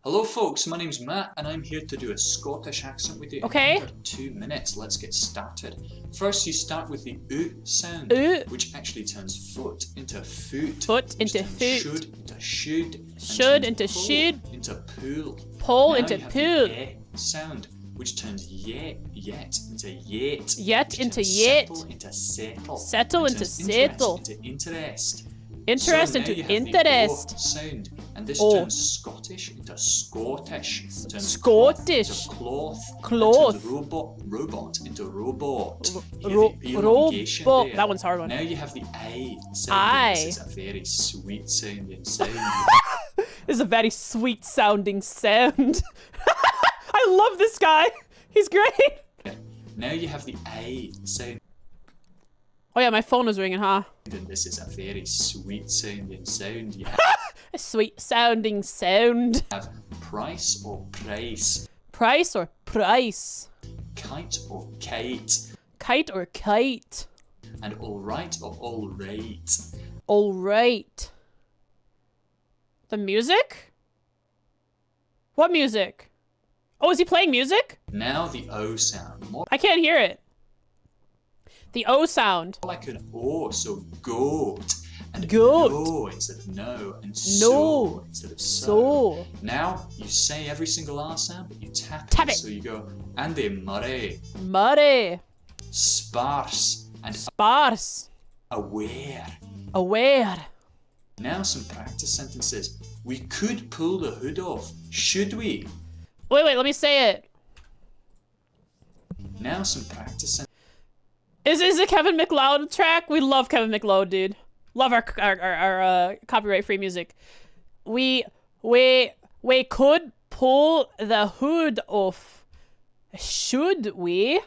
Hello folks, my name's Matt and I'm here to do a Scottish accent with you in under 2 minutes. Let's get started. First you start with the oo sound, which actually turns foot into foot. Foot into foot. Should into should. Should into should. Into pool. Pull Now into you have pool. the sound, which turns yet into yet. Yet into yet. Settle into settle. Settle Which into turns settle. Interest into interest. Interest So now into you have the interest. O sound, and this O. turns Scottish into Scottish. Turns Scottish. Cloth into cloth. Cloth. And turns robot into robot. You Ro- have the elongation robot. there. That one's a hard one. Now you have the I sound. I. This is a very sweet sounding sound. This is a very sweet sounding sound. I love this guy. He's great. Now you have the I sound. Oh yeah, my phone was ringing, huh? And this is a very sweet sounding sound. You A sweet sounding sound. have price or price, Price or price? kite or kite, Kite or kite? and all right or all right. All right. The music? What music? Oh, is he playing music? Now the O sound, more I can't hear it. The O sound. like an O, so goat, and Goat. no instead of no, and No. so instead of so. So. Now you say every single R sound, but you tap Tap it. So you go Andy Murray, Muddy. sparse, and Sparse. aware. Aware. Now some practice sentences. We could pull the hood off, should we? Wait, let me say it. Now some practice sentences. Is it Kevin MacLeod track? We love Kevin MacLeod, dude. Love our copyright-free music. We could pull the hood off. Should we?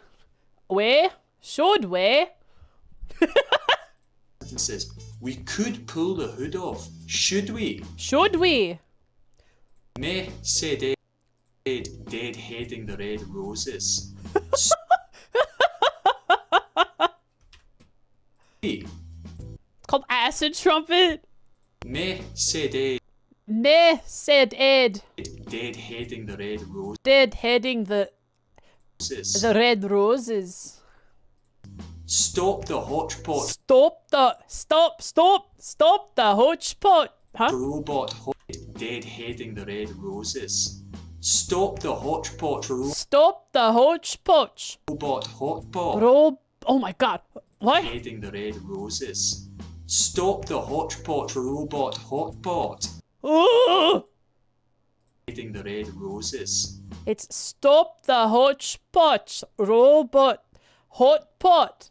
Should we? Sentences. We could pull the hood off, should we? Should we? May say dead heading the red roses. It's called acid trumpet. May say Ne said Ed. dead heading the red Dead heading the roses. red roses. Stop the hotchpot Stop the hotchpot. Huh? robot dead heading the red roses. Stop the hotchpot Stop the hotchpotch. robot hotpot Oh my god. What? heading the red roses. Stop the hotchpot robot hotpot Ooh! heading the red roses. It's stop the hotchpotch robot hotpot.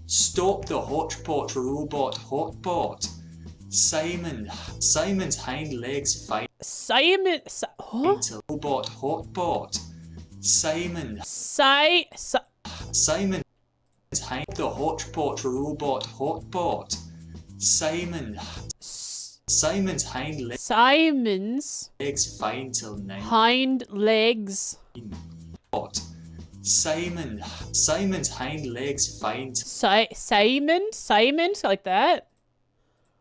Stop the hotpot robot hotbot. Simon's hind legs fight. Huh? Robot hotbot. Simon's hind the hotpot robot hotbot. Simon's hind legs fine till 9. Hind legs. Simon's hind legs fine. Simon's like that.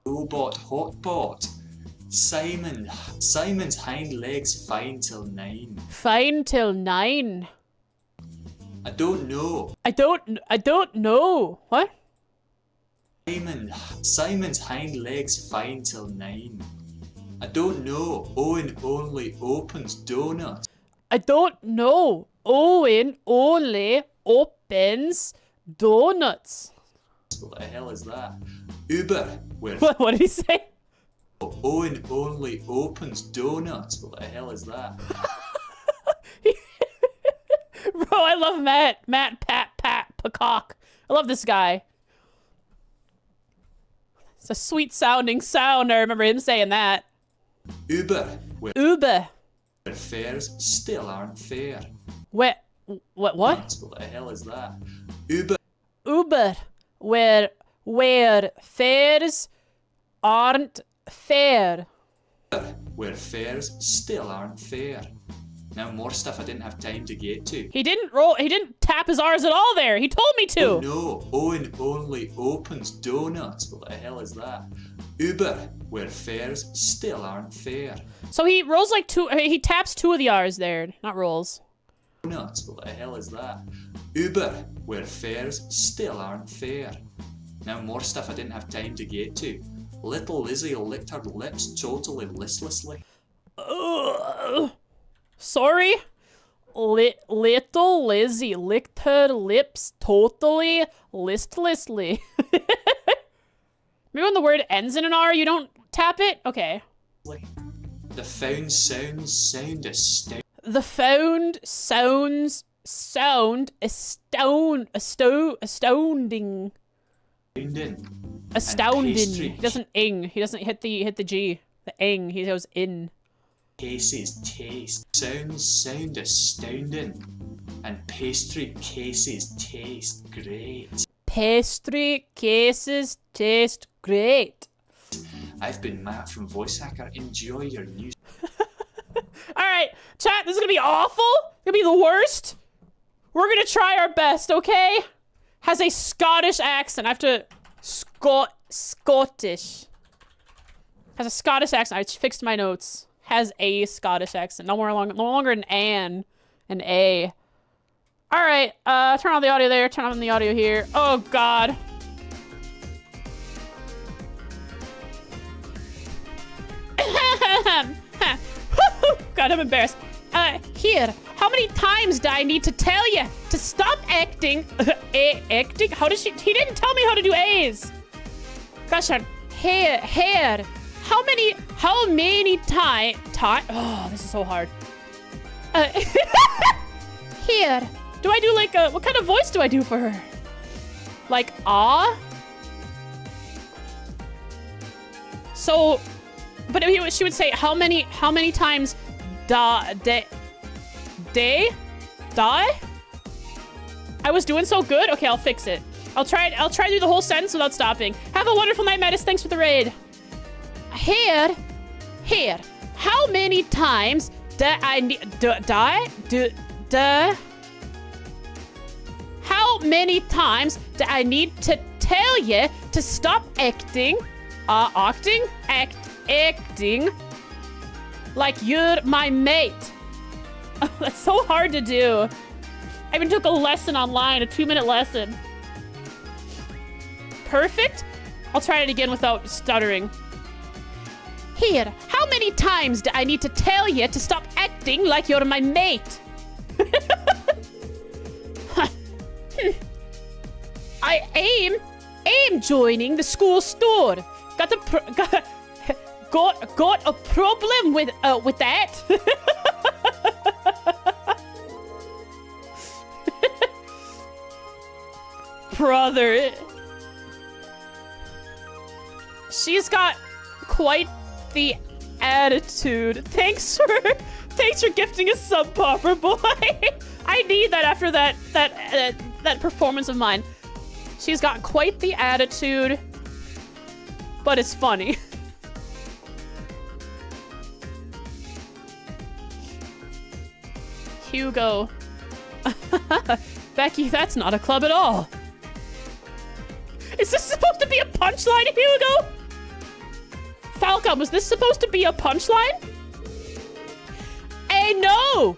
Robot hotbot. Simon's hind legs fine till 9. Fine till 9. I don't know. I don't know. What? Simon's hind legs fine till 9. I don't know. Owen only opens donuts. I don't know. Owen only opens donuts. What the hell is that? Uber. What did he say? Owen only opens donuts. What the hell is that? Bro, I love Matt Peacock. I love this guy. It's a sweet sounding sound. I remember him saying that. Uber. Uber. Where fares still aren't fair. What? What the hell is that? Uber. Where fares aren't fair. Where fares still aren't fair. Now more stuff I didn't have time to get to. He didn't tap his R's at all there. He told me to. Oh no, Owen only opens donuts. What the hell is that? Uber, where fares still aren't fair. So he rolls like he taps 2 of the R's there, not rolls. Donuts. What the hell is that? Uber, where fares still aren't fair. Now more stuff I didn't have time to get to. Little Lizzie licked her lips totally listlessly. Sorry? Little Lizzie licked her lips totally listlessly. Maybe when the word ends in an R, you don't tap it? Okay. The found sounds sound astounding. The found sounds sound astounding. Astounding. He doesn't ing. He doesn't hit the G. The ing. He goes in. Cases taste. Sounds sound astounding. And pastry cases taste great. Pastry cases taste great. I've been Matt from Voice Hacker. Enjoy your news. Alright, chat, this is gonna be awful. It's gonna be the worst. We're gonna try our best, okay? Has a Scottish accent. I have to... Scottish. Has a Scottish accent. I fixed my notes. Has a Scottish accent. No longer an an A. Alright, turn on the audio there, turn on the audio here. Oh god. God, I'm embarrassed. Here, how many times do I need to tell you to stop acting? Acting? How does she? He didn't tell me how to do A's. Gosh darn. Here. How many time? Oh, this is so hard. Here. Do I do like what kind of voice do I do for her? Like, ah? So, but she would say, how many times die? I was doing so good. Okay, I'll fix it. I'll try to do the whole sentence without stopping. Have a wonderful night, Mattis. Thanks for the raid. Here. How many times do I need How many times do I need to tell you to stop acting like you're my mate? That's so hard to do. I even took a lesson online, a 2-minute lesson. Perfect. I'll try it again without stuttering. Here, how many times do I need to tell you to stop acting like you're my mate? I am joining the school store. Got a problem with that? Brother. She's got quite the attitude. Thanks for gifting a sub, Popper Boy. I need that after that performance of mine. She's got quite the attitude, but it's funny. Hugo. Becky, that's not a club at all. Is this supposed to be a punchline, Hugo? Falcon, was this supposed to be a punchline? Hey, no!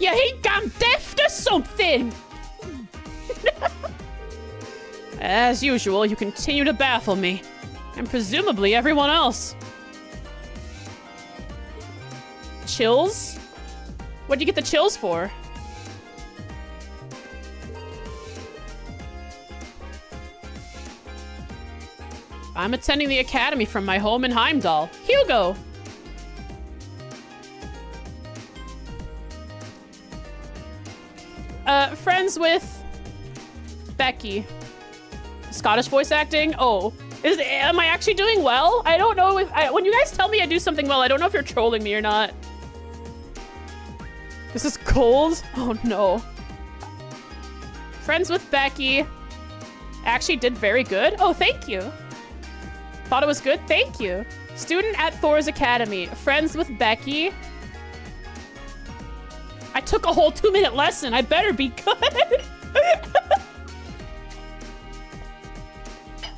You think I'm deaf or something? As usual, you continue to baffle me. And presumably everyone else. Chills? What'd you get the chills for? I'm attending the academy from my home in Heimdall. Hugo! Friends with Becky. Scottish voice acting? Oh. Am I actually doing well? I don't know if when you guys tell me I do something well, I don't know if you're trolling me or not. This is cold? Oh no. Friends with Becky. Actually did very good. Oh, thank you. Thought it was good? Thank you. Student at Thor's Academy. Friends with Becky. I took a whole 2-minute lesson. I better be good.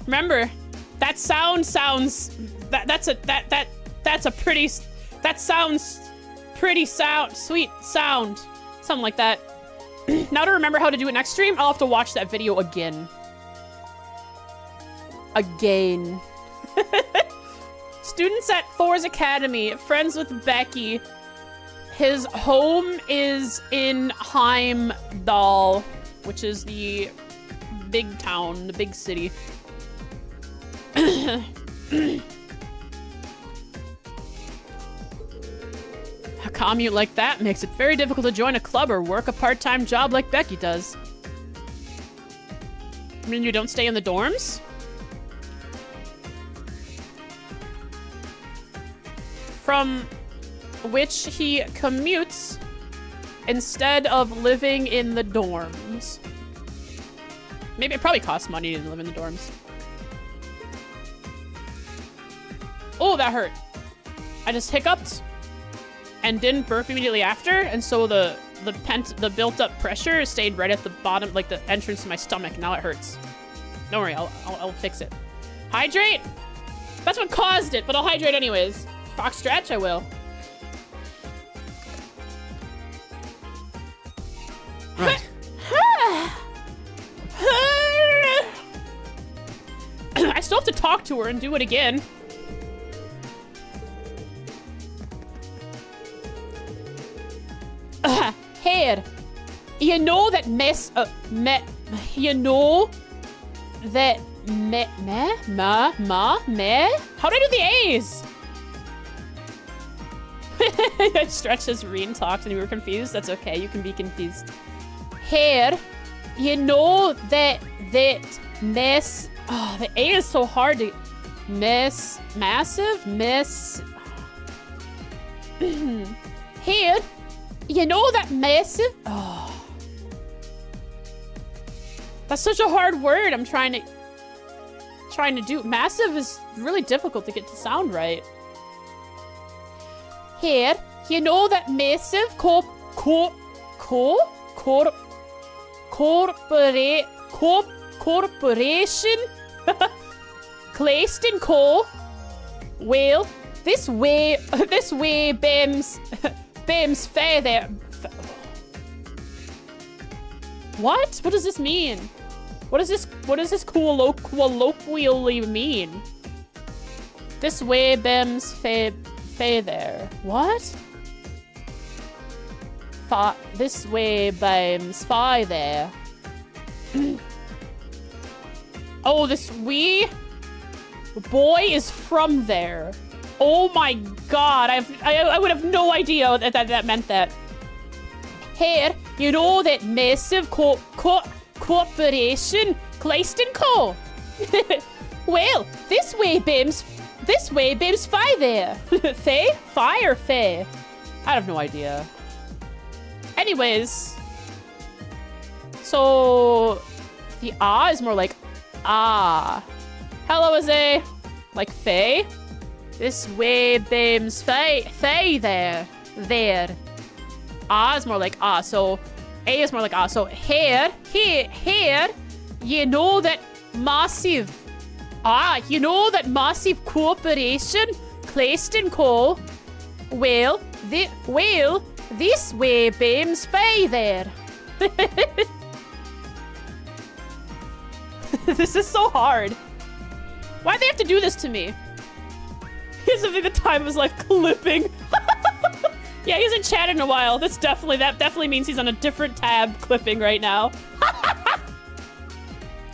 Remember, that sound sounds that sounds pretty sweet sound. Something like that. Now to remember how to do it next stream, I'll have to watch that video again. Again. Students at Thor's Academy, friends with Becky. His home is in Heimdall, which is the big town, the big city. A commute like that makes it very difficult to join a club or work a part-time job like Becky does. I mean, you don't stay in the dorms? From which he commutes instead of living in the dorms. Maybe it probably costs money to live in the dorms. Oh, that hurt. I just hiccuped and didn't burp immediately after, and so the built up pressure stayed right at the bottom, like the entrance to my stomach. Now it hurts. Don't worry, I'll fix it. Hydrate? That's what caused it, but I'll hydrate anyways. Fox stretch, I will. Right. I still have to talk to her and do it again. Here, you know that how do I do the A's? I stretched as Reen talked and you were confused. That's okay, you can be confused. Here, you know that mess. Oh, the A is so hard to massive. Here, you know that massive. Oh, that's such a hard word. I'm trying to do. Massive is really difficult to get to sound right. Here, you know that massive corporation Clayston Co. Well, this way Bam's fair there. What does this mean? What does this colloquially mean? This way Bam's fair there. What? This way Bam's fi there. Oh, this wee boy is from there. Oh my god, I would have no idea that meant that. Here, you know that massive corporation, Clayston Co. Well, this way, Bims Fi there. Faye? Fi or Faye? I have no idea. Anyways. So, the ah is more like ah. Hello, Azay. Like Faye? This way, Bims Faye there. There. Ah is more like ah, so A is more like ah. So here, you know that massive corporation, Clayston Co. Well, this way, Bims Faye there. This is so hard. Why'd they have to do this to me? He's having the time of his life clipping. Yeah, he hasn't chatted in a while. That definitely means he's on a different tab clipping right now.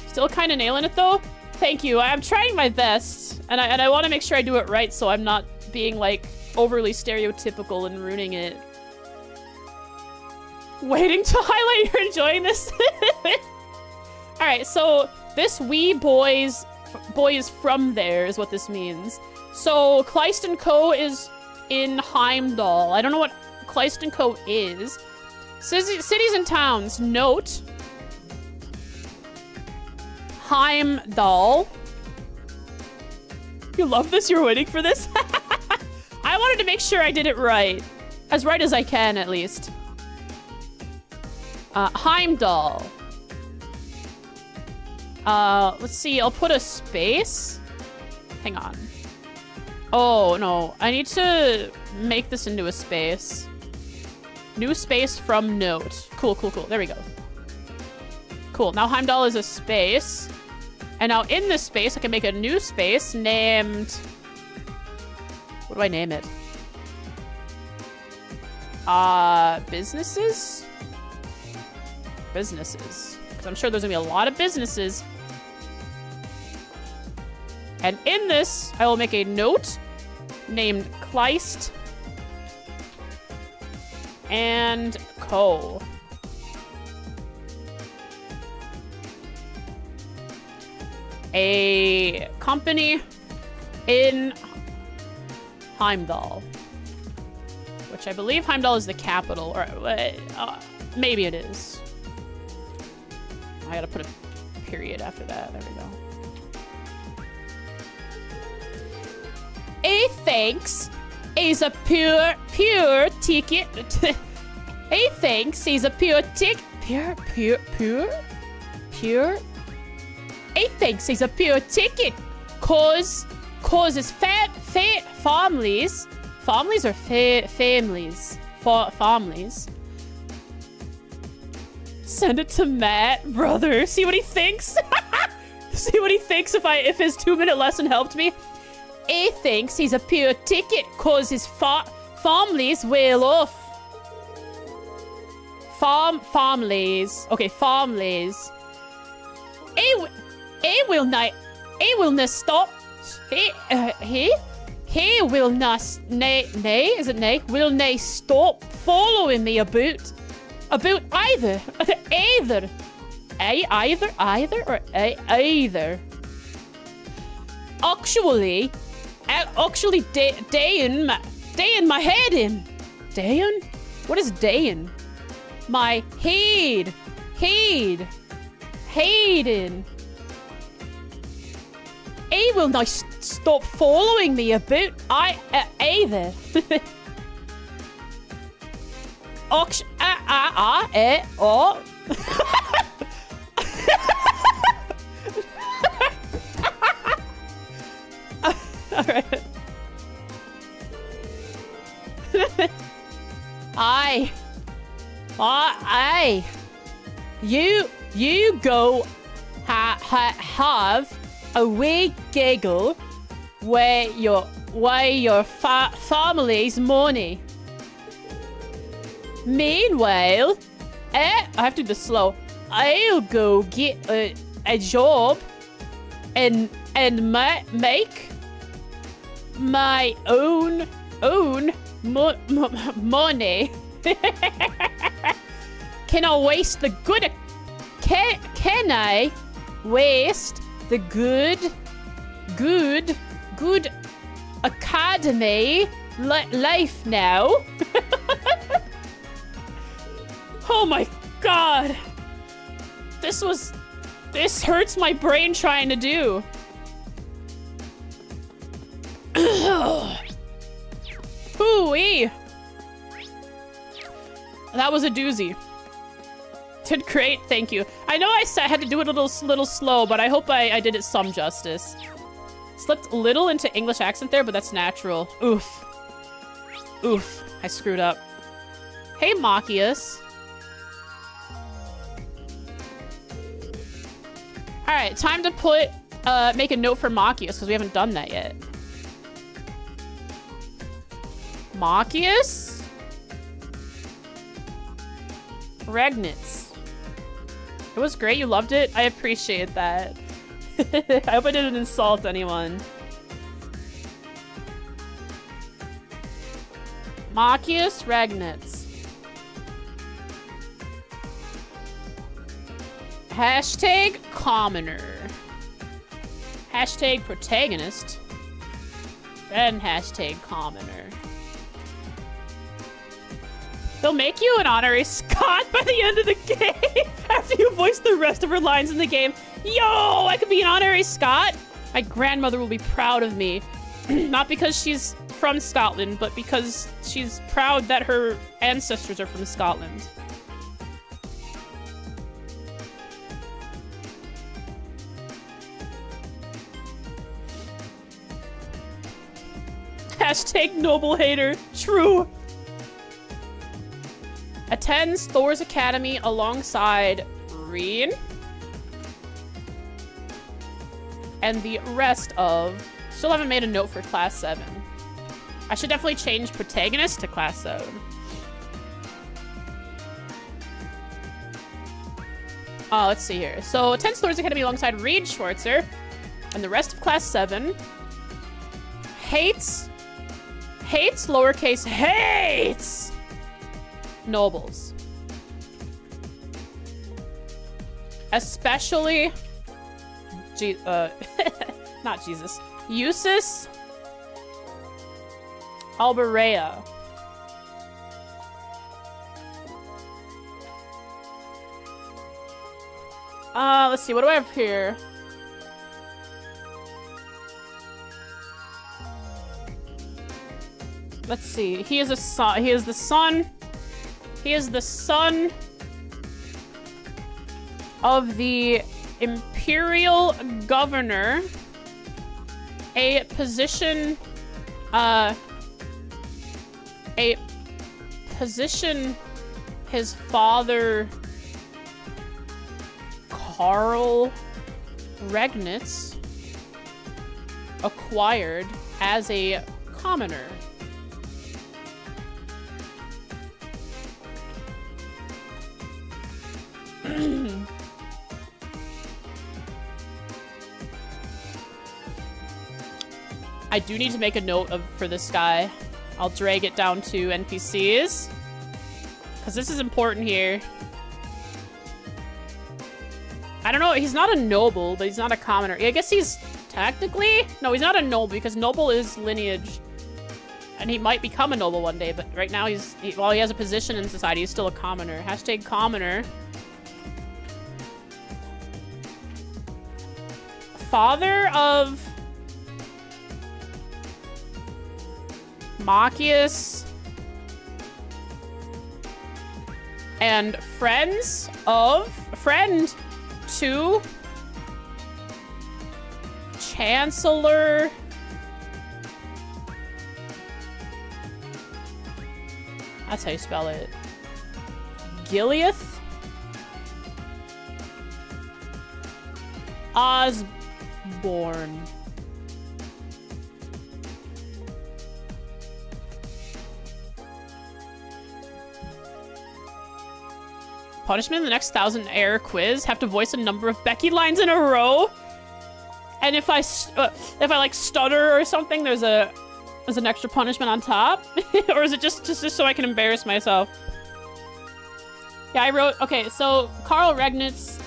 Still kind of nailing it though. Thank you. I'm trying my best, and I want to make sure I do it right, so I'm not being like overly stereotypical and ruining it. Waiting to highlight you're enjoying this. All right, so this wee boy is from there is what this means. So Clayston Co. is in Heimdall. I don't know what Clayston Co. is. Cities and towns. Note. Heimdall. You love this? You're waiting for this? I wanted to make sure I did it right. As right as I can, at least. Heimdall. Let's see. I'll put a space. Hang on. Oh, no. I need to make this into a space. New space from note. Cool, cool, cool. There we go. Cool. Now Heimdall is a space. And now in this space, I can make a new space named... What do I name it? Businesses? Businesses. Because I'm sure there's going to be a lot of businesses. And in this, I will make a note named Clayst and Co. A company in Heimdall. Which I believe Heimdall is the capital. Or maybe it is. I gotta put a period after that. There we go. A thanks is a pure ticket. A thanks is a pure ticket. Pure. A thanks is a pure ticket. Cause is families. Families or families? Families. Send it to Matt, brother. See what he thinks. See what he thinks if his 2-minute lesson helped me. He thinks he's a pure ticket cause his families well off. Families. Okay, families. He will not stop. He will not will not stop following me about either either. Actually, Dayan my head in. Dayan? What is Dayan? My head. Hayden. He will not stop following me about either. Alright. You go have a wee giggle where your family's money. Meanwhile, I have to do this slow. I'll go get a job and make my own money. Can I waste the good? Can I waste the good Good academy life now. Oh my god. This hurts my brain trying to do. Hoo-wee. That was a doozy. Did great, thank you. I know I had to do it a little slow, but I hope I did it some justice. Slipped a little into English accent there, but that's natural. Oof. Oof, I screwed up. Hey, Machias. All right, time to make a note for Machias, because we haven't done that yet. Machias? Regnitz. It was great, you loved it? I appreciate that. I hope I didn't insult anyone. Machias Regnitz. Hashtag commoner. Hashtag protagonist. Then hashtag commoner. They'll make you an honorary Scot by the end of the game after you voice the rest of her lines in the game. Yo, I could be an honorary Scot. My grandmother will be proud of me. Not because she's from Scotland, but because she's proud that her ancestors are from Scotland. Hashtag noble hater. True. Attends Thor's Academy alongside Reen and the rest of... Still haven't made a note for class 7. I should definitely change protagonist to class 7. Let's see here. So attends Thor's Academy alongside Reed Schwartzer and the rest of class 7. Hates lowercase hates nobles. Especially not Jesus. Eustace Alberea. Let's see, what do I have here? Let's see. He is the son of the Imperial Governor, a position his father, Karl Regnitz, acquired as a commoner. I do need to make a note for this guy. I'll drag it down to NPCs. Because this is important here. I don't know, he's not a noble, but he's not a commoner. I guess he's technically... No, he's not a noble, because noble is lineage. And he might become a noble one day, but right now while he has a position in society, he's still a commoner. Hashtag commoner. Father of Machias and friend to Chancellor that's how you spell it. Gileath Osborne. Punishment in the next 1,000 error quiz. Have to voice a number of Becky lines in a row. And if I like stutter or something, there's an extra punishment on top. Or is it just so I can embarrass myself? Yeah, I wrote. Okay, so Karl Regnitz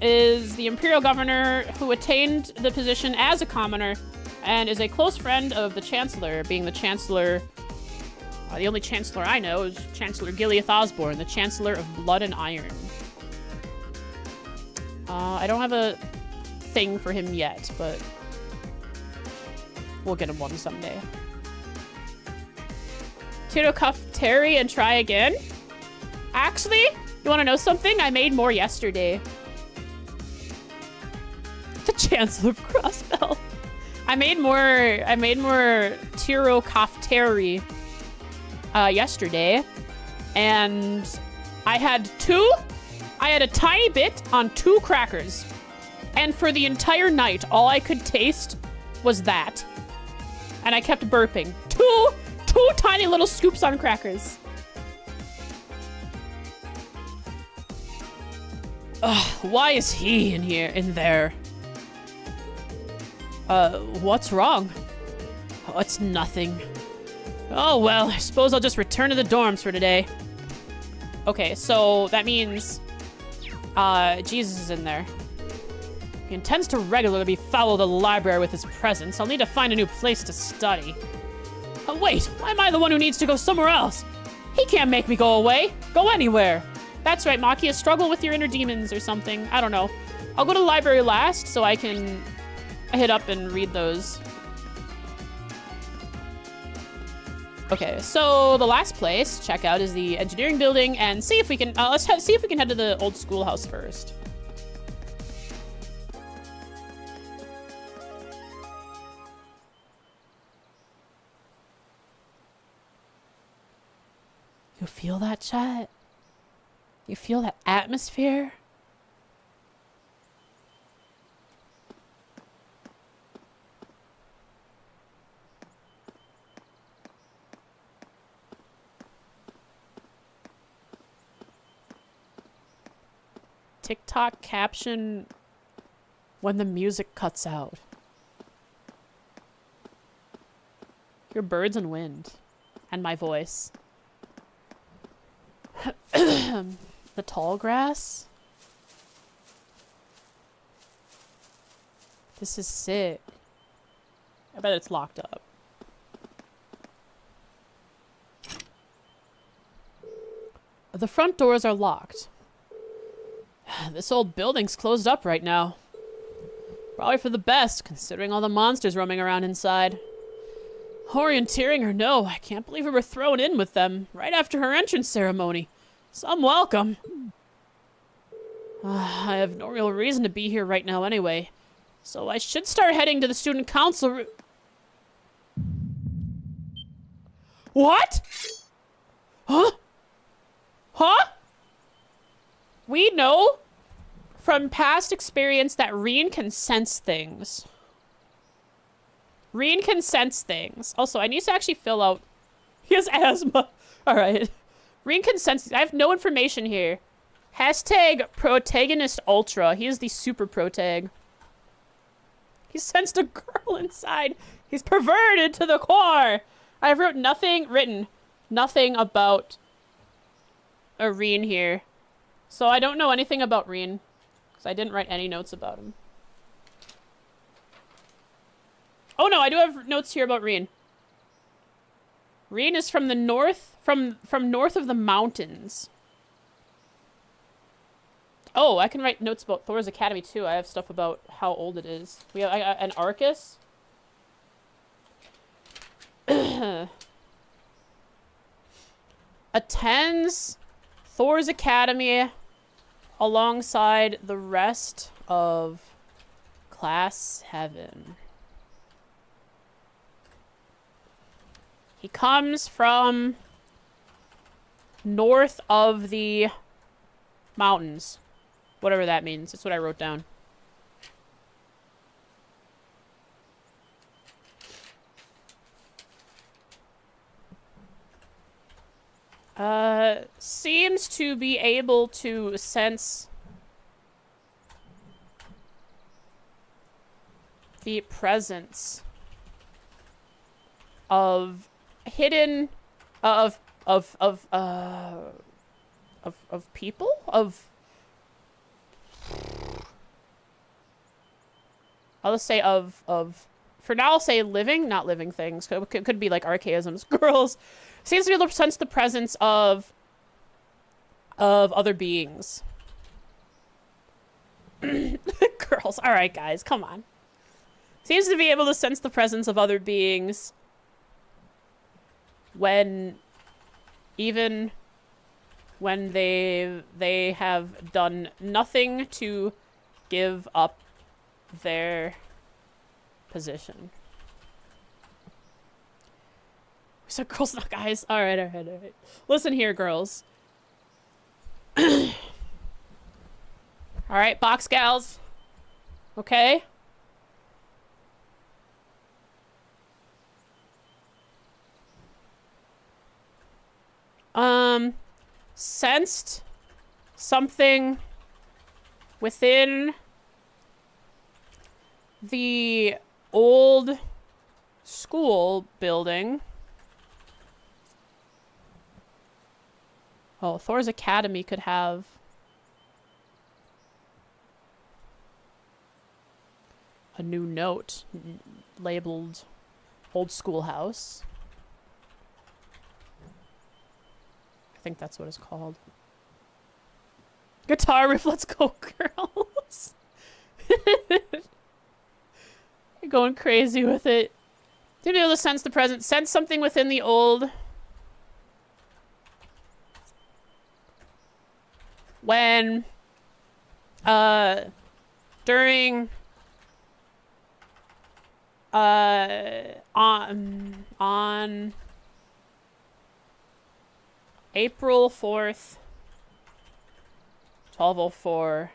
is the Imperial Governor who attained the position as a commoner and is a close friend of the Chancellor, being the Chancellor... the only Chancellor I know is Chancellor Gileath Osborne, the Chancellor of Blood and Iron. I don't have a thing for him yet, but we'll get him one someday. Tito cuff Terry and try again? Actually, you want to know something? I made more yesterday. The Chancellor of Crossbell. I made more Tiro Kafteri yesterday, and I had a tiny bit on 2 crackers, and for the entire night, all I could taste was that, and I kept burping. Two tiny little scoops on crackers. Ugh, why is he in there? What's wrong? Oh, it's nothing. Oh, well, I suppose I'll just return to the dorms for today. Okay, so that means, Jesus is in there. He intends to regularly follow the library with his presence. I'll need to find a new place to study. Oh, wait, why am I the one who needs to go somewhere else? He can't make me go away. Go anywhere. That's right, Maki, a struggle with your inner demons or something. I don't know. I'll go to the library last so I can hit up and read those. Okay, so the last place to check out is the engineering building and see if we can, see if we can head to the old schoolhouse first. You feel that, chat? You feel that atmosphere? TikTok caption when the music cuts out. Hear birds and wind. And my voice. The tall grass? This is sick. I bet it's locked up. The front doors are locked. This old building's closed up right now. Probably for the best, considering all the monsters roaming around inside. Orienteering or no, I can't believe we were thrown in with them right after her entrance ceremony. Some welcome. I have no real reason to be here right now anyway, so I should start heading to the student council What? Huh? Huh? We know from past experience that Reen can sense things. Reen can sense things. Also, I need to actually fill out... He has asthma. Alright. Reen can sense... I have no information here. Hashtag protagonist ultra. He is the super protag. He sensed a girl inside. He's perverted to the core. I have written nothing about a Reen here. So I don't know anything about Reen. Because I didn't write any notes about him. Oh no, I do have notes here about Reen. Reen is from the north, from north of the mountains. Oh, I can write notes about Thor's Academy too. I have stuff about how old it is. We have an Arcus. Attends Thor's Academy alongside the rest of Class Heaven. He comes from north of the mountains. Whatever that means. That's what I wrote down. Seems to be able to sense the presence of hidden of people, of I'll just say for now I'll say living, not living things. It could be like archaisms. Girls seems to be able to sense the presence of other beings. Girls, all right, guys, come on. Seems to be able to sense the presence of other beings even when they have done nothing to give up their position. We said girls, not guys. All right. Listen here, girls. All right, box gals. Okay? Sensed something within the old school building. Oh, Thor's Academy could have a new note labeled Old Schoolhouse. I think that's what it's called. Guitar riff, let's go, girls. You're going crazy with it. To be able to sense the present, sense something within the old. When, during, on April 4th, 1204,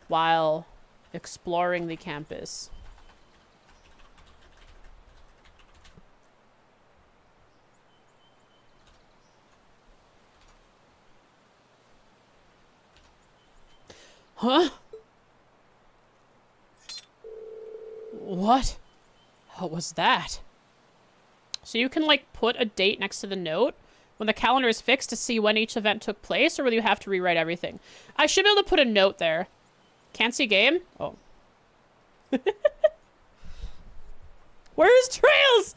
while exploring the campus. Huh? What? What was that? So you can, like, put a date next to the note when the calendar is fixed to see when each event took place, or will you have to rewrite everything? I should be able to put a note there. Can't see game? Oh. Where's Trails?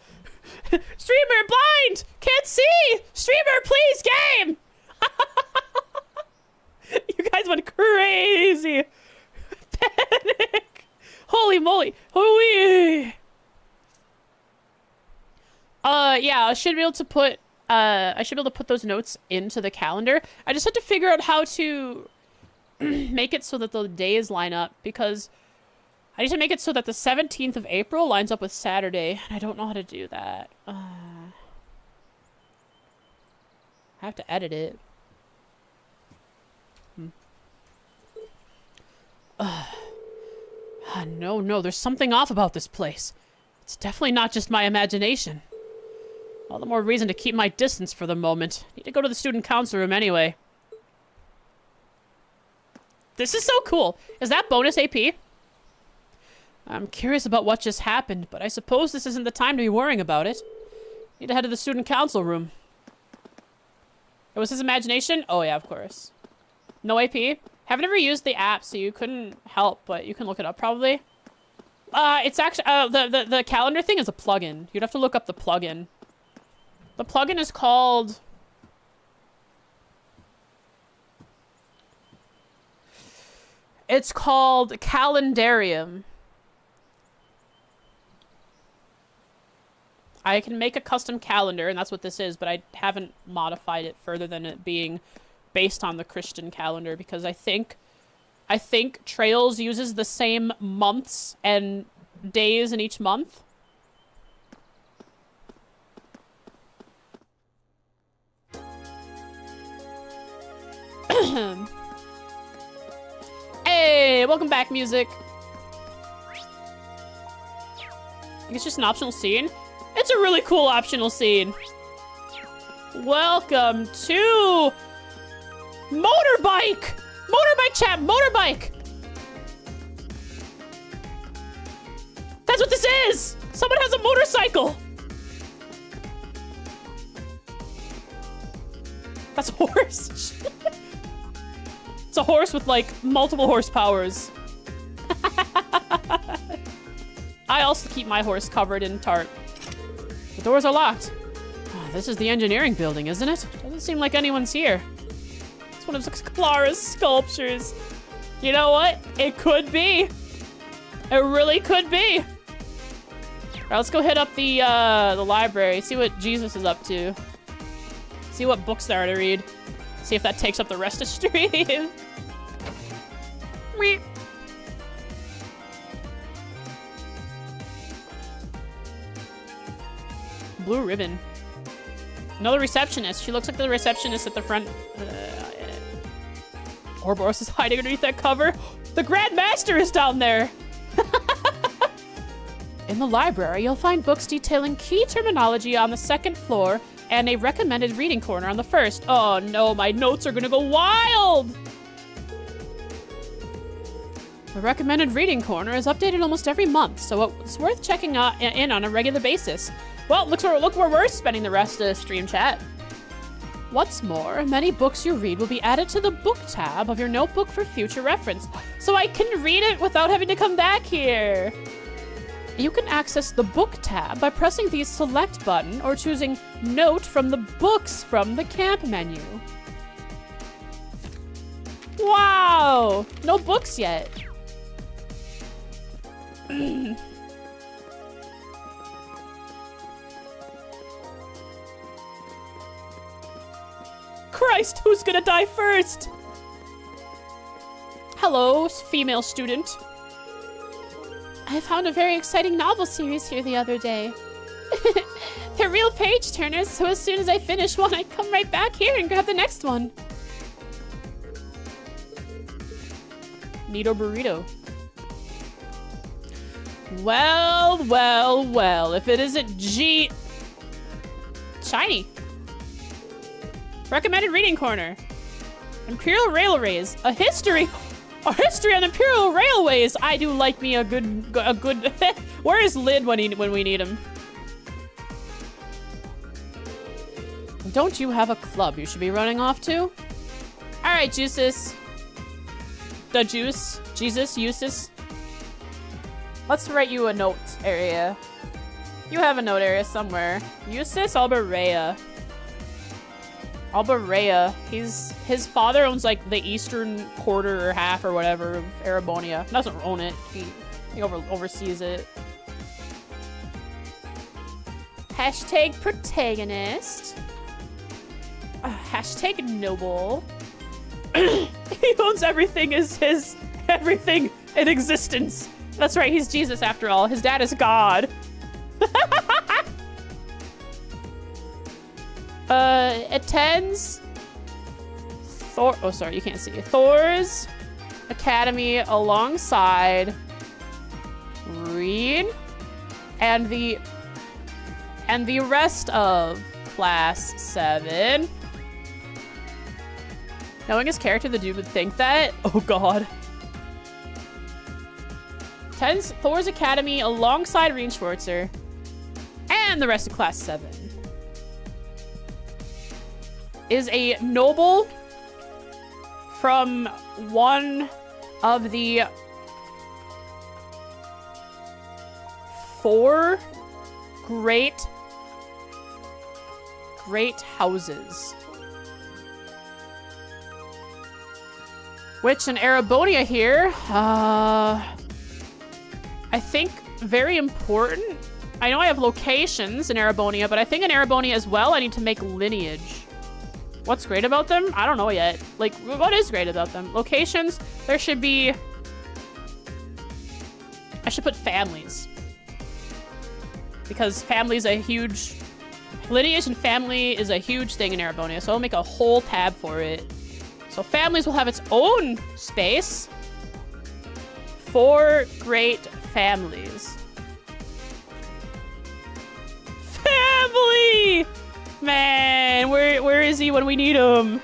Streamer, blind! Can't see! Streamer, please, game! You guys went crazy. Panic. Holy moly. Holy. Yeah, I should be able to put those notes into the calendar. I just have to figure out how to make it so that the days line up, because I need to make it so that the 17th of April lines up with Saturday, and I don't know how to do that. I have to edit it. No, there's something off about this place. It's definitely not just my imagination. All the more reason to keep my distance for the moment. Need to go to the student council room anyway. This is so cool. Is that bonus AP? I'm curious about what just happened, but I suppose this isn't the time to be worrying about it. Need to head to the student council room. It was his imagination? Oh yeah, of course. No AP? Haven't never used the app, so you couldn't help, but you can look it up probably. It's actually, the calendar thing is a plugin. You'd have to look up the plugin. The plugin is called... It's called Calendarium. I can make a custom calendar, and that's what this is, but I haven't modified it further than it being based on the Christian calendar, because I think Trails uses the same months and days in each month. Hey, welcome back, music. I think it's just an optional scene. It's a really cool optional scene. Welcome to Motorbike! Motorbike chat, motorbike! That's what this is! Someone has a motorcycle! That's a horse. It's a horse with, like, multiple horsepowers. I also keep my horse covered in tarp. The doors are locked. Oh, this is the engineering building, isn't it? Doesn't seem like anyone's here. It's one of Clara's sculptures. You know what? It could be. It really could be. All right, let's go hit up the library. See what Jesus is up to. See what books there are to read. See if that takes up the rest of stream. Blue ribbon. Another receptionist. She looks like the receptionist at the front. Ouroboros is hiding underneath that cover. The Grand Master is down there. In the library, you'll find books detailing key terminology on the second floor and a recommended reading corner on the first. Oh no, my notes are gonna go wild! The recommended reading corner is updated almost every month, so it's worth checking in on a regular basis. Well, look where we're spending the rest of the stream chat. What's more, many books you read will be added to the book tab of your notebook for future reference, so I can read it without having to come back here. You can access the book tab by pressing the select button or choosing note from the books from the camp menu. Wow, no books yet. Christ, who's gonna die first? Hello, female student. I found a very exciting novel series here the other day. They're real page turners, so as soon as I finish one, I come right back here and grab the next one. Neato burrito. Well, well, well, if it isn't Shiny. Recommended reading corner. Imperial Railways. A history on Imperial Railways. I do like me a good. Where is Lid when we need him? Don't you have a club you should be running off to? All right, Juices. The Juice. Jesus, Eustace. Let's write you a note area. You have a note area somewhere. Eustace Alberea. Alberea. His father owns like the eastern quarter or half or whatever of Erebonia. He doesn't own it. He oversees it. Hashtag protagonist. Hashtag noble. He owns everything is his. Everything in existence. That's right, he's Jesus after all. His dad is God. Attends oh sorry, you can't see. Thor's Academy alongside Reed and the rest of Class 7. Knowing his character, the dude would think that. Oh god. Attends Thor's Academy alongside Reed Schwarzer and the rest of Class 7. Is a noble from one of the 4 great houses. Which in Erebonia here, I think very important. I know I have locations in Erebonia, but I think in Erebonia as well, I need to make lineage. What's great about them? I don't know yet. Like, what is great about them? Locations, there should be... I should put families. Because family's a huge... Lineage and family is a huge thing in Erebonia, so I'll make a whole tab for it. So families will have its own space. 4 great families. Family! Man, where is he when we need him?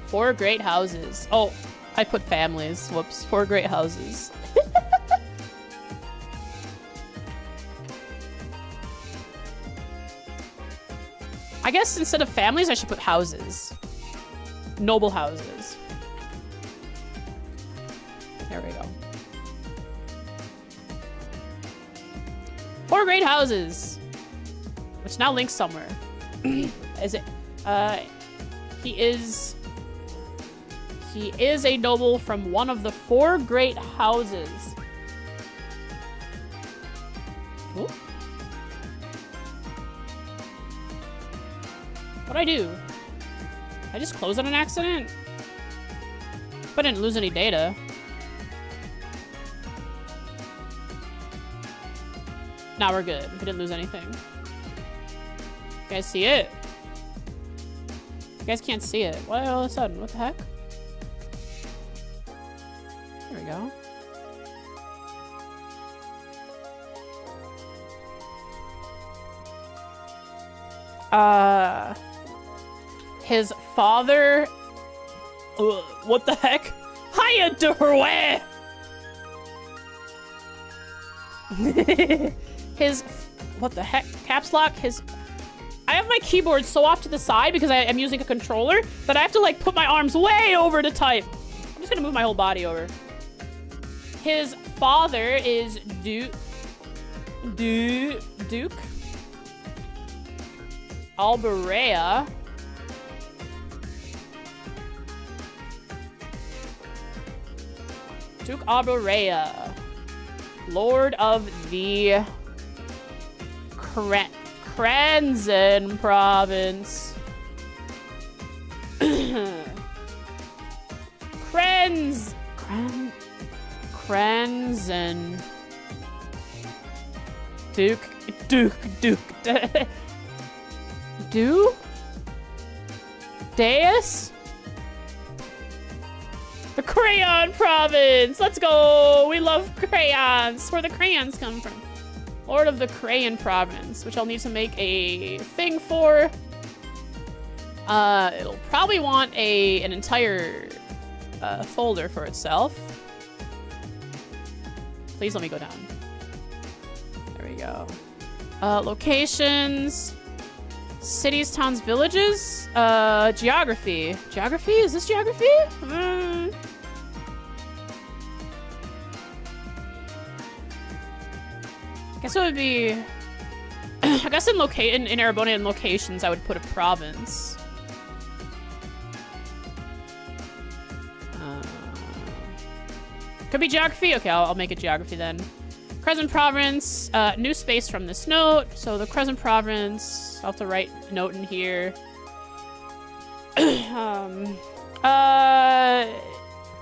4 great houses. Oh, I put families. Whoops. 4 great houses. I guess instead of families, I should put houses. Noble houses. There we great houses. Which now links somewhere. Is it? He is a noble from one of the 4 great houses. Ooh. What'd I do? I just closed on an accident? But I didn't lose any data. Now we're good. We didn't lose anything. You guys see it? You guys can't see it. Why all of a sudden? What the heck? There we go. His father... what the heck? Hiya, Durway! His... what the heck? Caps lock? His... I have my keyboard so off to the side because I am using a controller that I have to, like, put my arms way over to type. I'm just gonna move my whole body over. His father is Duke Alberea. Duke Alberea, Lord of the Cranzen province. Cranzen. Duke. Deus? The Crayon province! Let's go! We love crayons! Where the crayons come from. Lord of the Crayon province, which I'll need to make a thing for. It'll probably want an entire folder for itself. Please let me go down. There we go. Locations. Cities, towns, villages. Geography. Geography? Is this geography? I guess it would be... I guess in Erebonian locations, I would put a province. Could be geography? Okay, I'll make it geography then. Crescent province, new space from this note. So the Crescent province, I'll have to write a note in here.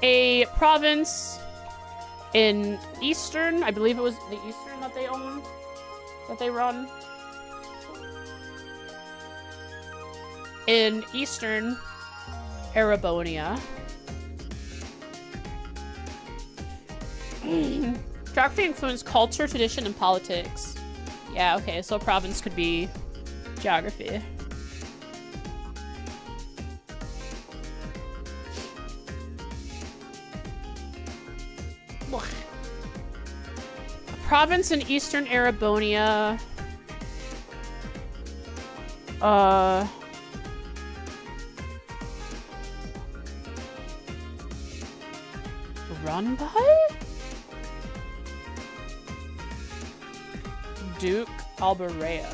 A province in Eastern, I believe it was the Eastern that they own, that they run. In Eastern Erebonia. Geography influenced culture, tradition, and politics. Yeah, okay, so a province could be geography. A province in Eastern Erebonia. Run by? Duke Alberea.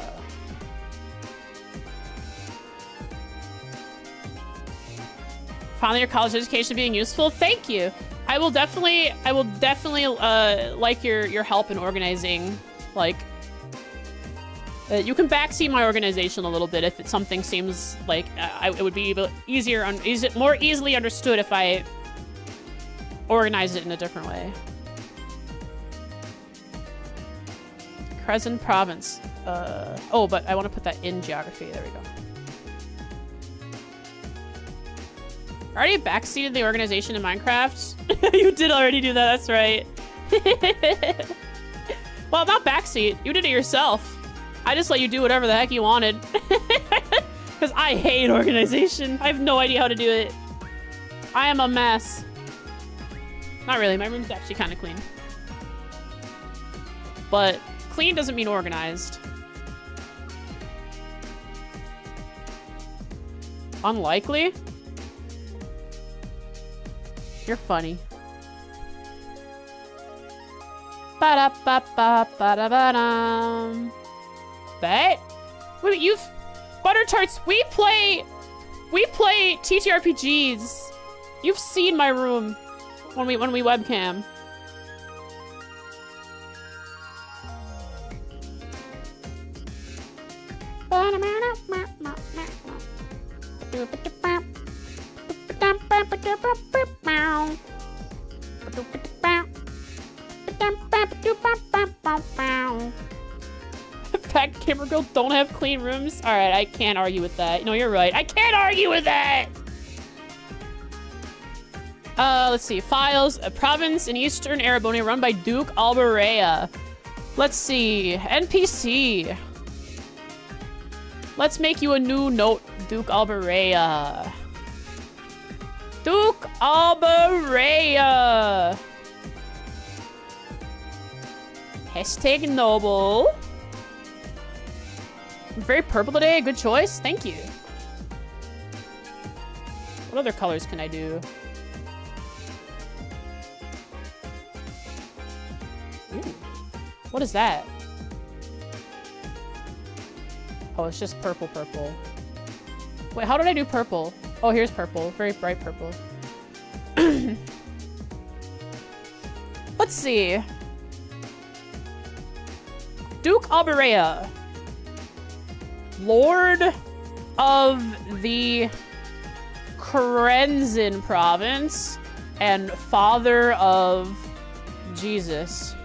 Finally, your college education being useful. Thank you. I will definitely like your help in organizing. Like, you can backseat my organization a little bit if something seems like it would be more easily understood if I organize it in a different way. Crescent province. Oh, but I want to put that in geography. There we go. I already backseated the organization in Minecraft. You did already do that. That's right. Well, not backseat. You did it yourself. I just let you do whatever the heck you wanted. Because I hate organization. I have no idea how to do it. I am a mess. Not really. My room's actually kind of clean. But clean doesn't mean organized. Unlikely? You're funny. Ba-da-ba-ba-ba-da-ba-dum. Bet. Wait, you've... Butter Tarts, we play TTRPGs. You've seen my room when we webcam. Fat camera girl don't have clean rooms. All right, I can't argue with that. No, you're right. I can't argue with that. Let's see. Files, a province in Eastern Arabonia run by Duke Alberea. Let's see. NPC. Let's make you a new note, Duke Alberea. Duke Alberea. Hashtag noble. I'm very purple today. Good choice. Thank you. What other colors can I do? Ooh. What is that? Oh, it's just purple. Wait, how did I do purple? Oh, here's purple. Very bright purple. Let's see. Duke Alberea. Lord of the Krenzen province and father of Jesus.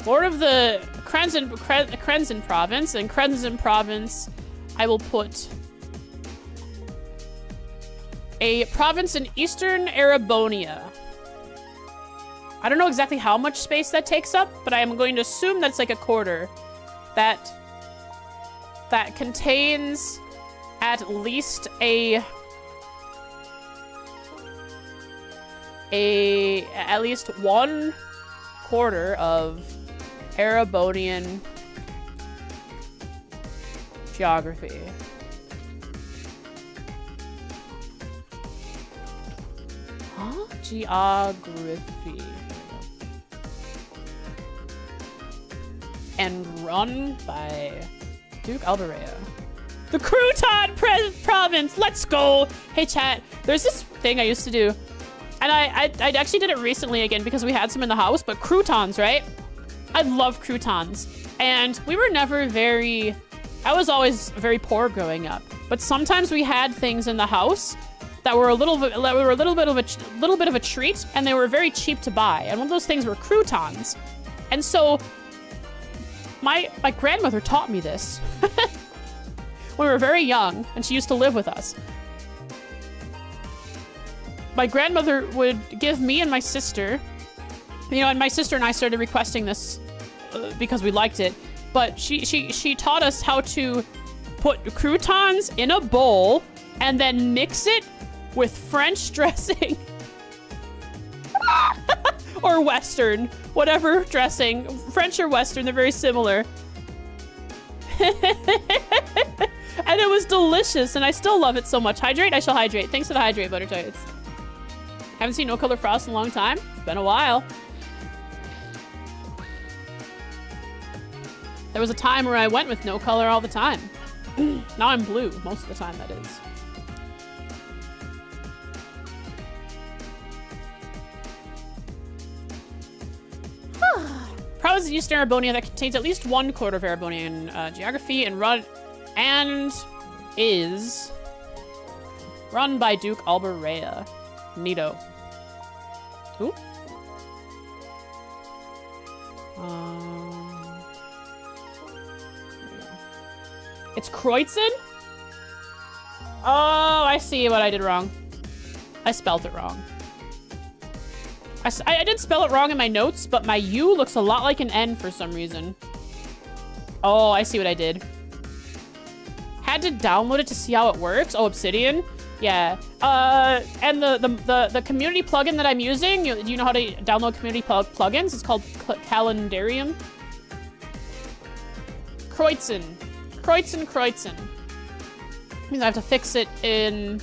Lord of the Krenzen province, and Krenzen province, I will put a province in Eastern Arabonia. I don't know exactly how much space that takes up, but I am going to assume that's like a quarter. That contains at least at least 1/4 of Arabonian geography. Huh? Geography. And run by Duke Alberea. The Crouton province! Let's go! Hey chat, there's this thing I used to do. And I actually did it recently again because we had some in the house, but croutons, right? I love croutons. And we were never I was always very poor growing up. But sometimes we had things in the house that were a little bit of a treat, and they were very cheap to buy. And one of those things were croutons. And so my grandmother taught me this when we were very young, and she used to live with us. My grandmother would give me and my sister, and my sister and I started requesting this because we liked it, but she taught us how to put croutons in a bowl and then mix it with French dressing. Or Western, whatever dressing. French or Western, they're very similar. And it was delicious, and I still love it so much. Hydrate? I shall hydrate. Thanks for the hydrate, Butter Tarts. Haven't seen No Color Frost in a long time. It's been a while. There was a time where I went with no color all the time. Now I'm blue, most of the time, that is. Province in Eastern Arabonia that contains at least 1/4 of Arabonian geography and is run by Duke Alberea. Neato. Ooh. It's Kreutzen? Oh, I see what I did wrong. I spelled it wrong. I did spell it wrong in my notes, but my U looks a lot like an N for some reason. Oh, I see what I did. Had to download it to see how it works. Oh, Obsidian? Yeah. And the community plugin that I'm using, do you know how to download community plugins? It's called Calendarium. Kreutzen. Means I have to fix it in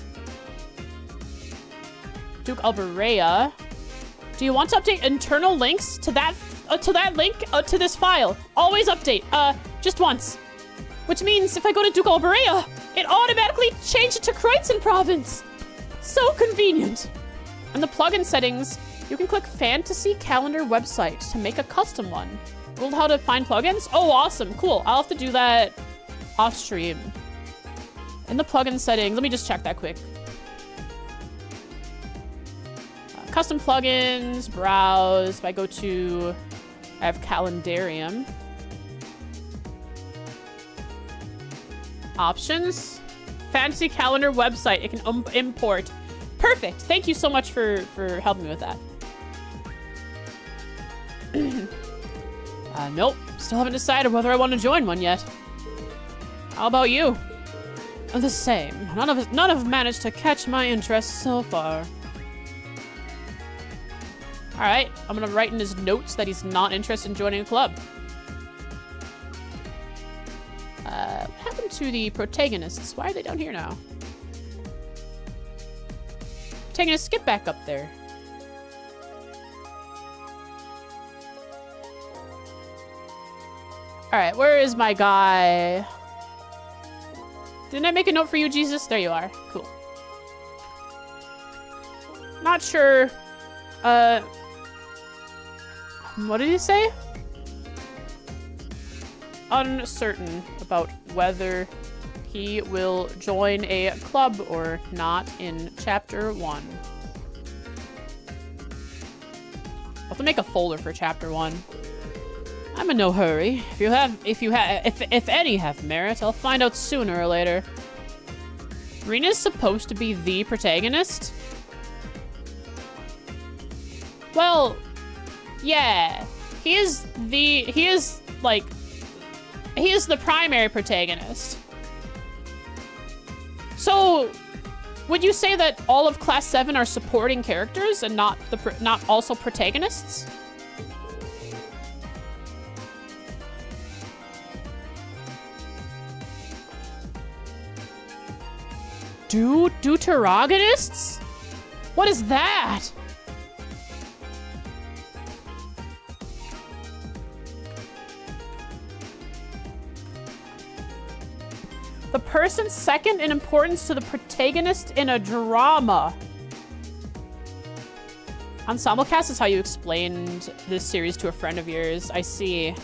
Duke Alberea. Do you want to update internal links to that link to this file? Always update. Just once. Which means if I go to Duke Alberea, it automatically changed it to Kreutzen province. So convenient. In the plugin settings, you can click Fantasy Calendar website to make a custom one. Googled how to find plugins? Oh, awesome. Cool. I'll have to do that off stream. In the plugin settings, let me just check that quick. Custom plugins, browse. If I go to, I have Calendarium. Options, Fantasy Calendar website. It can import. Perfect. Thank you so much for helping me with that. Nope. Still haven't decided whether I want to join one yet. How about you? The same. None have managed to catch my interest so far. All right. I'm gonna write in his notes that he's not interested in joining a club. What happened to the protagonists? Why are they down here now? Protagonists, get back up there. All right, where is my guy? Didn't I make a note for you, Jesus? There you are. Cool. Not sure. What did he say? Uncertain about whether he will join a club or not in chapter 1. I'll have to make a folder for chapter 1. I'm in no hurry. If any have merit, I'll find out sooner or later. Rena's supposed to be the protagonist? Well, yeah. He is the primary protagonist. So, would you say that all of Class 7 are supporting characters and not also protagonists? Deuterogonists? What is that? The person second in importance to the protagonist in a drama. Ensemble cast is how you explained this series to a friend of yours. I see.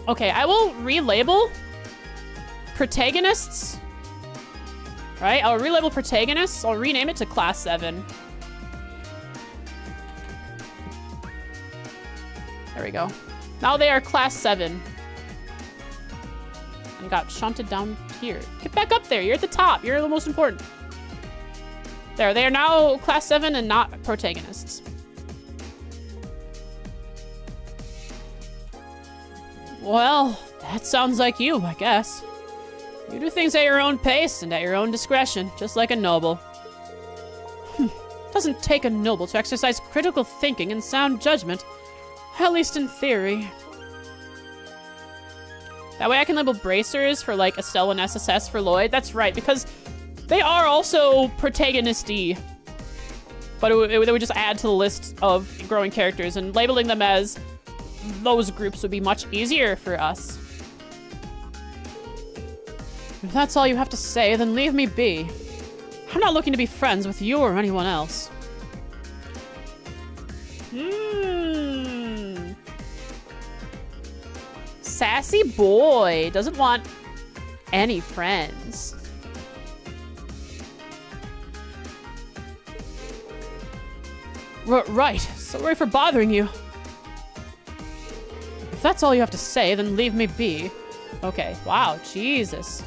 Okay, I will relabel protagonists. Right? I'll relabel protagonists. I'll rename it to Class 7. There we go. Now they are Class 7. And got shunted down here. Get back up there. You're at the top. You're the most important. There. They are now Class 7 and not protagonists. Well, that sounds like you, I guess. You do things at your own pace and at your own discretion, just like a noble. Doesn't take a noble to exercise critical thinking and sound judgment, at least in theory. That way I can label bracers for like Estelle and SSS for Lloyd. That's right, because they are also protagonist-y. But they would just add to the list of growing characters, and labeling them as those groups would be much easier for us. If that's all you have to say, then leave me be. I'm not looking to be friends with you or anyone else. Sassy boy doesn't want any friends. Right. Sorry for bothering you. If that's all you have to say, then leave me be. Okay. Wow. Jesus.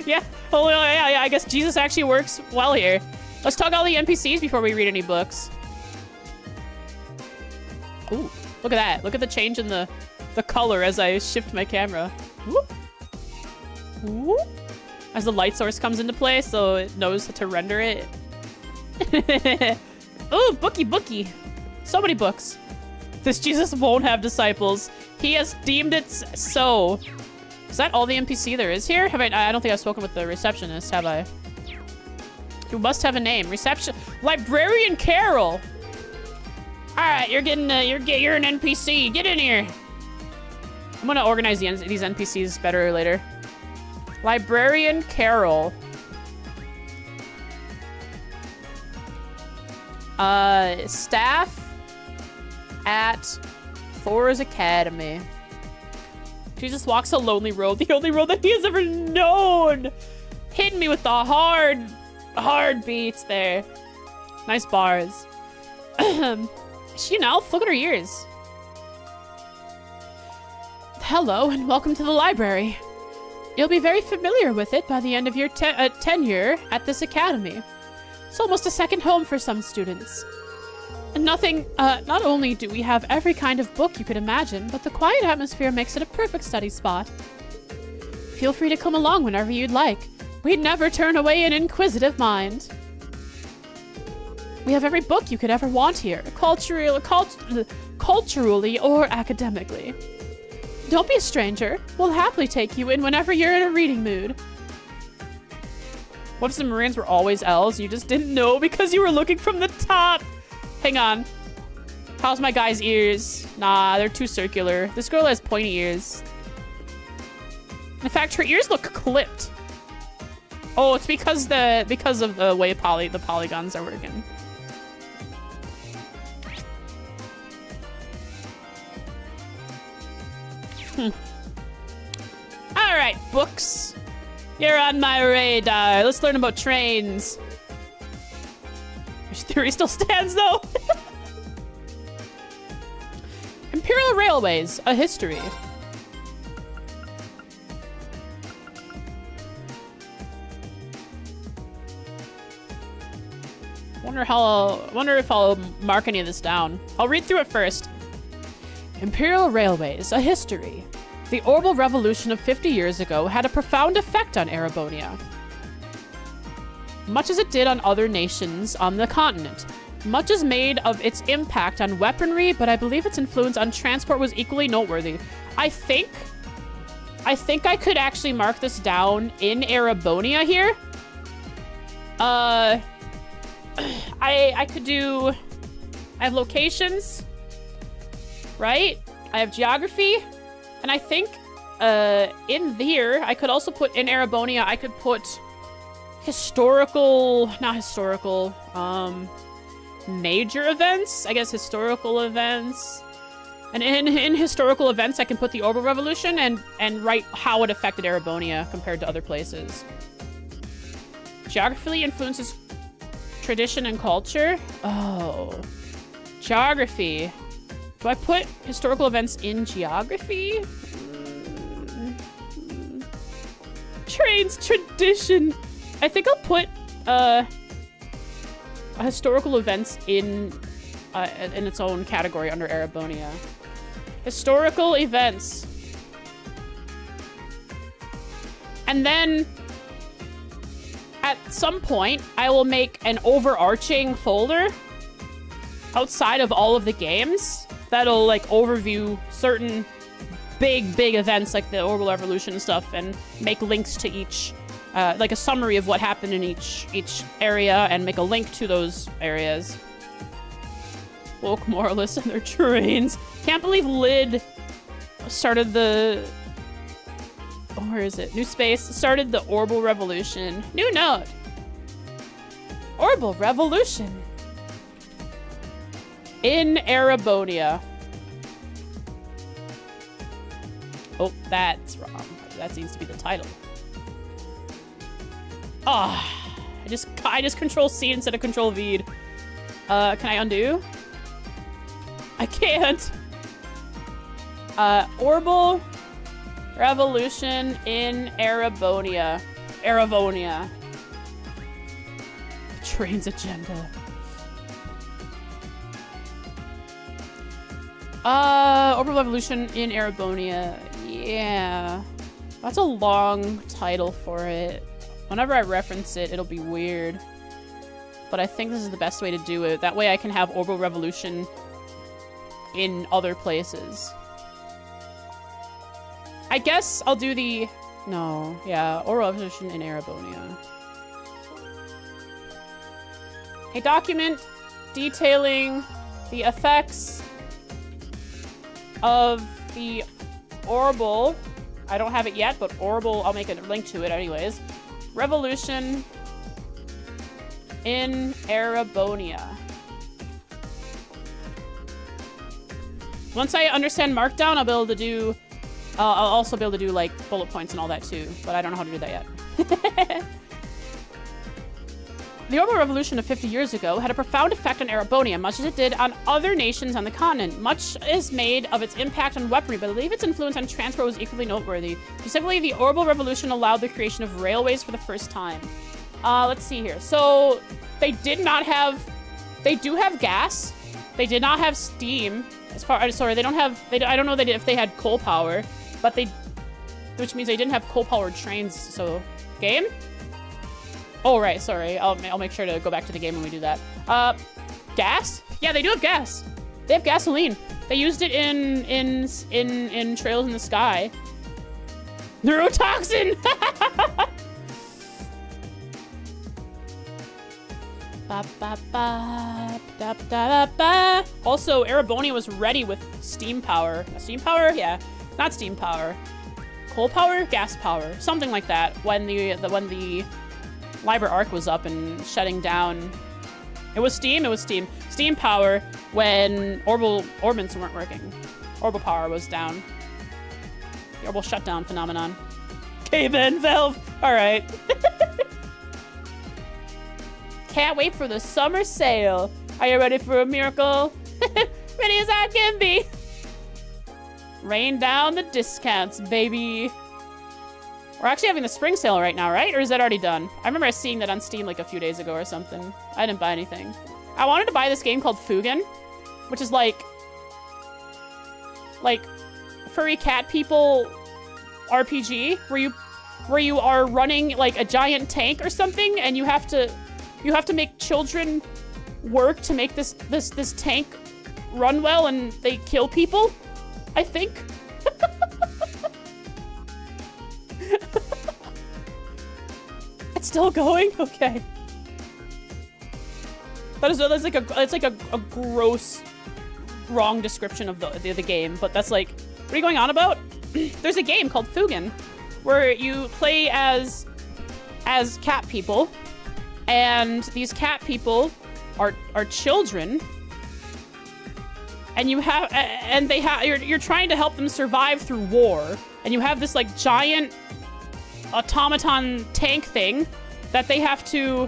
Yeah. Oh, yeah. I guess Jesus actually works well here. Let's talk all the NPCs before we read any books. Ooh. Look at that. Look at the change in the color as I shift my camera. Whoop. Whoop. As the light source comes into play, so it knows how to render it. Ooh, bookie. So many books. This Jesus won't have disciples. He has deemed it so. Is that all the NPC there is here? I don't think I've spoken with the receptionist, have I? You must have a name. Librarian Carol. All right, you're an NPC. Get in here. I'm gonna organize these NPCs better later. Librarian Carol. Staff at Thor's Academy. She just walks a lonely road, the only road that he has ever known. Hitting me with the hard beats there. Nice bars. Is she an elf? Look at her ears. Hello and welcome to the library. You'll be very familiar with it by the end of your tenure at this academy. It's almost a second home for some students. Not only do we have every kind of book you could imagine, but the quiet atmosphere makes it a perfect study spot. Feel free to come along whenever you'd like. We'd never turn away an inquisitive mind. We have every book you could ever want here, culturally or academically. Don't be a stranger. We'll happily take you in whenever you're in a reading mood. What if the Marines were always elves? You just didn't know because you were looking from the top. Hang on. How's my guy's ears? Nah, they're too circular. This girl has pointy ears. In fact, her ears look clipped. Oh, it's because of the way the polygons are working. All right, books. You're on my radar. Let's learn about trains. Your theory still stands, though. Imperial Railways, a history. Wonder if I'll mark any of this down. I'll read through it first. Imperial Railways, a history. The Orbital Revolution of 50 years ago had a profound effect on Erebonia, much as it did on other nations on the continent. Much is made of its impact on weaponry, but I believe its influence on transport was equally noteworthy. I think I could actually mark this down in Erebonia here. I could do... I have locations, right? I have geography. And I think in there, I could also put in Erebonia, I could put major events. I guess historical events. And in historical events, I can put the Orbital Revolution and write how it affected Erebonia compared to other places. Geography influences tradition and culture. Oh. Geography. Do I put historical events in geography? Trains tradition. I think I'll put historical events in its own category under Erebonia. Historical events. And then at some point, I will make an overarching folder outside of all of the games that'll like overview certain big events like the Orbital Revolution and stuff, and make links to each, like a summary of what happened in each area, and make a link to those areas. Woke moralists and their trains. Can't believe Lid started the... where is it? New Space started the Orbital Revolution. New note. Orbital Revolution. In Erebonia. Oh, that's wrong. That needs to be the title. Ah, I just Control C instead of Control V. Can I undo? I can't. Orbital Revolution in Erebonia. Erebonia. Train's agenda. Orbital Revolution in Erebonia. Yeah. That's a long title for it. Whenever I reference it, it'll be weird. But I think this is the best way to do it. That way I can have Orbital Revolution in other places. I guess I'll do the... No, yeah, oral revolution in Erebonia. A document detailing the effects of the orbital... I don't have it yet, but orbital, I'll make a link to it anyways. Revolution in Erebonia. Once I understand Markdown, I'll be able to do... I'll also be able to do, like, bullet points and all that, too. But I don't know how to do that yet. The orbital revolution of 50 years ago had a profound effect on Erebonia, much as it did on other nations on the continent. Much is made of its impact on weaponry, but I believe its influence on transport was equally noteworthy. Specifically, the orbital revolution allowed the creation of railways for the first time. Let's see here. So, they did not have... They do have gas. They did not have steam. Sorry, they don't have... I don't know if they had coal power, but they... Which means they didn't have coal-powered trains, so... Game? Oh, right, sorry. I'll make sure to go back to the game when we do that. Gas? Yeah, they do have gas. They have gasoline. They used it in Trails in the Sky. Neurotoxin! Also, Erebonia was ready with steam power. Steam power? Yeah. Not steam power. Coal power? Gas power. Something like that. When the Liber Arc was up and shutting down. It was steam? It was steam. Steam power when orbits weren't working. Orbital power was down. The orbital shutdown phenomenon. Cave-in valve! Alright. Can't wait for the summer sale. Are you ready for a miracle? Ready as I can be. Rain down the discounts, baby. We're actually having the spring sale right now, right? Or is that already done? I remember seeing that on Steam like a few days ago or something. I didn't buy anything. I wanted to buy this game called Fugen, which is like furry cat people RPG where you are running like a giant tank or something, and you have to make children work to make this tank run well, and they kill people, I think. It's still going? Okay. That's like a gross, wrong description of the game, but that's like, what are you going on about? There's a game called Fugen where you play as cat people, and these cat people are children, and you're trying to help them survive through war, and you have this like giant automaton tank thing that they have to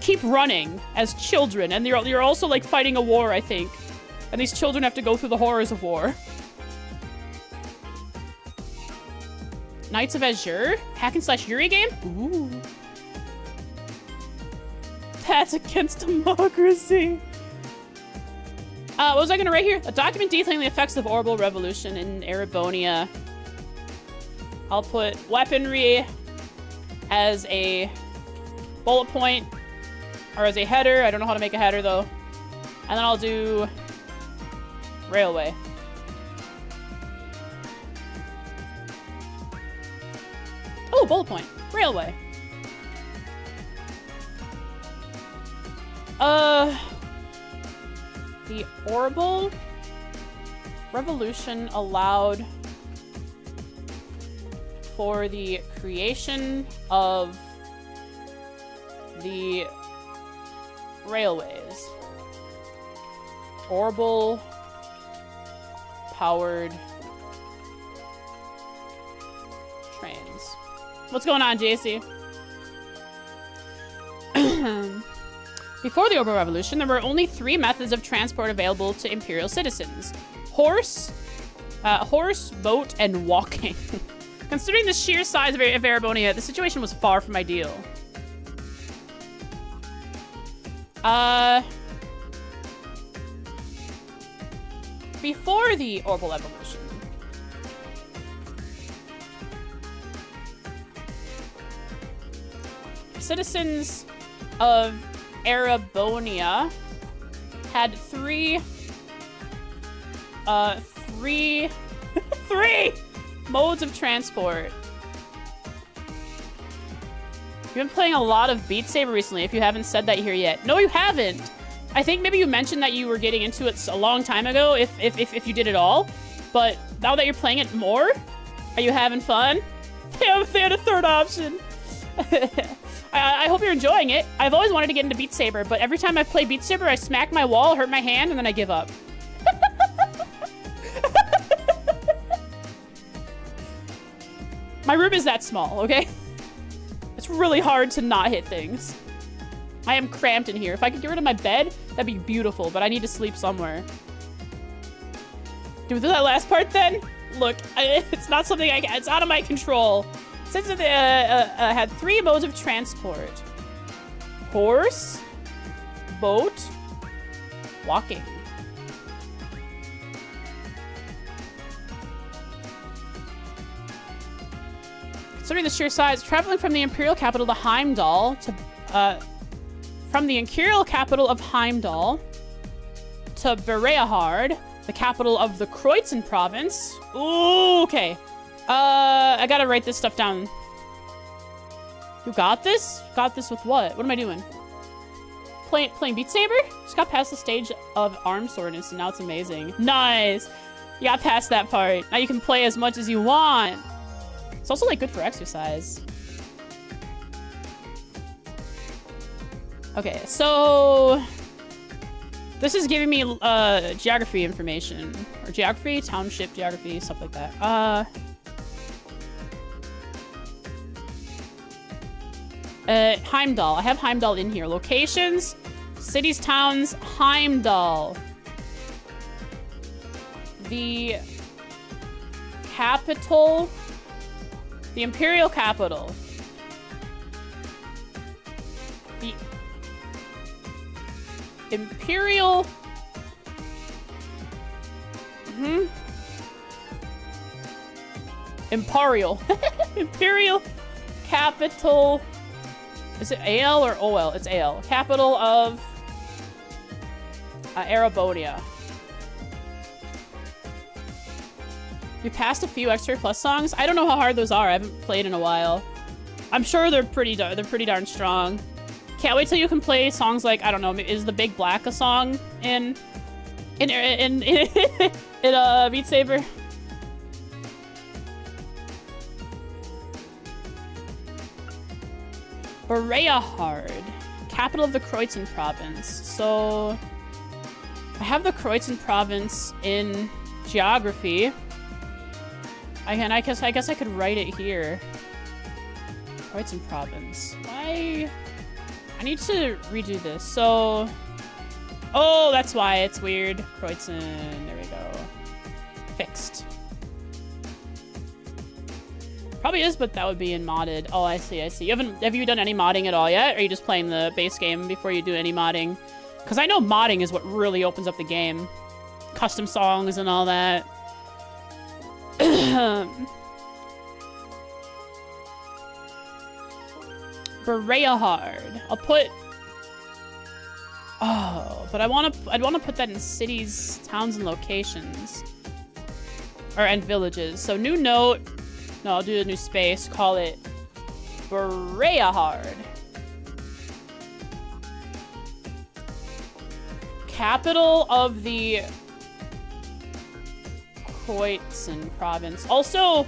keep running as children, and you're also like fighting a war, I think, and these children have to go through the horrors of war. Knights of Azure? Hack and slash Yuri game? Ooh. That's against democracy. What was I gonna write here? A document detailing the effects of orbital revolution in Erebonia. I'll put weaponry as a bullet point, or as a header. I don't know how to make a header though. And then I'll do railway. Oh, bullet point. Railway. The orbital revolution allowed for the creation of the railways. Orbital powered trains. What's going on, JC? Before the orbital revolution, there were only 3 methods of transport available to imperial citizens: horse, boat, and walking. Considering the sheer size of Erebonia, the situation was far from ideal. Before the orbital evolution, citizens of Erebonia had three 3 modes of transport. You've been playing a lot of Beat Saber recently, if you haven't said that here yet. No, you haven't. I think maybe you mentioned that you were getting into it a long time ago, if you did it all. But now that you're playing it more, are you having fun? They had a third option. I hope you're enjoying it. I've always wanted to get into Beat Saber, but every time I've played Beat Saber, I smack my wall, hurt my hand, and then I give up. My room is that small, okay? It's really hard to not hit things. I am cramped in here. If I could get rid of my bed, that'd be beautiful, but I need to sleep somewhere. Do we do that last part then? Look, it's not something it's out of my control. Since it had 3 modes of transport. Horse, boat, walking. Considering the sheer size, traveling from the imperial capital to Heimdall to, from the imperial capital of Heimdall to Bereahard, the capital of the Kreutzen province. Ooh, okay. I gotta write this stuff down. You got this? Got this with what? What am I doing? Playing Beat Saber? Just got past the stage of arm soreness and now it's amazing. Nice. You got past that part. Now you can play as much as you want. It's also like good for exercise. Okay, so this is giving me geography information. Or geography, township geography, stuff like that. Heimdall. I have Heimdall in here. Locations, cities, towns, Heimdall. The capital, the imperial capital. The imperial... Imperial. Imperial capital... Is it AL or OL? It's AL. Capital of Arabonia. You passed a few Extra Plus songs. I don't know how hard those are. I haven't played in a while. I'm sure they're pretty darn strong. Can't wait till you can play songs like, I don't know, is the Big Black a song in Beat Saber? Bereahard, capital of the Kreutzen province. So I have the Kreutzen province in geography. I guess I could write it here. Kreutzen province. Why? I need to redo this. So, oh, that's why it's weird. Kreutzen. There we go. Fixed. Probably is, but that would be in modded. Oh, I see, I see. Have you done any modding at all yet? Or are you just playing the base game before you do any modding? Because I know modding is what really opens up the game. Custom songs and all that. Bereahard. I'll put... Oh, but I'd want to put that in cities, towns, and locations. And villages. So new note... No, I'll do a new space. Call it Bereahard. Capital of the Kreutzen province. Also,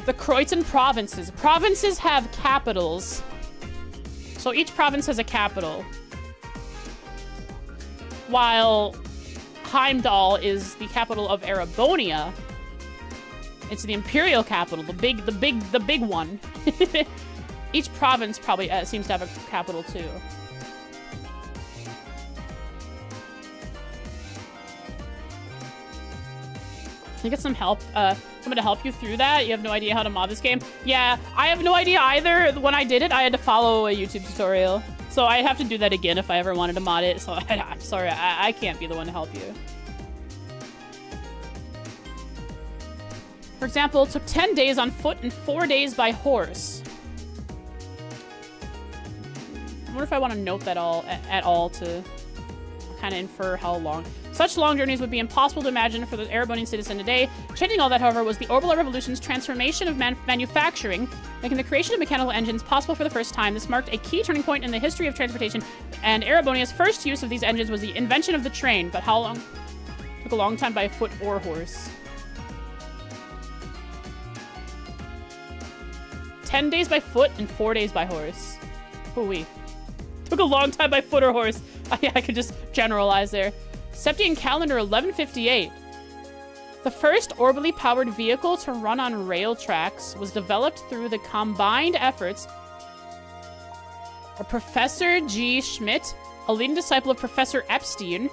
the Kreutzen provinces. Provinces have capitals. So each province has a capital. While Heimdall is the capital of Arabonia. It's the imperial capital, the big one. Each province probably seems to have a capital too. Can you get some help? Someone to help you through that? You have no idea how to mod this game? Yeah, I have no idea either. When I did it, I had to follow a YouTube tutorial. So I have to do that again if I ever wanted to mod it. So I'm sorry, I can't be the one to help you. For example, it took 10 days on foot and 4 days by horse. I wonder if I want to note that at all to kind of infer how long. Such long journeys would be impossible to imagine for the Erebonian citizen today. Changing all that, however, was the Orbital Revolution's transformation of manufacturing, making the creation of mechanical engines possible for the first time. This marked a key turning point in the history of transportation, and Erebonia's first use of these engines was the invention of the train. But how long? Took a long time by foot or horse. 10 days by foot and 4 days by horse. Hoo-wee. Took a long time by foot or horse. I could just generalize there. Septian calendar 1158. The first orbitally powered vehicle to run on rail tracks was developed through the combined efforts of Professor G. Schmidt, a leading disciple of Professor Epstein.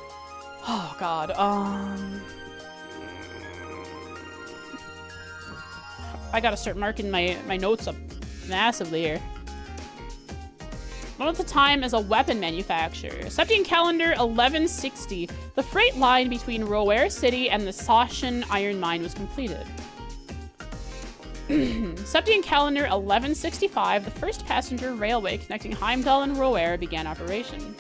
Oh, God. I gotta start marking my notes up massively here. Known at the time as a weapon manufacturer. Septian calendar 1160. The freight line between Roer City and the Soshan iron mine was completed. Septian calendar 1165. The first passenger railway connecting Heimdall and Roer began operation.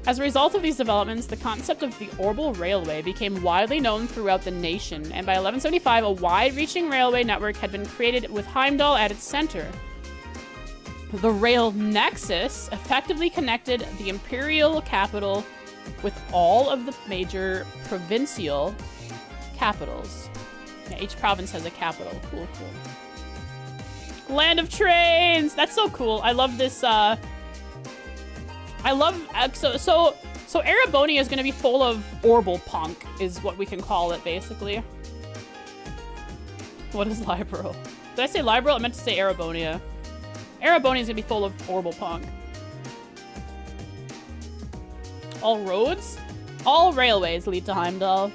As a result of these developments, the concept of the Orbital Railway became widely known throughout the nation, and by 1175, a wide-reaching railway network had been created with Heimdall at its center. The rail nexus effectively connected the imperial capital with all of the major provincial capitals. Yeah, each province has a capital. Cool, cool. Land of trains! That's so cool. I love this, I love, so Erebonia is going to be full of Orbital punk, is what we can call it, basically. What is Liberal? Did I say Liberal? I meant to say Erebonia. Erebonia is going to be full of Orbital punk. All roads? All railways lead to Heimdall.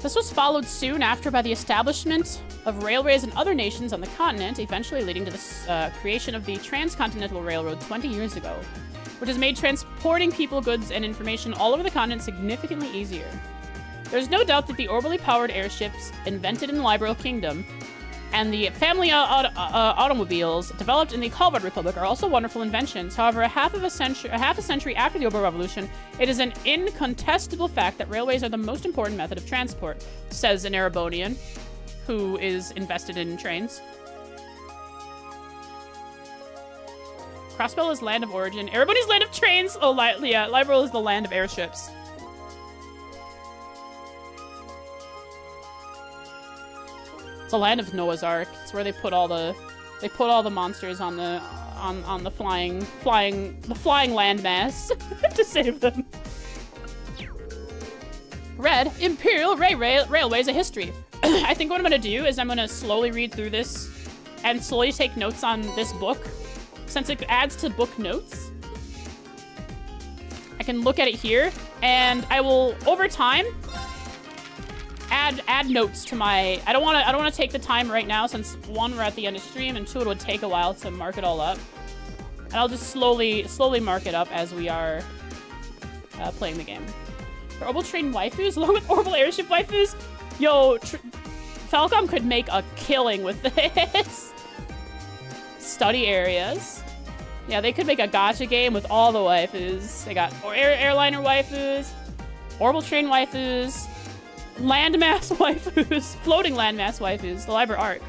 This was followed soon after by the establishment of railways in other nations on the continent, eventually leading to the creation of the Transcontinental Railroad 20 years ago, which has made transporting people, goods, and information all over the continent significantly easier. There's no doubt that the orbitally powered airships invented in the Liberal Kingdom and the family automobiles developed in the Kalvar Republic are also wonderful inventions. However, a half a century after the Orbital Revolution, it is an incontestable fact that railways are the most important method of transport, says an Erebonian who is invested in trains. Crossbell is land of origin. Everybody's land of trains. Oh, yeah, Liberal is the land of airships. It's a land of Noah's Ark. It's where they put all the monsters on the flying landmass to save them. Red Imperial Railways: A History. I think what I'm gonna do is I'm gonna slowly read through this and slowly take notes on this book, since it adds to book notes. I can look at it here, and I will over time add notes to my. I don't want to take the time right now, since one, we're at the end of stream, and two, it would take a while to mark it all up. And I'll just slowly mark it up as we are playing the game. For Orbital Train waifus, along with Orbital Airship waifus, yo, Falcom could make a killing with this. Study areas. Yeah, they could make a gacha game with all the waifus. They got airliner waifus, Orbital Train waifus, landmass waifus, floating landmass waifus, the Liber Arc.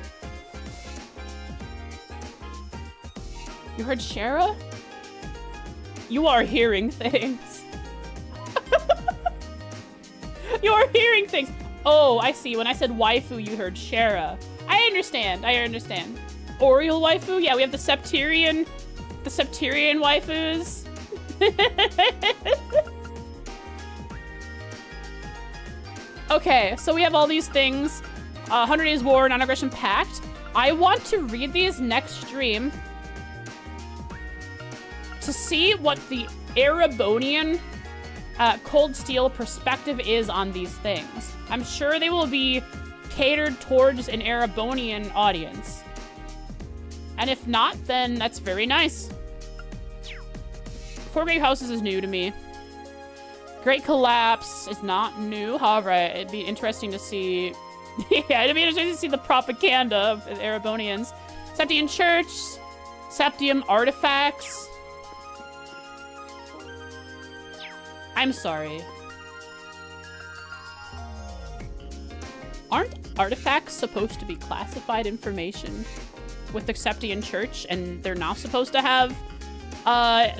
You heard Shara? You are hearing things. You are hearing things. Oh, I see. When I said waifu, you heard Shara. I understand. Oriole waifu? Yeah, we have the Septirian waifus. Okay, so we have all these things. 100 Days War, Non-Aggression Pact. I want to read these next stream to see what the Erebonian Cold Steel perspective is on these things. I'm sure they will be catered towards an Erebonian audience. And if not, then that's very nice. Four Great Houses is new to me. Great Collapse is not new. However, it'd be interesting to see... yeah, it'd be interesting to see the propaganda of the Erebonians. Septian Church. Septium Artifacts. I'm sorry. Aren't artifacts supposed to be classified information with the Septian Church, and they're not supposed to have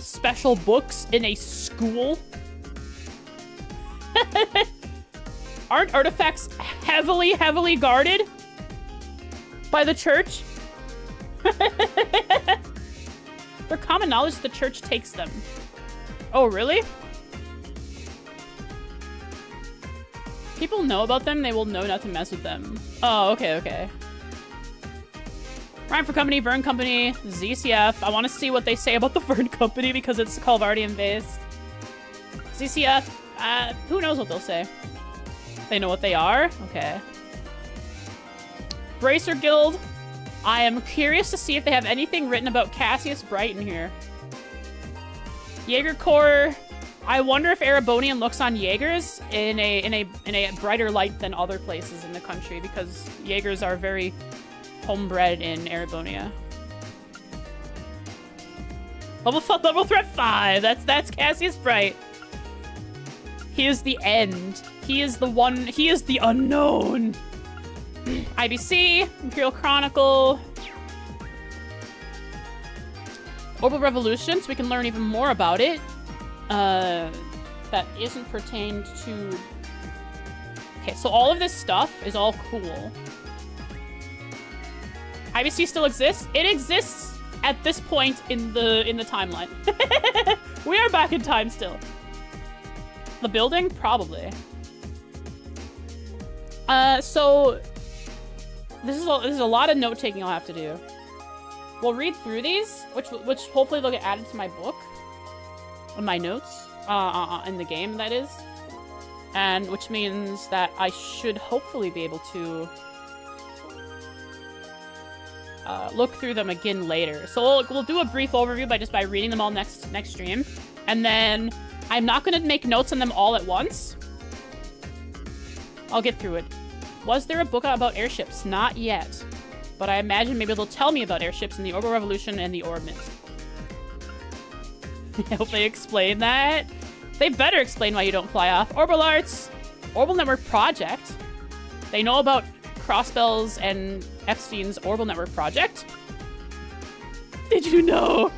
special books in a school? Aren't artifacts heavily, heavily guarded by the church? They're common knowledge the church takes them. Oh, really? People know about them, they will know not to mess with them. Oh, okay, okay. Rhyme for Company, Vern Company, ZCF. I want to see what they say about the Vern Company because it's Calvardian based. ZCF, who knows what they'll say? They know what they are? Okay. Bracer Guild. I am curious to see if they have anything written about Cassius Bright in here. Jaeger Corps. I wonder if Erebonian looks on Jaegers in a brighter light than other places in the country, because Jaegers are very homebred in Erebonia. Level threat 5. That's Cassius Bright. He is the end. He is the one. He is the unknown. IBC, Imperial Chronicle, Orbital Revolution, so we can learn even more about it. That isn't pertained to... Okay, so all of this stuff is all cool. IBC still exists. It exists at this point in the timeline. We are back in time still. The building? Probably. So... This is a lot of note-taking I'll have to do. We'll read through these, which hopefully they'll get added to my book. On my notes. In the game, that is. And which means that I should hopefully be able to look through them again later. So we'll do a brief overview by reading them all next stream. And then I'm not going to make notes on them all at once. I'll get through it. Was there a book about airships? Not yet. But I imagine maybe they'll tell me about airships in the Orbital Revolution and the Orbment. I hope they explain that. They better explain why you don't fly off. Orbital Arts. Orbital Network Project. They know about Crossbell's and Epstein's Orbital Network Project. Did you know?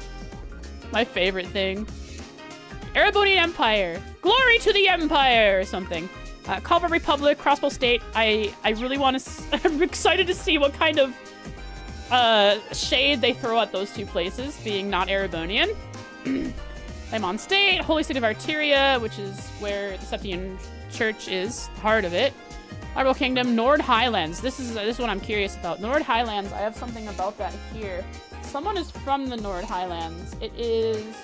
My favorite thing. Erebonian Empire. Glory to the Empire! Or something. Culver Republic, Crossbow State. I really want to... I'm excited to see what kind of shade they throw at those two places, being not Erebonian. Lemon State, Holy City of Arteria, which is where the Septian Church is, the heart of it. Arbol Kingdom, Nord Highlands. This is what I'm curious about. Nord Highlands, I have something about that here. Someone is from the Nord Highlands. It is...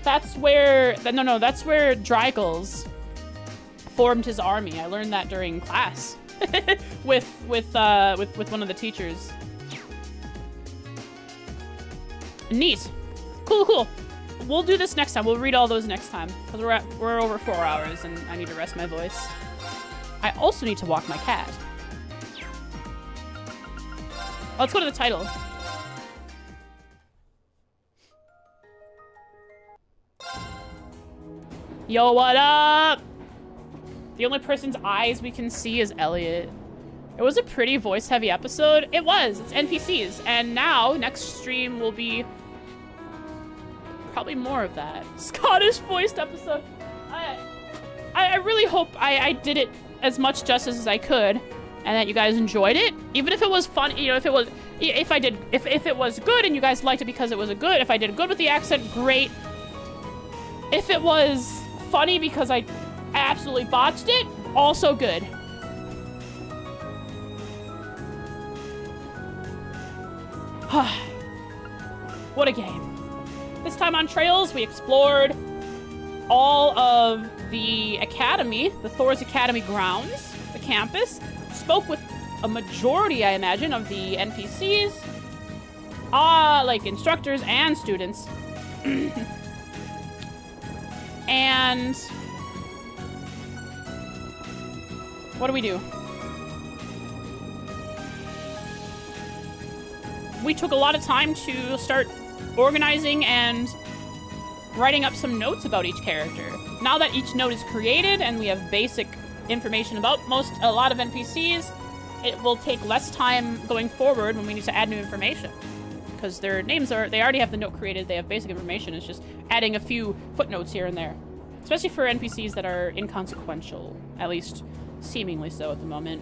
That's where... No, that's where Drygles formed his army. I learned that during class with one of the teachers. Neat. Cool. We'll do this next time. We'll read all those next time because we're over 4 hours and I need to rest my voice. I also need to walk my cat. Let's go to the title. Yo, what up? The only person's eyes we can see is Elliot. It was a pretty voice-heavy episode. It was. It's NPCs. And now, next stream will be probably more of that. Scottish-voiced episode. I really hope I did it as much justice as I could and that you guys enjoyed it. Even if it was fun, you know, if it was good and you guys liked it because it was if I did good with the accent, great. If it was funny because I absolutely botched it, also good. What a game. This time on Trails, we explored all of the Academy, the Thor's Academy grounds, the campus, spoke with a majority, I imagine, of the NPCs, like instructors and students. And what do? We took a lot of time to start organizing and writing up some notes about each character. Now that each note is created and we have basic information about a lot of NPCs, it will take less time going forward when we need to add new information. Because their names they already have the note created, they have basic information, it's just adding a few footnotes here and there. Especially for NPCs that are inconsequential, at least seemingly so at the moment.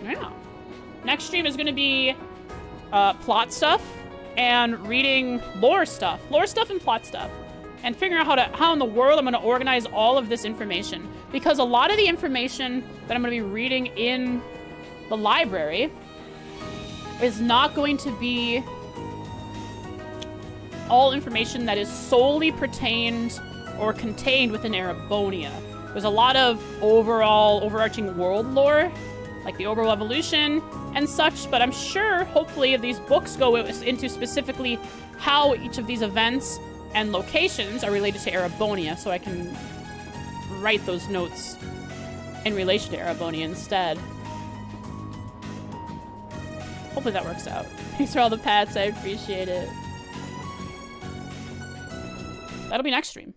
Yeah. Next stream is going to be plot stuff and reading lore stuff. Lore stuff and plot stuff. And figuring out how in the world I'm going to organize all of this information. Because a lot of the information that I'm going to be reading in the library is not going to be all information that is solely pertained or contained within Erebonia. There's a lot of overarching world lore, like the overall evolution and such, but I'm sure, hopefully, these books go into specifically how each of these events and locations are related to Erebonia, so I can write those notes in relation to Erebonia instead. Hopefully that works out. Thanks for all the pats, I appreciate it. That'll be next stream.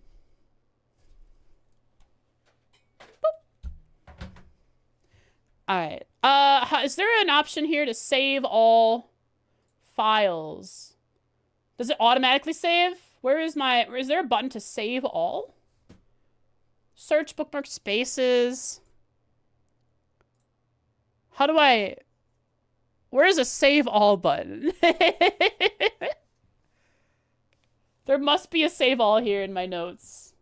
Alright. Is there an option here to save all files? Does it automatically save? Is there a button to save all? Search, bookmark, spaces. How do I... Where's a save all button? There must be a save all here in my notes.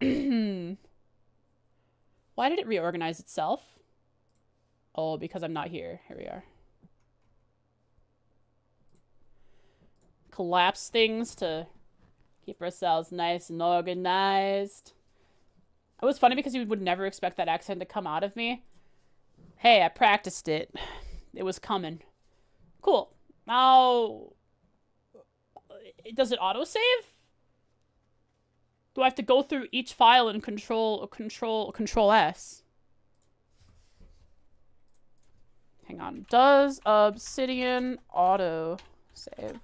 Why did it reorganize itself? Oh, because I'm not here. Here we are. Collapse things to keep ourselves nice and organized. It was funny because you would never expect that accent to come out of me. Hey, I practiced it. It was coming. Cool. Now, does it autosave? Do I have to go through each file and control S? Hang on. Does Obsidian auto save?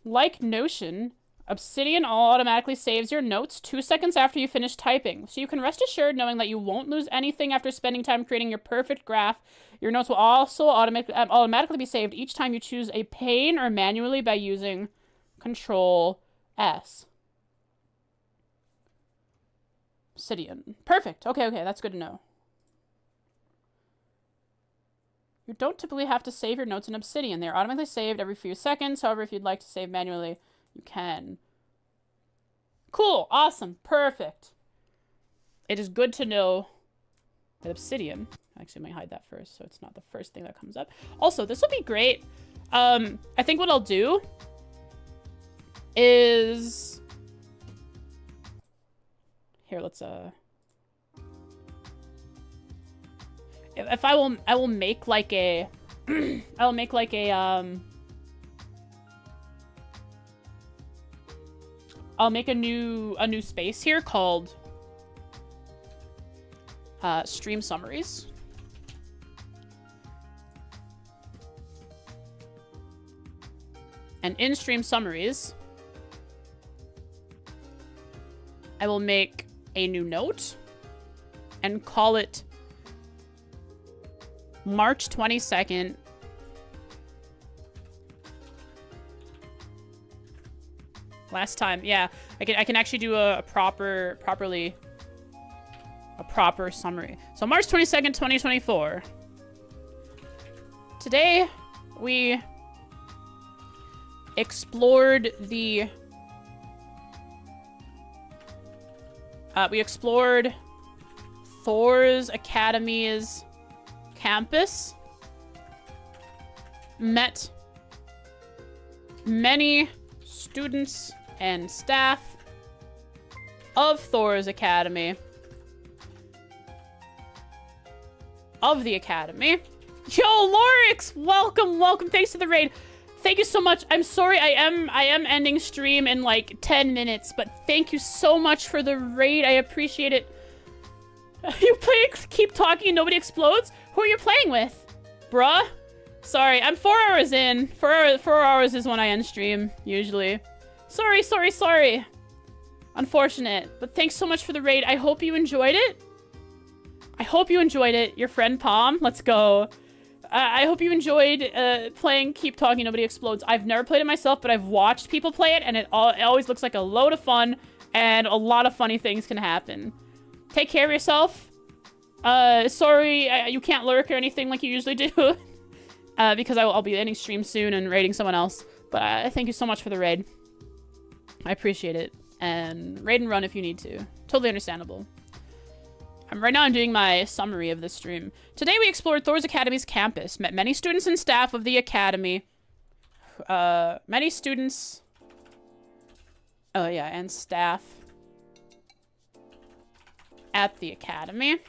Like Notion, Obsidian automatically saves your notes 2 seconds after you finish typing. So you can rest assured knowing that you won't lose anything after spending time creating your perfect graph. Your notes will also automatically be saved each time you choose a pane or manually by using Control S. Obsidian. Perfect. Okay, that's good to know. You don't typically have to save your notes in Obsidian. They're automatically saved every few seconds. However, if you'd like to save manually, you can. Cool. Awesome. Perfect. It is good to know that Obsidian... Actually, I might hide that first so it's not the first thing that comes up. Also, this will be great. I think what I'll do is... Here, let's, If I will make like a... I'll make like a, I'll make a new space here called stream summaries. And in stream summaries, I will make a new note and call it March 22nd. Last time, yeah, I can actually do a proper summary. So March 22nd, 2024. Today we explored the Thor's Academy's campus, met many students and staff of Thor's Academy, of the Academy. Yo, Lorix, welcome, thanks to the raid. Thank you so much. I'm sorry, I am ending stream in like 10 minutes, but thank you so much for the raid. I appreciate it. You play, keep talking and nobody explodes? Who are you playing with? Bruh? Sorry, I'm 4 hours in. 4 hours is when I end stream, usually. Sorry. Unfortunate. But thanks so much for the raid. I hope you enjoyed it. Your friend Palm. Let's go. I hope you enjoyed playing Keep Talking Nobody Explodes. I've never played it myself, but I've watched people play it, and it always looks like a load of fun, and a lot of funny things can happen. Take care of yourself. Sorry you can't lurk or anything like you usually do. Because I'll be ending stream soon and raiding someone else. But thank you so much for the raid. I appreciate it. And raid and run if you need to. Totally understandable. Right now I'm doing my summary of this stream. Today we explored Thor's Academy's campus. Met many students and staff of the academy. Many students... Oh yeah, and staff at the academy.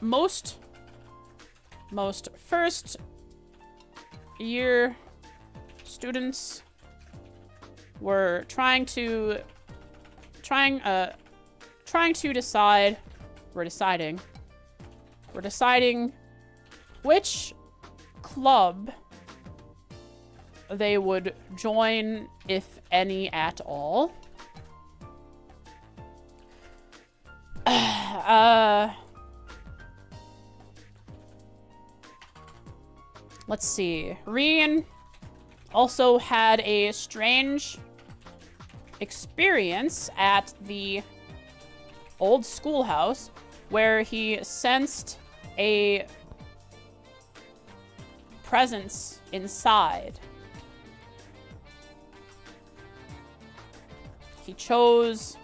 Most first year students were trying to decide, we're deciding which club they would join, if any at all. Let's see. Rian also had a strange experience at the old schoolhouse where he sensed a presence inside. He chose...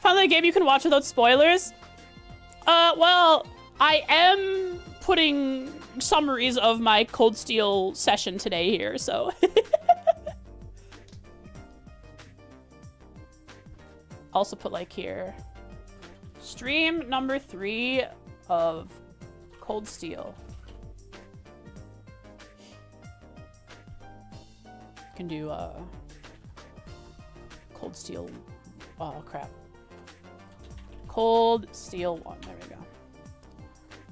Finally a game you can watch without spoilers? Well, I am putting summaries of my Cold Steel session today here, so... Also put, like, here. Stream number 3 of Cold Steel. Can do, Cold Steel... Oh, crap. Cold Steel 1. There we go.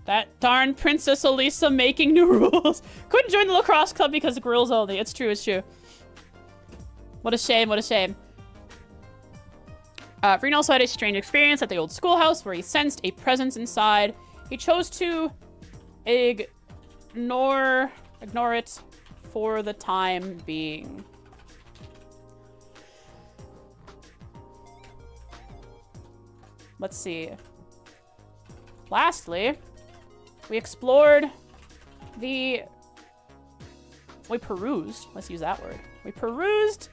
That darn Princess Elisa making new rules. Couldn't join the lacrosse club because of girls only. It's true, it's true. What a shame, what a shame. Vreen also had a strange experience at the old schoolhouse where he sensed a presence inside. He chose to ignore it for the time being. Let's see. Lastly, we explored the... We perused. Let's use that word. We perused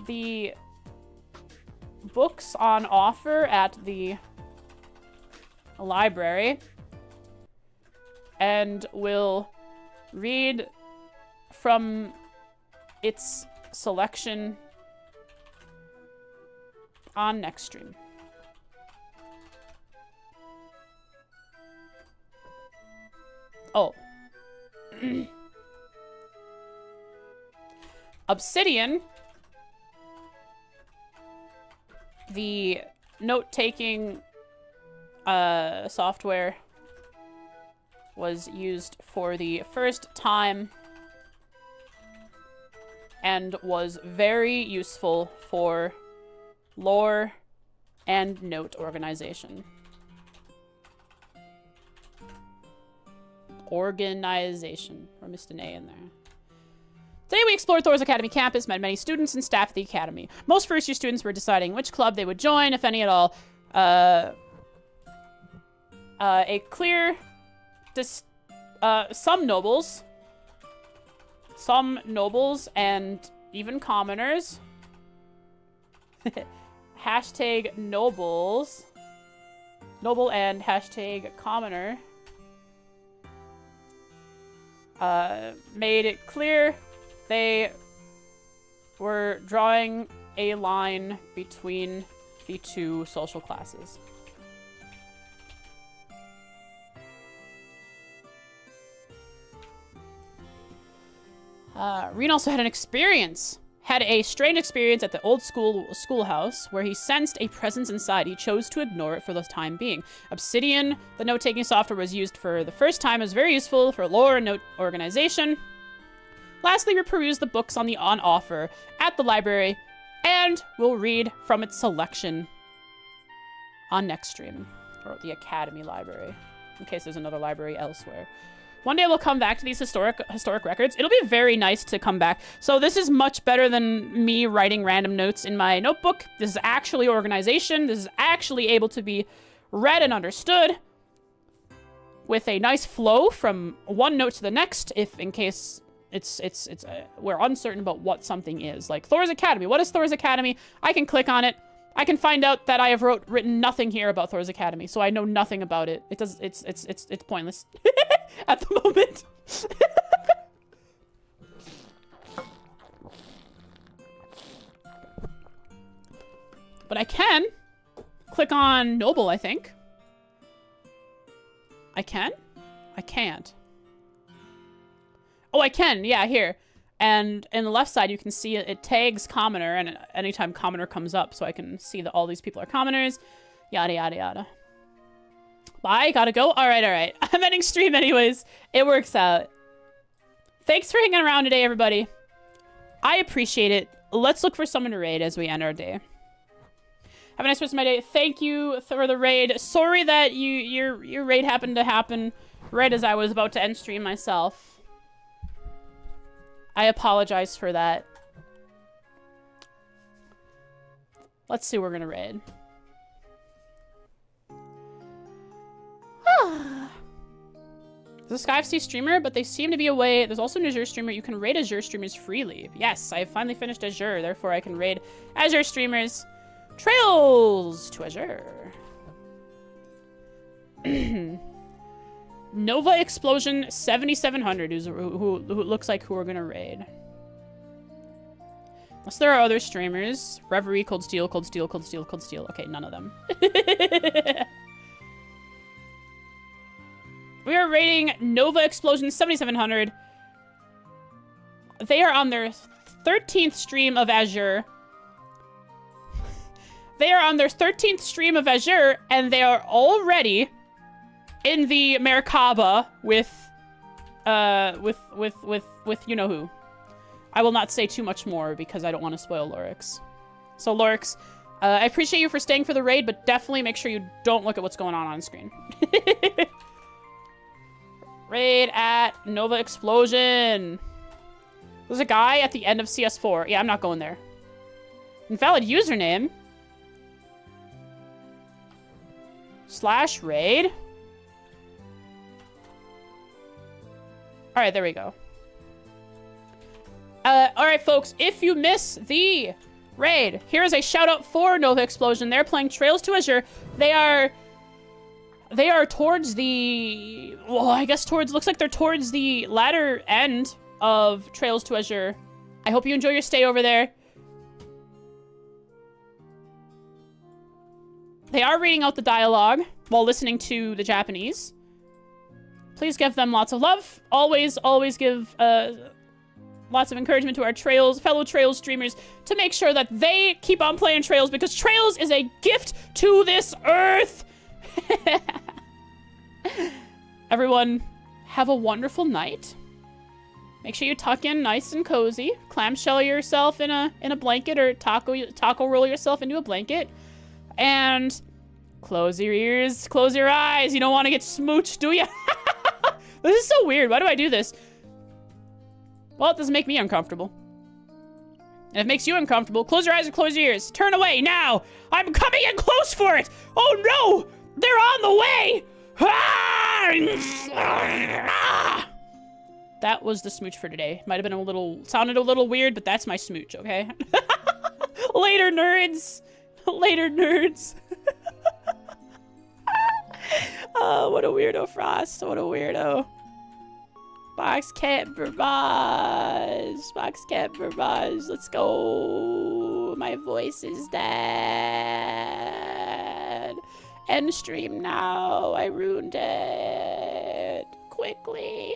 the books on offer at the library. And we'll read from its selection on next stream. Oh. Obsidian, the note-taking software, was used for the first time and was very useful for lore and note organization. Organization. Or missed an A in there. Today we explored Thor's Academy campus, met many students and staff at the academy. Most first-year students were deciding which club they would join, if any at all. A clear... some nobles and even commoners. Hashtag nobles. Noble and hashtag commoner. Made it clear they were drawing a line between the two social classes. Reen also had an experience had a strange experience at the old schoolhouse where he sensed a presence inside. He chose to ignore it for the time being. Obsidian, the note-taking software, was used for the first time. It was very useful for lore and note organization. Lastly, we peruse the books on offer at the library, and we'll read from its selection on next stream, or the Academy Library, in case there's another library elsewhere. One day we'll come back to these historic records. It'll be very nice to come back. So this is much better than me writing random notes in my notebook. This is actually organization. This is actually able to be read and understood with a nice flow from one note to the next, if in case we're uncertain about what something is. Like Thor's Academy. What is Thor's Academy? I can click on it. I can find out that I have written nothing here about Thor's Academy, so I know nothing about it. It's pointless at the moment. But I can click on Noble, I think. I can? I can't. Oh, I can. Yeah, here. And in the left side, you can see it tags commoner, and anytime commoner comes up, so I can see that all these people are commoners. Yada, yada, yada. Bye, gotta go. All right. I'm ending stream anyways. It works out. Thanks for hanging around today, everybody. I appreciate it. Let's look for someone to raid as we end our day. Have a nice rest of my day. Thank you for the raid. Sorry that your raid happened to happen right as I was about to end stream myself. I apologize for that. Let's see who we're gonna raid. There's a SkyFC streamer, but they seem to be away. There's also an Azure streamer. You can raid Azure streamers freely. Yes, I have finally finished Azure, therefore I can raid Azure streamers. Trails to Azure. Nova Explosion 7700, who looks like who we're gonna raid. Unless there are other streamers. Reverie, Cold Steel, Cold Steel, Cold Steel, Cold Steel. Okay, none of them. We are raiding Nova Explosion 7700. They are on their 13th stream of Azure. They are on their 13th stream of Azure, and they are already in the Merkaba with you know who. I will not say too much more because I don't want to spoil Lorix. So Lorix, I appreciate you for staying for the raid, but definitely make sure you don't look at what's going on screen. Raid at Nova Explosion. There's a guy at the end of CS4. Yeah, I'm not going there. Invalid username. /raid. All right, there we go. All right, folks, if you miss the raid, here is a shout out for Nova Explosion. They're playing Trails to Azure. They are towards the, well, I guess looks like they're towards the latter end of Trails to Azure. I hope you enjoy your stay over there. They are reading out the dialogue while listening to the Japanese. Please give them lots of love. Always give lots of encouragement to our fellow Trails streamers to make sure that they keep on playing Trails, because Trails is a gift to this earth. Everyone, have a wonderful night. Make sure you tuck in nice and cozy. Clamshell yourself in a blanket, or taco roll yourself into a blanket. And close your ears, close your eyes. You don't want to get smooched, do you? This is so weird. Why do I do this? Well, it doesn't make me uncomfortable. And if it makes you uncomfortable, close your eyes and close your ears. Turn away now. I'm coming in close for it. Oh no, they're on the way. That was the smooch for today. Might have been sounded a little weird, but that's my smooch, okay? Later, nerds. Later, nerds. Oh, what a weirdo, Frost. What a weirdo. Box cat Burbage. Box cat Burbage. Let's go. My voice is dead. End stream now. I ruined it. Quickly.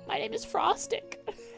My name is Frostic.